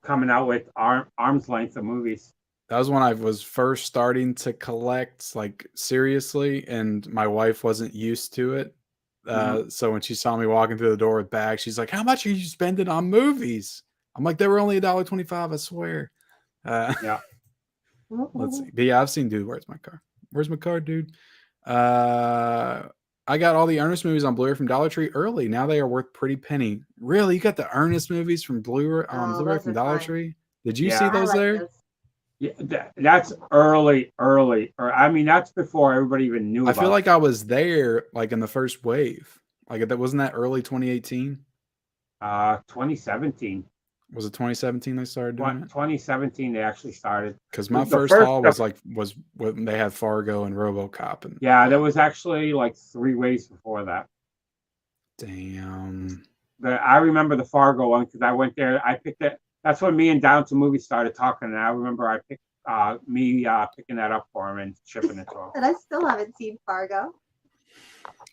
coming out with arm's length of movies. That was when I was first starting to collect, like seriously, and my wife wasn't used to it. So when she saw me walking through the door with bags, she's like, "How much are you spending on movies?" I'm like, "They were only $1.25, I swear." Yeah. Let's see. But yeah, I've seen Dude, Where's My Car? Where's my car, dude? I got all the Ernest movies on Blu-ray from Dollar Tree early. Now they are worth pretty penny. Really? You got the Ernest movies from Blu-ray from Dollar Tree? Did you see those there? Those. Yeah, that's early. Or I mean, that's before everybody even knew. I feel like I was there, like in the first wave. Like that wasn't that early 2018? 2017. Was it 2017 they started doing it? 2017 they actually started. Because my first haul was when they had Fargo and RoboCop. And yeah, there was actually like 3 waves before that. Damn. I remember the Fargo one because I went there. I picked it. That's when me and Downton Movies started talking, and I remember I picked picking that up for him and shipping it to him. And I still haven't seen Fargo.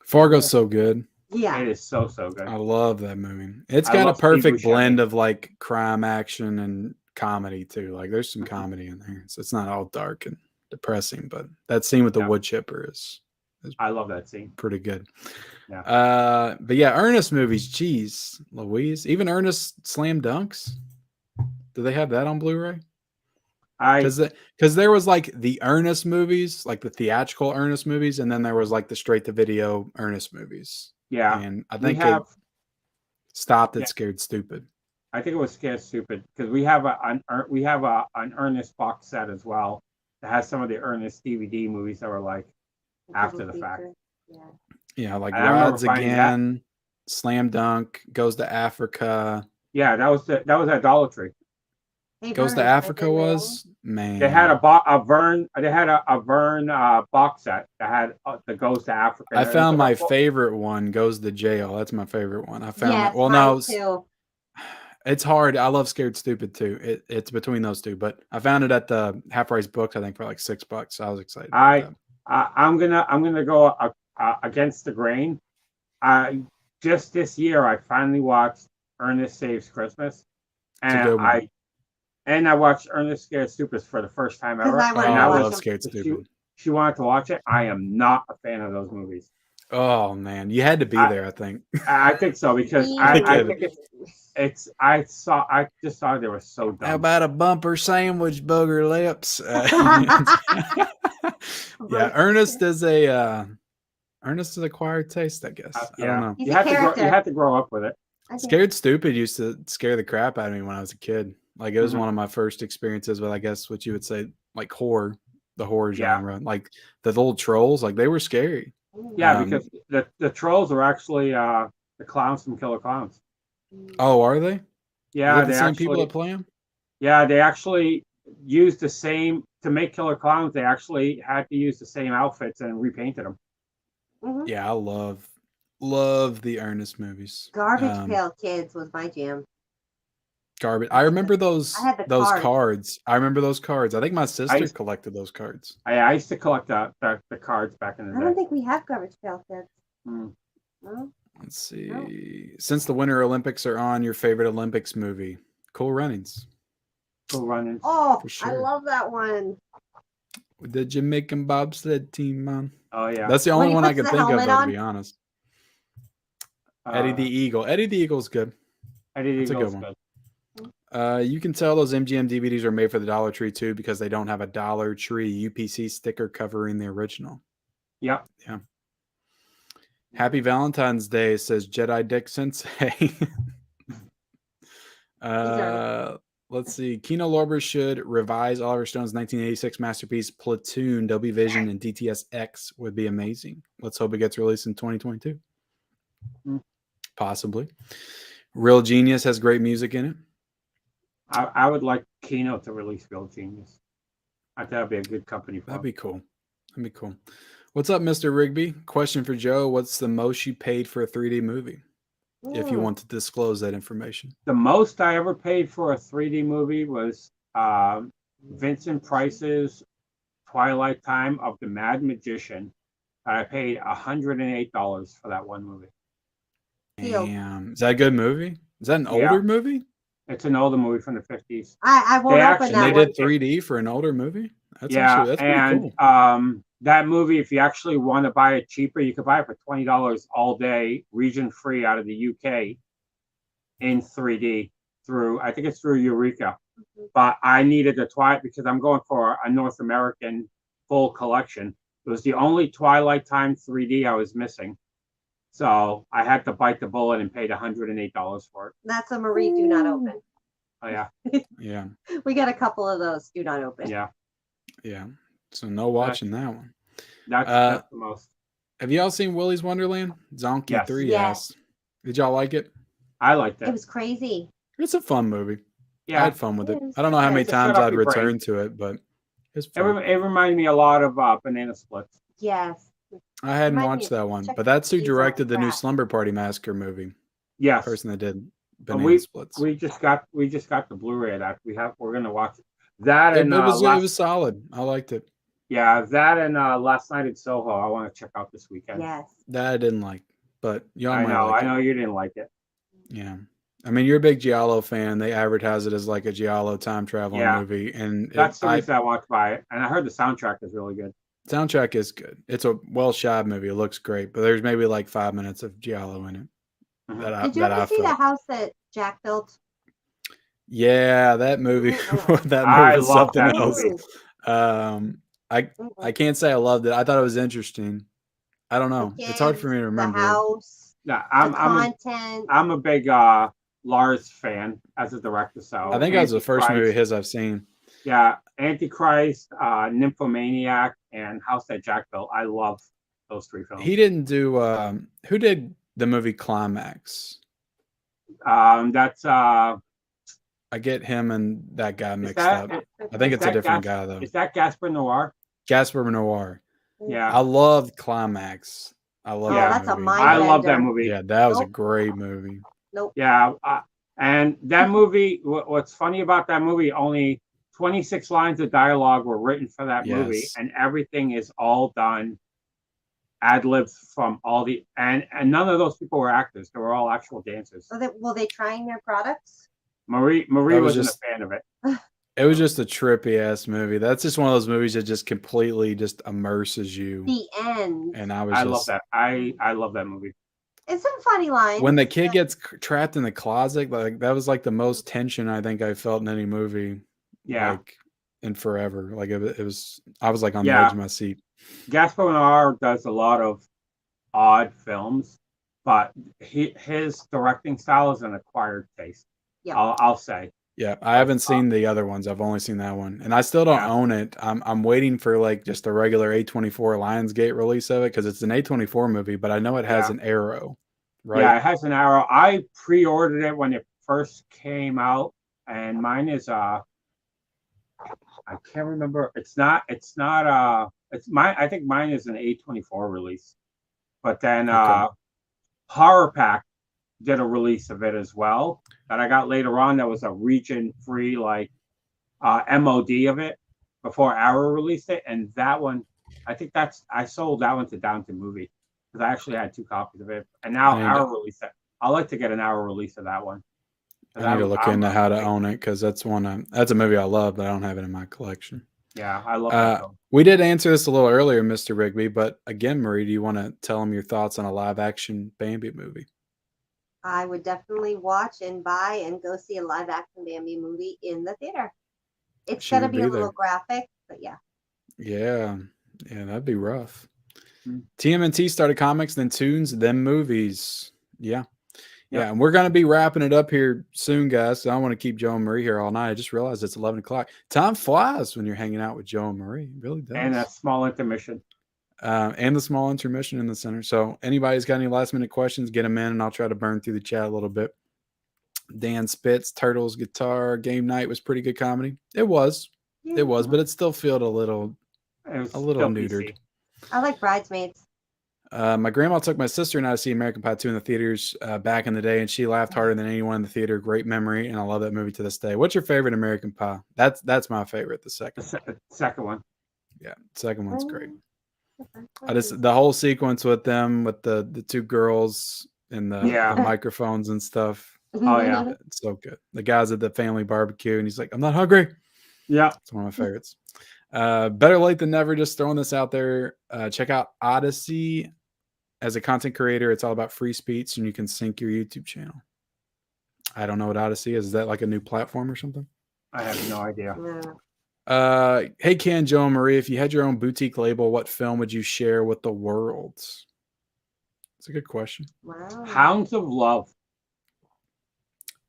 Fargo's so good. Yeah, it is so good. I love that movie. It's got a perfect blend of like crime, action, and comedy too. Like there's some comedy in there, so it's not all dark and depressing. But that scene with the wood chipper is I love that scene. Pretty good. Yeah. But yeah, Ernest movies. Geez, Louise. Even Ernest Slam Dunks. Do they have that on Blu-ray? Because there was like the Ernest movies, like the theatrical Ernest movies, and then there was like the straight-to-video Ernest movies. Yeah, and I think it stopped at Scared Stupid. I think it was Scared Stupid because we have an Ernest box set as well that has some of the Ernest DVD movies that were like after the fact. Yeah, like Rods Again, Slam Dunk, Goes to Africa. Yeah, that was at Dollar Tree. Hey, Goes to Vern, Africa I've been was They had man. a Vern box set that had the Goes to Africa. I It was found like my a favorite one. Goes to jail. That's my favorite one. I found that. Yes, Well, mine no, too. it's hard. I love Scared Stupid too. It's between those two, but I found it at the Half Price Books. I think for like $6. So I was excited about I that. I'm gonna go against the grain. I just this year I finally watched Ernest Saves Christmas, It's a and good one. I watched Ernest Scared Stupid for the first time 'Cause ever. I Oh, wanted And to I watch love them. Scared Stupid. she wanted to watch it. I am not a fan of those movies. Oh man, you had to be I there. I think. I think so because I I get think it. I just thought they were so How dumb. about a bumper sandwich, booger lips? Yeah, Ernest is acquired taste, I guess. I don't Yeah, know. He's you a have to grow. You character. have to grow up with it. I think. Scared Stupid used to scare the crap out of me when I was a kid. Like it was Mhm. one of my first experiences with, I guess, what you would say, like horror, the horror Yeah. genre. Like the little trolls, like they were scary. Yeah, Um, because the trolls are actually the clowns from Killer Clowns. Oh, are they? Is Yeah, that the same people that play them? they actually used the same to make Killer Clowns. They actually had to use the same outfits and repainted them. Mhm. Yeah, I love the Ernest movies. Garbage Pail Kids was my jam. Garbage. I I had remember the those cards. cards. I remember those cards. I think my I sister used, collected those cards. I used to collect the cards back in the I don't day. think we have Garbage Pail Kids. Mm. No? Let's see. Since the Winter Olympics are on, your favorite Olympics movie? Cool Runnings. Cool Runnings. Oh, For I sure. love that one. With the Jamaican bobsled team, man. Oh yeah. That's the When only he one I puts can the think of, helmet though, to on. be honest. Eddie the Uh, Eagle. Eddie the Eagle's good. Eddie the That's a Eagle's good one. good. You can tell those MGM DVDs are made for the Dollar Tree too because they don't have a Dollar Tree UPC sticker covering the original. Yep. Yeah. Happy Valentine's Day, says Jedi Dick Sensei. Let's see. Kino Lorber should revise Oliver Stone's 1986 masterpiece Platoon. Dolby Vision and DTS X would be amazing. Let's hope it gets released in 2022. Possibly. Real Genius has great music in it. I would like Kino to release Real Genius. I think that'd be a good company for That'd him. be cool. That'd be cool. What's up, Mr. Rigby? Question for Joe. What's the most you paid for a 3D movie? If you want to disclose that information. The most I ever paid for a 3D movie was Vincent Price's Twilight Time of the Mad Magician. I paid $108 for that one movie. Damn. Is that a good movie? Is that an Yeah. older movie? It's an older movie from the 50s. I won't They open actually- And that they one. did 3D for an older movie? That's That's pretty cool. that movie, if you actually want to buy it cheaper, you could buy it for $20 all day, region free out of the UK in 3D I think it's through Eureka. But I needed the Twilight because I'm going for a North American full collection. It was the only Twilight Time 3D I was missing. So I had to bite the bullet and paid $108 for it. That's a Marie do not open. Oh yeah. Yeah. We got a couple of those do not open. Yeah. Yeah. So no watching that one. That's the most. Have y'all seen Willy's Wonderland? Zonkey Yes. 3, Yes. yes. Did y'all like it? I liked It it. was crazy. It's a fun movie. I Yeah. had fun with it. It is. I don't know how Yeah, many it's a shut times up I'd your brain. return to it, but it's It, fun. it reminded me a lot of Banana Splits. Yes. I hadn't Remind me watched of that one, Chuck but that's who E. Cheese on directed the new crack. Slumber Party Massacre movie. Yes. Person that did But Banana Splits. we just got the Blu-ray of that. We're gonna watch it. That It and was solid. I liked it. that and Last Night in Soho. I want to check out this weekend. Yes. That I didn't like, but y'all I might know. like I know it. you didn't like it. Yeah. I mean, you're a big Giallo fan. They advertise it as like a Giallo time traveling Yeah. movie, and That's the reason I want to buy it. And I heard the soundtrack is really good. soundtrack is good. It's a well shot movie. It looks great, but there's maybe like 5 minutes of Giallo in it. Mhm. Did you ever see the house that Jack built? Yeah, that movie. That I movie was love something that else. movie. I can't say I loved it. I thought it was interesting. I don't know. It's hard for me to remember. The house. Yeah, The content. I'm a big Lars fan as a director. So I think that was the first movie of Antichrist- his I've seen. Yeah, Antichrist, Nymphomaniac, and House That Jack Built. I love those three films. He didn't do. Who did the movie Climax? That's I get him and that guy Is mixed that up. I think is it's a that different Gas- guy though. is that Gaspar Noir? Jasper Noir. Yeah. I loved Climax. I love Oh, Yeah. that that's a movie. mind I love that bender. movie. Yeah, that was a Nope. great movie. Nope. Yeah, and that movie. What's funny about that movie? Only 26 lines of dialogue were written for that movie, Yes. and everything is all done ad libs from all the and none of those people were actors. They were all actual dancers. Were they trying their products? Marie That was wasn't just- a fan of it. It was just a trippy ass movie. That's just one of those movies that just completely just immerses you. The end. And I was I just love that. I love that movie. It's some funny lines. when the kid gets trapped in the closet, like that was like the most tension I think I felt in any movie. Yeah. Like in forever. Like it was I was like on the Yeah. edge of my seat. Gaspar Noir does a lot of odd films, but his directing style is an acquired taste. Yeah. I'll say. Yeah, I haven't seen the other ones. I've only seen that one, and I still don't Yeah. own it. I'm waiting for like just a regular A24 Lionsgate release of it because it's an A24 movie, but I know it has Yeah. an Arrow, right? Yeah, it has an Arrow. I pre-ordered it when it first came out, and mine is I can't remember. It's mine. I think mine is an A24 release, but then Okay. Horror Pack did a release of it as well that I got later on. That was a region-free like MOD of it before Arrow released it, and that one, I think I sold that one to Downton Movie because I actually had 2 copies of it, and now Arrow released it. I'd like to get an Arrow release of that one. I need to look into how to own it because that's that's a movie I love, but I don't have it in my collection. Yeah, I love that film. We did answer this a little earlier, Mr. Rigby, but again, Marie, do you want to tell them your thoughts on a live action Bambi movie? I would definitely watch and buy and go see a live action Bambi movie in the theater. It's She gonna would be be a little there. graphic, but yeah. Yeah, that'd be rough. Mm. TMNT started comics, then tunes, then movies. Yeah. Yep. Yeah, and we're going to be wrapping it up here soon, guys. So I don't want to keep Joe and Marie here all night. I just realized it's 11 o'clock. Time flies when you're hanging out with Joe and Marie. It really does. And a small intermission. And the small intermission in the center. So anybody's got any last minute questions, get them in, and I'll try to burn through the chat a little bit. Dan Spitz, Turtles Guitar, Game Night was pretty good comedy. It was. It was, but it still felt a little neutered. PC. I like Bridesmaids. My grandma took my sister and I to see American Pie 2 in the theaters back in the day, and she laughed harder than anyone in the theater. Great memory, and I love that movie to this day. What's your favorite American Pie? That's my favorite. The second. The second one. Yeah, second one's great. I The whole sequence with them, with the 2 girls and the microphones and stuff. Oh yeah, It's so good. The guys at the family barbecue, and he's like, "I'm not hungry." yeah. It's one of my favorites. Better late than never. Just throwing this out there. Check out Odyssey. As a content creator, it's all about free speech, and you can sync your YouTube channel. I don't know what Odyssey is. Is that like a new platform or something? I have no idea. Hey, Ken, Joe, and Marie, if you had your own boutique label, what film would you share with the world? It's a good question. Wow. Hounds of Love.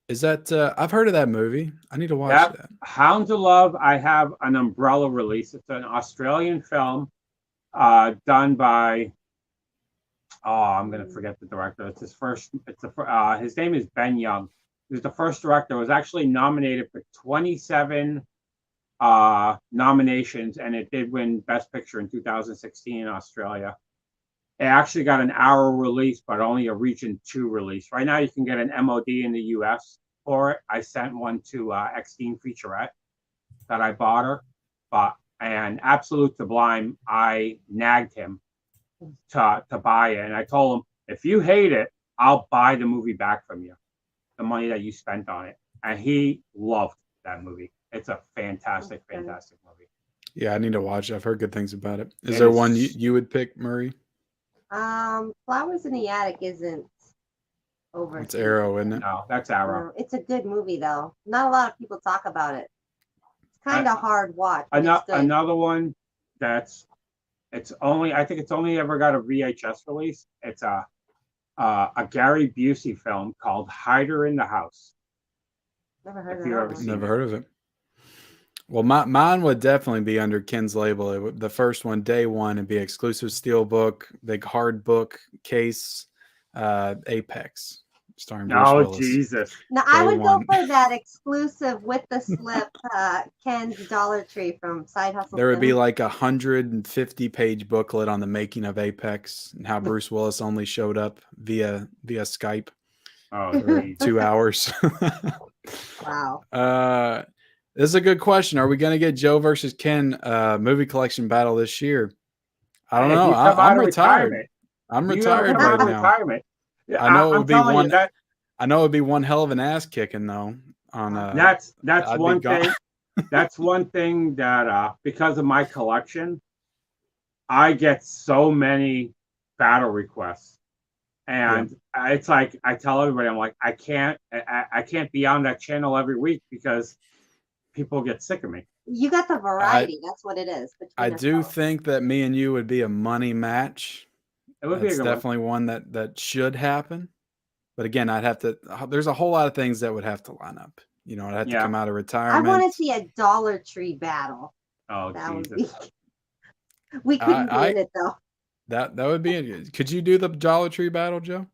Is that I've heard of that movie. I need to watch that. Hounds of Love. I have an umbrella release. It's an Australian film done by I'm gonna forget the director. It's his first. His name is Ben Young. He was the first director. It was actually nominated for 27 nominations, and it did win Best Picture in 2016 in Australia. It actually got an Arrow release, but only a Region 2 release. Right now, you can get an MOD in the US for it. I sent one to Extine Featurette that I bought her, and Absolute Sublime, I nagged him to buy it, and I told him, if you hate it, I'll buy the movie back from you, the money that you spent on it. And he loved that movie. It's a fantastic movie. Yeah, I need to watch it. I've heard good things about it. Is there one you would pick, Murray? Flowers in the Attic isn't over. It's Arrow, isn't it? No, that's Arrow. No, it's a good movie though. Not a lot of people talk about it. It's kind of hard watch. Another one that's I think it's only ever got a VHS release. It's a Gary Busey film called Hider in the House. Never heard If of you that ever one. seen Never heard of it. Well, mine would definitely be under Ken's label. The first one, day one, and be exclusive steelbook, big hard book case, Apex. starring Bruce Oh Willis. Jesus! Now I Day would one. go for that exclusive with the slip, exclusive with the slip, Ken's Dollar Tree from Side Hustle. There would be Tim. like 150-page booklet on the making of Apex and how Bruce Willis only showed up via Skype Oh for Jesus! 2 hours. Wow. This is a good question. Are we going to get Joe versus Ken movie collection battle this year? I don't If know. you come out I'm of retired. retirement, I'm if you ever retired come out right of now. retirement, I know it I'm would be telling you one. that I know it'd be one hell of an ass kicking though. On that's I'd be one gone. thing. That's one thing that because of my collection, I get so many battle requests, and it's like I tell everybody, I'm like, I can't be on that channel every week because people get sick of me. You got the variety. That's what it is. I Between us do both. think that me and you would be a money match. It would be a That's good one. definitely one that should happen. But again, I'd have to. There's a whole lot of things that would have to line up. You know, I'd have to Yeah. come out of I retirement. want to see a Dollar Tree battle. Oh That would Jesus! be. We couldn't be in it though. That would be it. Could you do the Dollar Tree battle, Joe?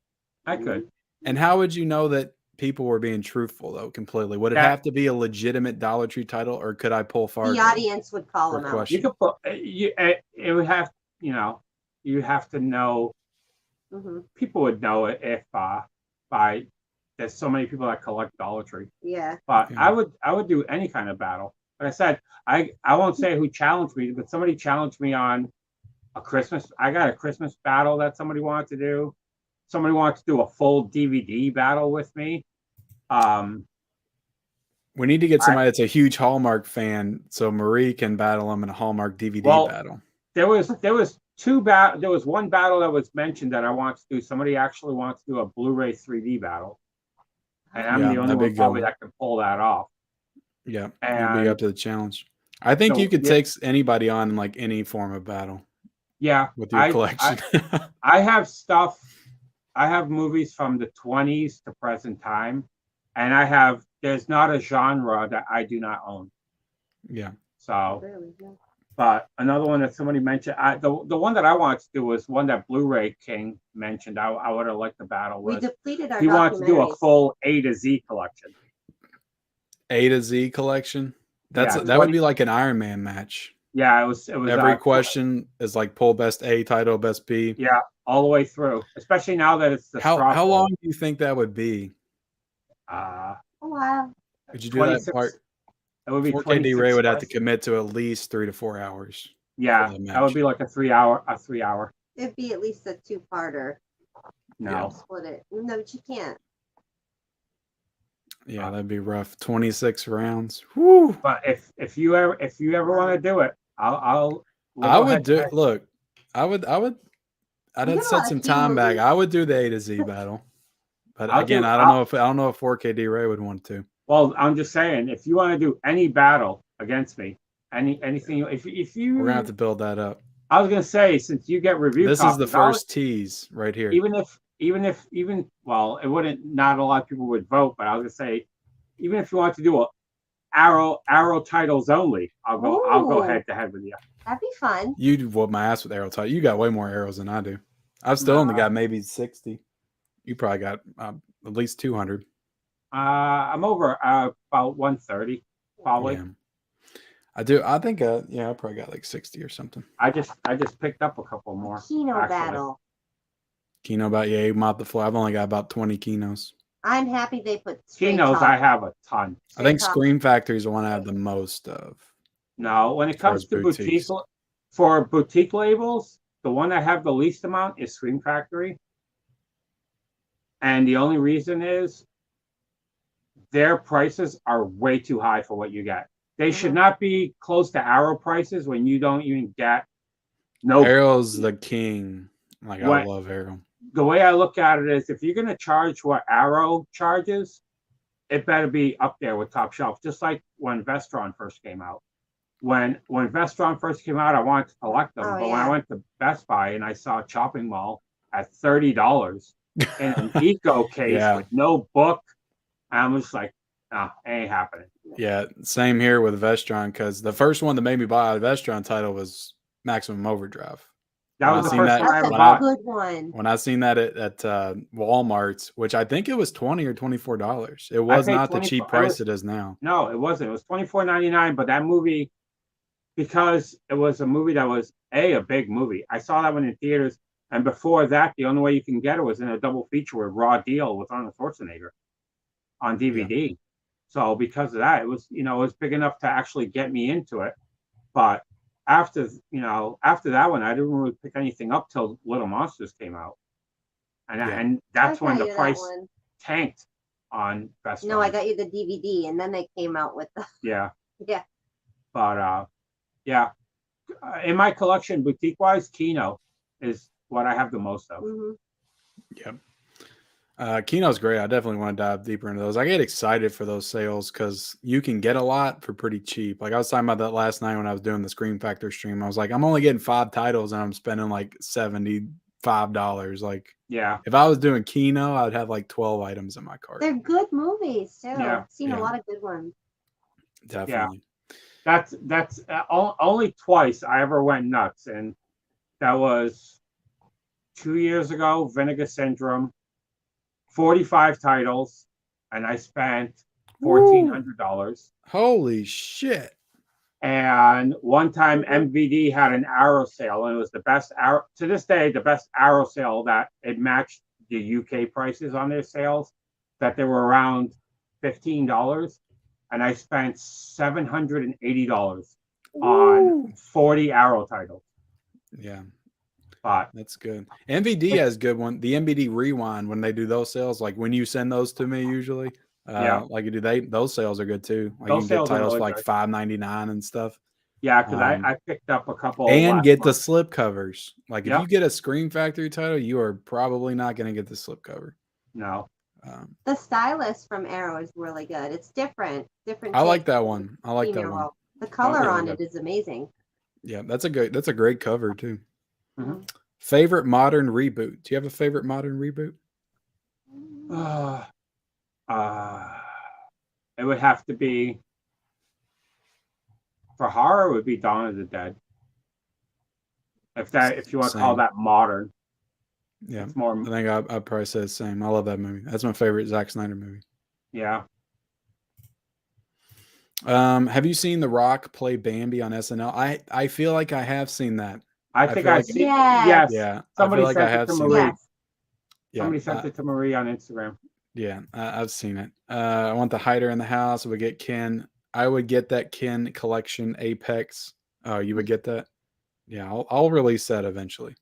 I could. And how would you know that people were being truthful though? Completely. Would it That- have to be a legitimate Dollar Tree title, or could I pull Fargo? The audience would call for them out. question. You could put it would have you have to know. Hmm. People would know it if by there's so many people that collect Dollar Tree. Yeah. But Yeah. I would do any kind of battle. Like I said, I won't say who challenged me, but somebody challenged me on a Christmas. I got a Christmas battle that somebody wanted to do. Somebody wanted to do a full DVD battle with me. We need to get somebody that's a huge Hallmark fan, so Marie can battle them in a Hallmark DVD battle. There was one battle that was mentioned that I want to do. Somebody actually wants to do a Blu-ray 3D battle, and I'm the only one probably that can pull that off. Yeah, and you'd be up to the challenge. I think so, you could take anybody on in like any form of battle. Yeah, with your collection. I have stuff. I have movies from the 20s to present time, and there's not a genre that I do not own. Yeah. So, Really, yeah. but another one that somebody mentioned, the one that I wanted to do was one that Blu-ray King mentioned. I would have liked the battle with. We depleted our. He wanted to do a full A to Z collection. A to Z collection. That would be like an Iron Man match. Yeah, it was. Every question is like pull best A title, best B. Yeah, all the way through. Especially now that it's the how long do you think that would be? A while. Could you do that part? It would be 4KD Ray would have to commit to at least 3 to 4 hours. Yeah, that would be like a 3 hour. It'd be at least a 2-parter. No, split it. No, but you can't. Yeah, that'd be rough. 26 rounds. Woo. But if you ever want to do it, I would do it. Look, I'd have set some time back. I would do the A to Z battle. But again, I don't know if 4KD Ray would want to. Well, I'm just saying, if you want to do any battle against me, anything, if you, we're gonna have to build that up. I was gonna say, since you get review, this is the first tease right here. Even well, it wouldn't. Not a lot of people would vote, but I was gonna say, even if you want to do a arrow titles only, I'll go head to head with you. That'd be fun. You'd whoop my ass with arrow title. You got way more arrows than I do. I've still only got maybe 60. You probably got at least 200. I'm over about 130, probably. Yeah. I do. I think. I probably got like 60 or something. I just picked up a couple more. Keno battle. Keno about mop the floor. I've only got about 20 Kenos. I'm happy they put Kenos. I have a ton. I think Scream Factory is the one I have the most of. No, when it comes to boutique labels, the one I have the least amount is Scream Factory, and the only reason is their prices are way too high for what you get. They should not be close to Arrow prices when you don't even get no. Arrow's the king. Like I love Arrow. The way I look at it is, if you're gonna charge what Arrow charges, it better be up there with top shelf. Just like when Vestron first came out. When Vestron first came out, I wanted to collect them, but when I went to Best Buy and I saw Chopping Mall at $30 in an eco case with no book, I was like, no, it ain't happening. Yeah, same here with Vestron, because the first one that made me buy a Vestron title was Maximum Overdrive. That When was I the seen first that- one I That's ever a bought. good one. When I seen that at Walmart's, which I think it was $20 or $24. It I was paid not the 24 cheap it price was- it is now. No, it wasn't. It was $24.99. But that movie, because it was a movie that was a big movie. I saw that one in theaters, and before that, the only way you can get it was in a double feature with Raw Deal with Arnold Schwarzenegger on DVD. So because of that, it was it was big enough to actually get me into it. But after that one, I didn't really pick anything up till Little Monsters came out, and that's I when got the you that price one. tanked on Best No, Buy. I got you the DVD, and then they came out with the Yeah, yeah. but yeah, in my collection, boutique wise, Kino is what I have the most of. Mhm. Yep. Kino's great. I definitely want to dive deeper into those. I get excited for those sales because you can get a lot for pretty cheap. Like I was talking about that last night when I was doing the Scream Factor stream. I was like, I'm only getting 5 titles and I'm spending like $75. Like, Yeah, if I was doing Kino, I'd have like 12 items in my cart. They're good movies too. Yeah. Seen Yeah. a lot of good ones. Definitely. that's only twice I ever went nuts, and that was 2 years ago. Vinegar Syndrome, 45 titles, and I spent $1,400. Holy shit. And one time MVD had an arrow sale, and it was the best arrow to this day, the best arrow sale that it matched the UK prices on their sales, that they were around $15. And I spent $780 on 40 arrow titles. Yeah. But That's good. MVD has good one. The MVD Rewind, when they do those sales, like when you send those to me, usually, like you do, those sales are good too. Like Those you can get sales are titles really for like good. $5.99 and stuff, yeah, because I picked up a couple and last get the month. slip covers. Like if Yep. you get a Scream Factory title, you are probably not going to get the slip cover. No, The stylus from Arrow is really good. It's different. I like take that than one. I like that female one. role. The color really on good. it is amazing. Yeah, that's a great cover too. Mhm. Favorite modern reboot? Do you have a favorite modern reboot? It would have to be, for horror, it would be Dawn of the Dead. If you want to call Same. that modern. Yeah, It's more, I think I'd probably say the same. I love that movie. That's my favorite Zack Snyder movie. yeah. Have you seen The Rock play Bambi on SNL? I feel like I have seen that. I think feel I've like- seen. Yes. Yes. Yeah, Somebody I feel like I sent it have to seen Marie. that. Yes. Yeah, Somebody sent it to Marie on Instagram. yeah, I've seen it. I want the hider in the house. I would get Ken. I would get that Ken collection Apex. Oh, you would get that? Yeah, I'll release that eventually.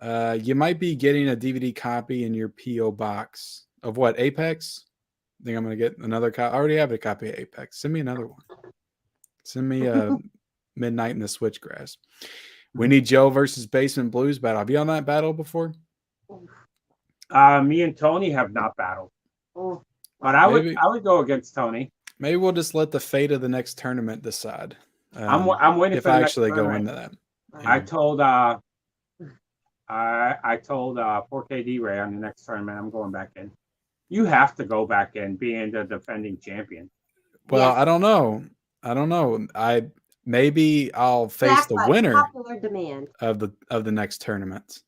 You might be getting a DVD copy in your PO box of what, Apex? I think I'm gonna get another copy. I already have a copy of Apex. Send me another one. Send me Midnight in the Switchgrass. We need Joe versus Basement Blues battle. Have you on that battle before? Me and Tony have not battled, Oh, but I Maybe- would go against Tony. Maybe we'll just let the fate of the next tournament decide. I'm waiting if for the I next actually go tournament. into that. I Yeah. told I told 4KD Ray on the next tournament I'm going back in. You have to go back in, being the defending champion. Well, yes. I don't know. Maybe I'll face the Backlash, winner Popular demand. of the next tournament.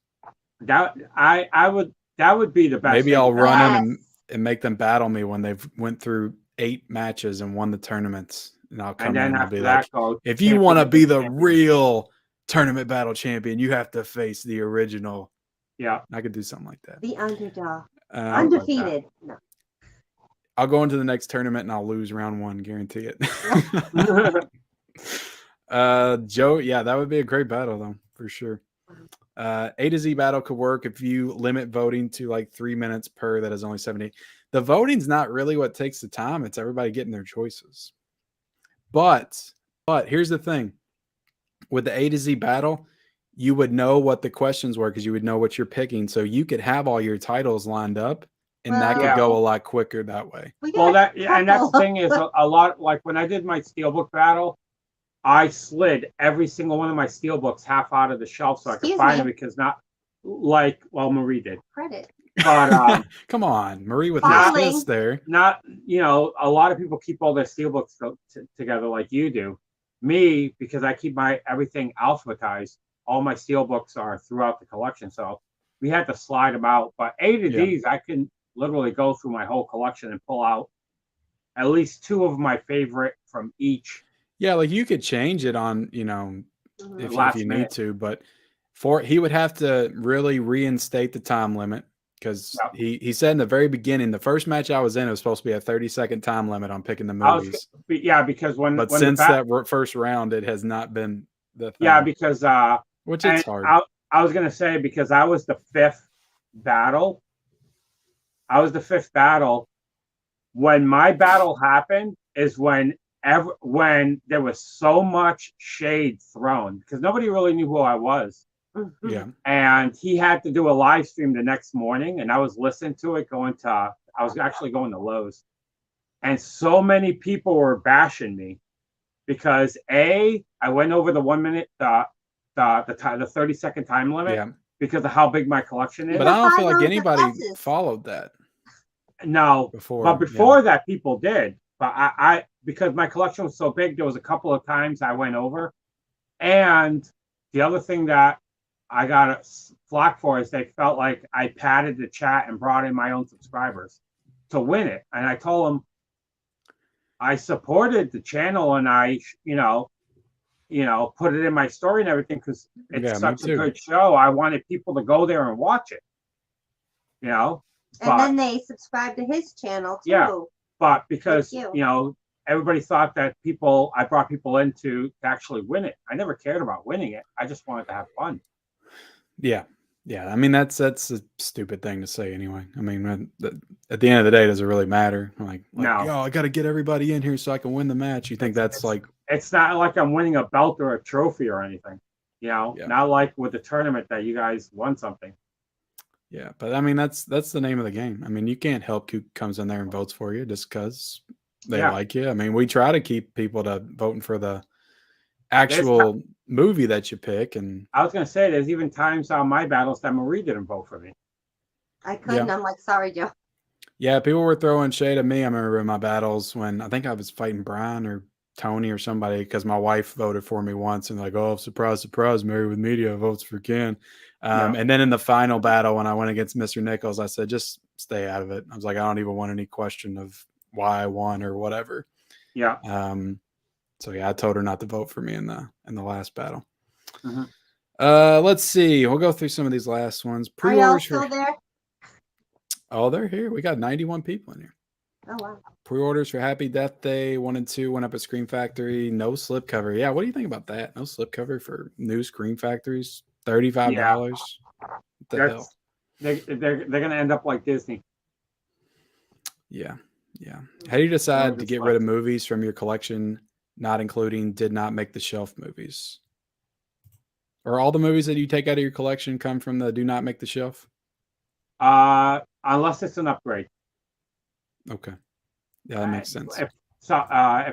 That would be the best. Maybe thing. I'll run in Yes. and make them battle me when they've went through 8 matches and won the tournaments. And I'll come And in then and I'll after be that, like, go. if you want to champion be the champion. real tournament battle champion, you have to face the original. Yeah. I could do something like that. The underdog. Um, Undefeated. No. I'll go into the next tournament and I'll lose round 1, guarantee it. Joe, yeah, that would be a great battle though, for sure. A to Z battle could work if you limit voting to like 3 minutes per. That is only 70. The voting's not really what takes the time. It's everybody getting their choices. But here's the thing. With the A to Z battle, you would know what the questions were because you would know what you're picking. So you could have all your titles lined up and that could Yeah. go a lot quicker that way. Well, and that's the thing is a lot, like when I did my steelbook battle, I slid every single one of my steelbooks half out of the shelf so I could Excuse find me. them, because not like, well, Marie did, Credit. but Come on, Marie with Filing. your fist there. not, a lot of people keep all their steelbooks together like you do. Me, because I keep my everything alphabetized, all my steel books are throughout the collection, so we had to slide them out. But A to D's, I can literally go through my whole collection and pull out at least 2 of my favorite from each. Yeah, like you could change it on, if you need to, but he would have to really reinstate the time limit because he said in the very beginning, the first match I was in, it was supposed to be a 30-second time limit on picking the movies. Because when since that first round, it has not been the thing. Yeah, because which it's hard. I was gonna say because I was the 5th battle. When my battle happened is when there was so much shade thrown because nobody really knew who I was. Yeah. And he had to do a live stream the next morning, and I was listening to it I was actually going to Lowe's. And so many people were bashing me because I went over the 1 minute, the 30-second time limit because of how big my collection is. But I don't feel like anybody followed that. No, before that, people did. But I because my collection was so big, there was a couple of times I went over. And the other thing that I got flack for is they felt like I padded the chat and brought in my own subscribers to win it. And I told them I supported the channel and I, put it in my story and everything because it's such a good show. I wanted people to go there and watch it. And then they subscribe to his channel too. Yeah, but because everybody thought that I brought people in to actually win it. I never cared about winning it. I just wanted to have fun. Yeah. I mean, that's a stupid thing to say anyway. I mean, at the end of the day, does it really matter? Like no, I got to get everybody in here so I can win the match. You think that's like? It's not like I'm winning a belt or a trophy or anything. Not like with the tournament that you guys won something. Yeah, but I mean, that's the name of the game. I mean, you can't help who comes in there and votes for you just because they like you. I mean, we try to keep people to voting for the actual movie that you pick. And I was going to say, there's even times on my battles that Marie didn't vote for me. I couldn't. I'm like, sorry, Joe. Yeah, people were throwing shade at me. I remember in my battles when I think I was fighting Brian or Tony or somebody because my wife voted for me once and like, oh, surprise, surprise, Married with Media votes for Ken. And then in the final battle, when I went against Mr. Nichols, I said, just stay out of it. I was like, I don't even want any question of why I won or whatever. Yeah. So I told her not to vote for me in the last battle. Mm-hmm. Let's see. We'll go through some of these last ones. Are y'all still there? Oh, they're here. We got 91 people in here. Oh, wow. Pre-orders for Happy Death Day 1 and 2 went up at Scream Factory. No slipcover. Yeah, what do you think about that? No slipcover for new Scream Factories. $35. What the hell? They're going to end up like Disney. Yeah. How do you decide to get rid of movies from your collection, not including did not make the shelf movies? Or all the movies that you take out of your collection come from the do not make the shelf? Unless it's an upgrade. Okay. Yeah, that makes sense. If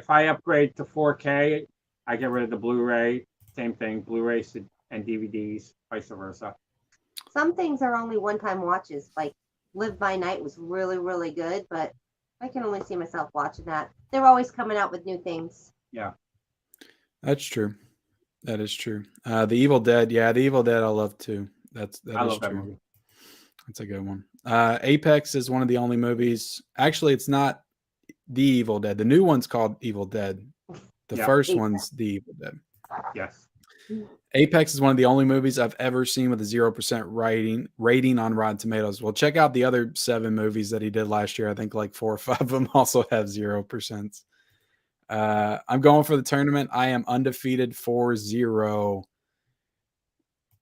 I upgrade to 4K, I get rid of the Blu-ray. Same thing, Blu-rays and DVDs, vice versa. Some things are only one-time watches. Like Live by Night was really, really good, but I can only see myself watching that. They're always coming out with new things. Yeah. That's true. That is true. The Evil Dead. Yeah, The Evil Dead I love too. That is true. That movie. That's a good one. Apex is one of the only movies. Actually, it's not The Evil Dead. The new one's called Evil Dead. The first one's The Evil Dead. Yes. Apex is one of the only movies I've ever seen with a 0% rating on Rotten Tomatoes. Well, check out the other 7 movies that he did last year. I think like 4 or 5 of them also have 0%. I'm going for the tournament. I am undefeated 4-0.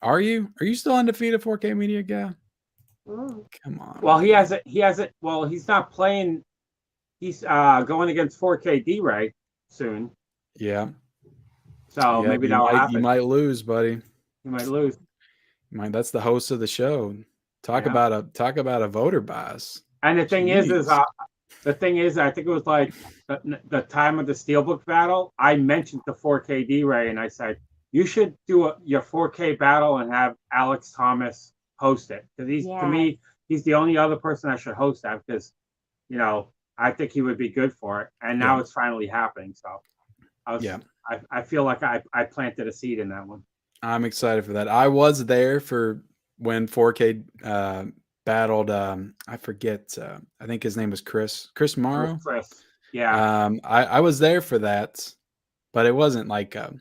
Are you? Are you still undefeated 4K Media guy? Come on. Well, he has it. Well, he's not playing. He's going against 4K D-Ray soon. Yeah. So maybe that'll happen. You might lose, buddy. You might lose. That's the host of the show. Talk about a voter bias. And the thing is, I think it was like the time of the Steelbook battle. I mentioned the 4K D-Ray, and I said you should do your 4K battle and have Alex Thomas host it because to me he's the only other person I should host that because I think he would be good for it. And now it's finally happening. So I feel like I planted a seed in that one. I'm excited for that. I was there for when 4K battled. I forget. I think his name was Chris Morrow. Chris. Yeah. I was there for that, but it wasn't like a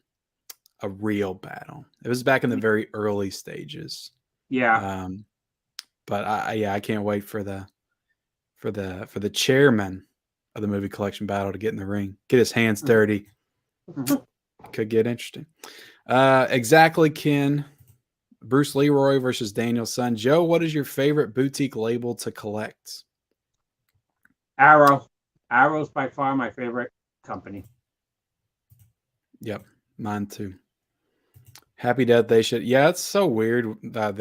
real battle. It was back in the very early stages. Yeah. But I can't wait for the chairman of the movie collection battle to get in the ring, get his hands dirty. Could get interesting. Exactly, Ken. Bruce Leroy versus Daniel Son. Joe, what is your favorite boutique label to collect? Arrow. Arrow's by far my favorite company. Yep, mine too. Happy Death Day shit. Yeah, it's so weird that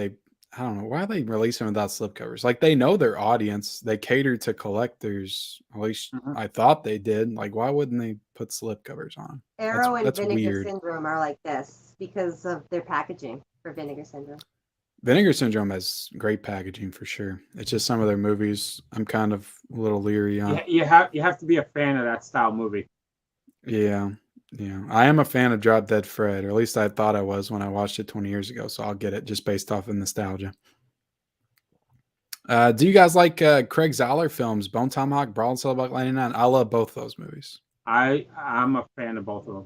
I don't know, why are they releasing without slipcovers? Like, they know their audience. They cater to collectors. At least I thought they did. Like, why wouldn't they put slipcovers on? Arrow and that's Vinegar weird. Syndrome are like this because of their packaging for Vinegar Syndrome. Vinegar Syndrome has great packaging for sure. It's just some of their movies I'm kind of a little leery on. You have to be a fan of that style movie. Yeah. I am a fan of Drop Dead Fred, or at least I thought I was when I watched it 20 years ago. So I'll get it just based off of nostalgia. Do you guys like Craig Zahler films, Bone Tomahawk, Brawl and Cell Block 99? I love both those movies. I'm a fan of both of them.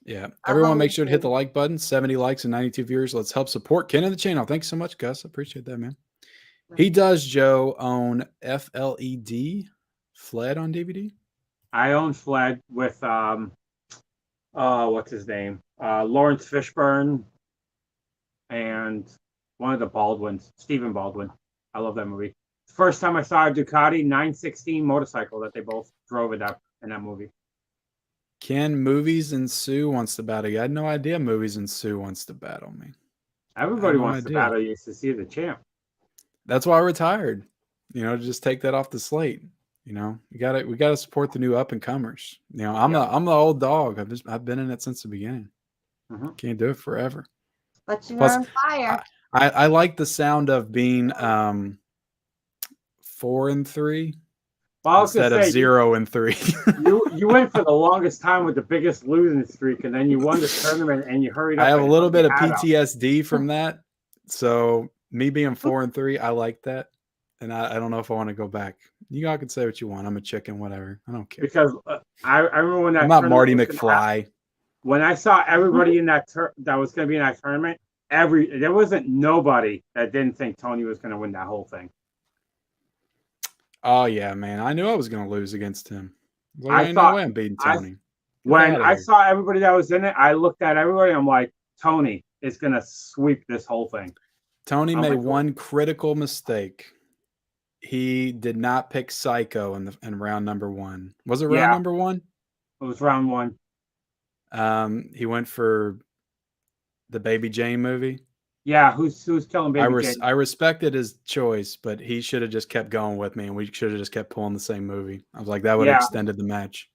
Yeah. Everyone make sure to hit the like button. 70 likes and 92 viewers. Let's help support Ken and the channel. Thanks so much, Gus. I appreciate that, man. He does, Joe, own FLED, Fled on DVD. I own Fled with what's his name? Lawrence Fishburne and one of the Baldwins, Stephen Baldwin. I love that movie. First time I saw a Ducati 916 motorcycle that they both drove in that movie. Ken, Movies and Sue wants to battle you. I had no idea Movies and Sue wants to battle me. Everybody wants to battle you to see the champ. That's why I retired. To just take that off the slate. We gotta support the new up and comers. I'm the old dog. I've been in it since the beginning. Can't do it forever. But you're on fire. I like the sound of being 4-3 instead of 0-3. you went for the longest time with the biggest losing streak, and then you won the tournament and you hurried up. I have a little bit of PTSD from that. So me being 4-3, I like that. And I don't know if I want to go back. You all can say what you want. I'm a chicken, whatever. I don't care. Because I remember when that I'm not Marty McFly. When I saw everybody in that that was going to be in that tournament, there wasn't nobody that didn't think Tony was going to win that whole thing. Oh yeah, man! I knew I was going to lose against him. I thought I'm beating Tony. When I saw everybody that was in it, I looked at everybody. And I'm like, Tony is going to sweep this whole thing. Tony made one critical mistake. He did not pick Psycho in round number 1. Was it round number 1? It was round 1. He went for the Baby Jane movie. Yeah, who's killing Baby Jane? I respected his choice, but he should have just kept going with me, and we should have just kept pulling the same movie. I was like, that would have extended the match.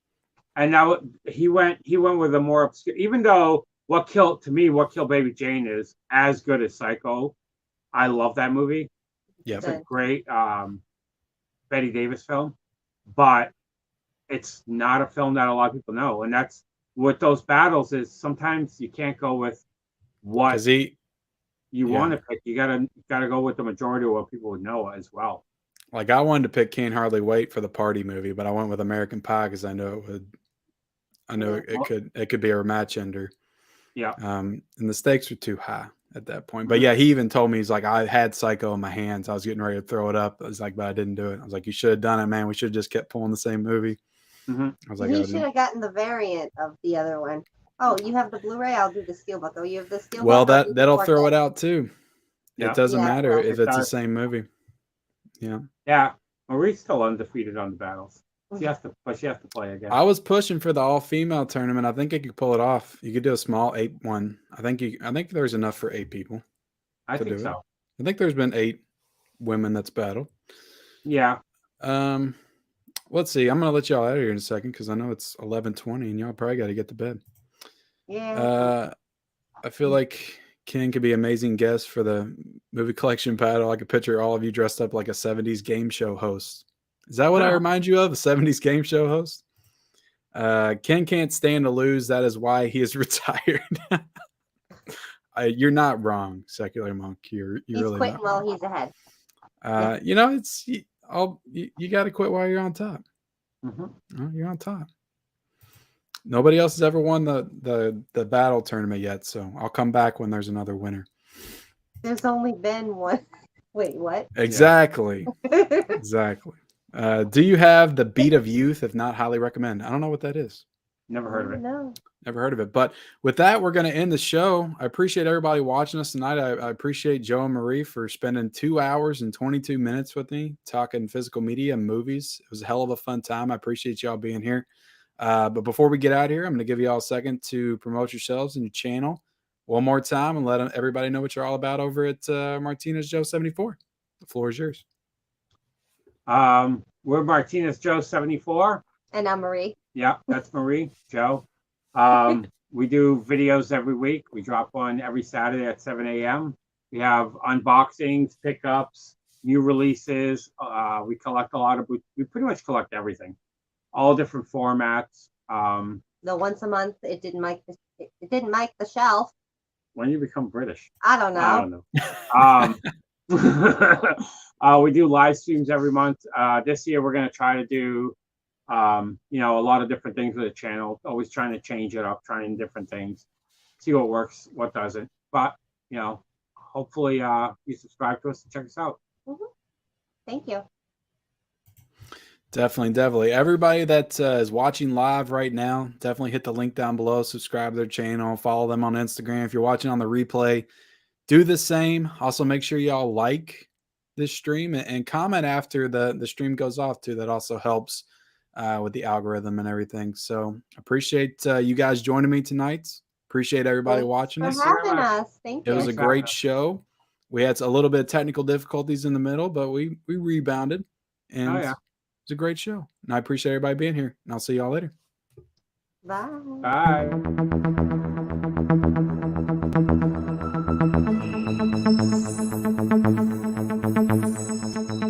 And now he went with a more obscure. Even though What Killed Baby Jane is as good as Psycho. I love that movie. Yeah, it's a great Betty Davis film, but it's not a film that a lot of people know. And that's what those battles is. Sometimes you can't go with what you want to pick. You gotta go with the majority of what people would know as well. Like, I wanted to pick Can't Hardly Wait for the party movie, but I went with American Pie because I knew it could be a match ender. Yeah. And the stakes were too high at that point. But yeah, he even told me, he's like, I had Psycho in my hands. I was getting ready to throw it up. I was like, but I didn't do it. I was like, you should have done it, man. We should have just kept pulling the same movie. Mm-hmm. I was like, he should have gotten the variant of the other one. Oh, you have the Blu-ray? I'll do the Steelbook. Oh, you have the Steelbook? Well, that'll throw it out too. Yeah. It doesn't matter if it's the same movie. Yeah. Yeah. Marie's still undefeated on the battles. She has to play again. I was pushing for the all-female tournament. I think I could pull it off. You could do a small 8-1. I think there's enough for 8 people. I think so. I think there's been 8 women that's battled. Yeah. Let's see. I'm gonna let y'all out of here in a second because I know it's 11:20 and y'all probably got to get to bed. Yeah. I feel like Ken could be an amazing guest for the movie collection battle. I could picture all of you dressed up like a 70s game show host. Is that what I remind you of? A 70s game show host? Ken can't stand to lose. That is why he is retired. You're not wrong, Secular Monk. You're He's really quitting not while wrong. he's ahead. You know, it's you got to quit while you're on top. Mhm. Oh, you're on top. Nobody else has ever won the battle tournament yet, so I'll come back when there's another winner. There's only been one. Wait, what? Exactly. Exactly. Do you have the Beat of Youth? If not, highly recommend. I don't know what that is. Never heard of it. No. Never heard of it. But with that, we're going to end the show. I appreciate everybody watching us tonight. I appreciate Joe and Marie for spending 2 hours and 22 minutes with me talking physical media and movies. It was a hell of a fun time. I appreciate y'all being here. But before we get out of here, I'm going to give you all a second to promote yourselves and your channel one more time and let everybody know what you're all about over at Martinez Joe 74. The floor is yours. We're Martinez Joe 74. And I'm Marie. Yeah, that's Marie, Joe. We do videos every week. We drop one every Saturday at 7 a.m. We have unboxings, pickups, new releases. We collect a lot of, we pretty much collect everything, all different formats. The once a month, it didn't make the shelf. When you become British? I don't know. I don't know. We do live streams every month. This year we're going to try to do you know, a lot of different things with the channel, always trying to change it up, trying different things, see what works, what doesn't. But, you know, hopefully you subscribe to us and check us out. Mm-hmm. Thank you. Definitely. Everybody that is watching live right now, definitely hit the link down below, subscribe to their channel, follow them on Instagram. If you're watching on the replay, do the same. Also, make sure y'all like this stream and comment after the stream goes off too. That also helps with the algorithm and everything. So appreciate you guys joining me tonight. Appreciate everybody watching for us. having us. Thank you. It was a great show. We had a little bit of technical difficulties in the middle, but we rebounded. And it was a great show. And I appreciate everybody being here. And I'll see y'all later. Bye. Bye.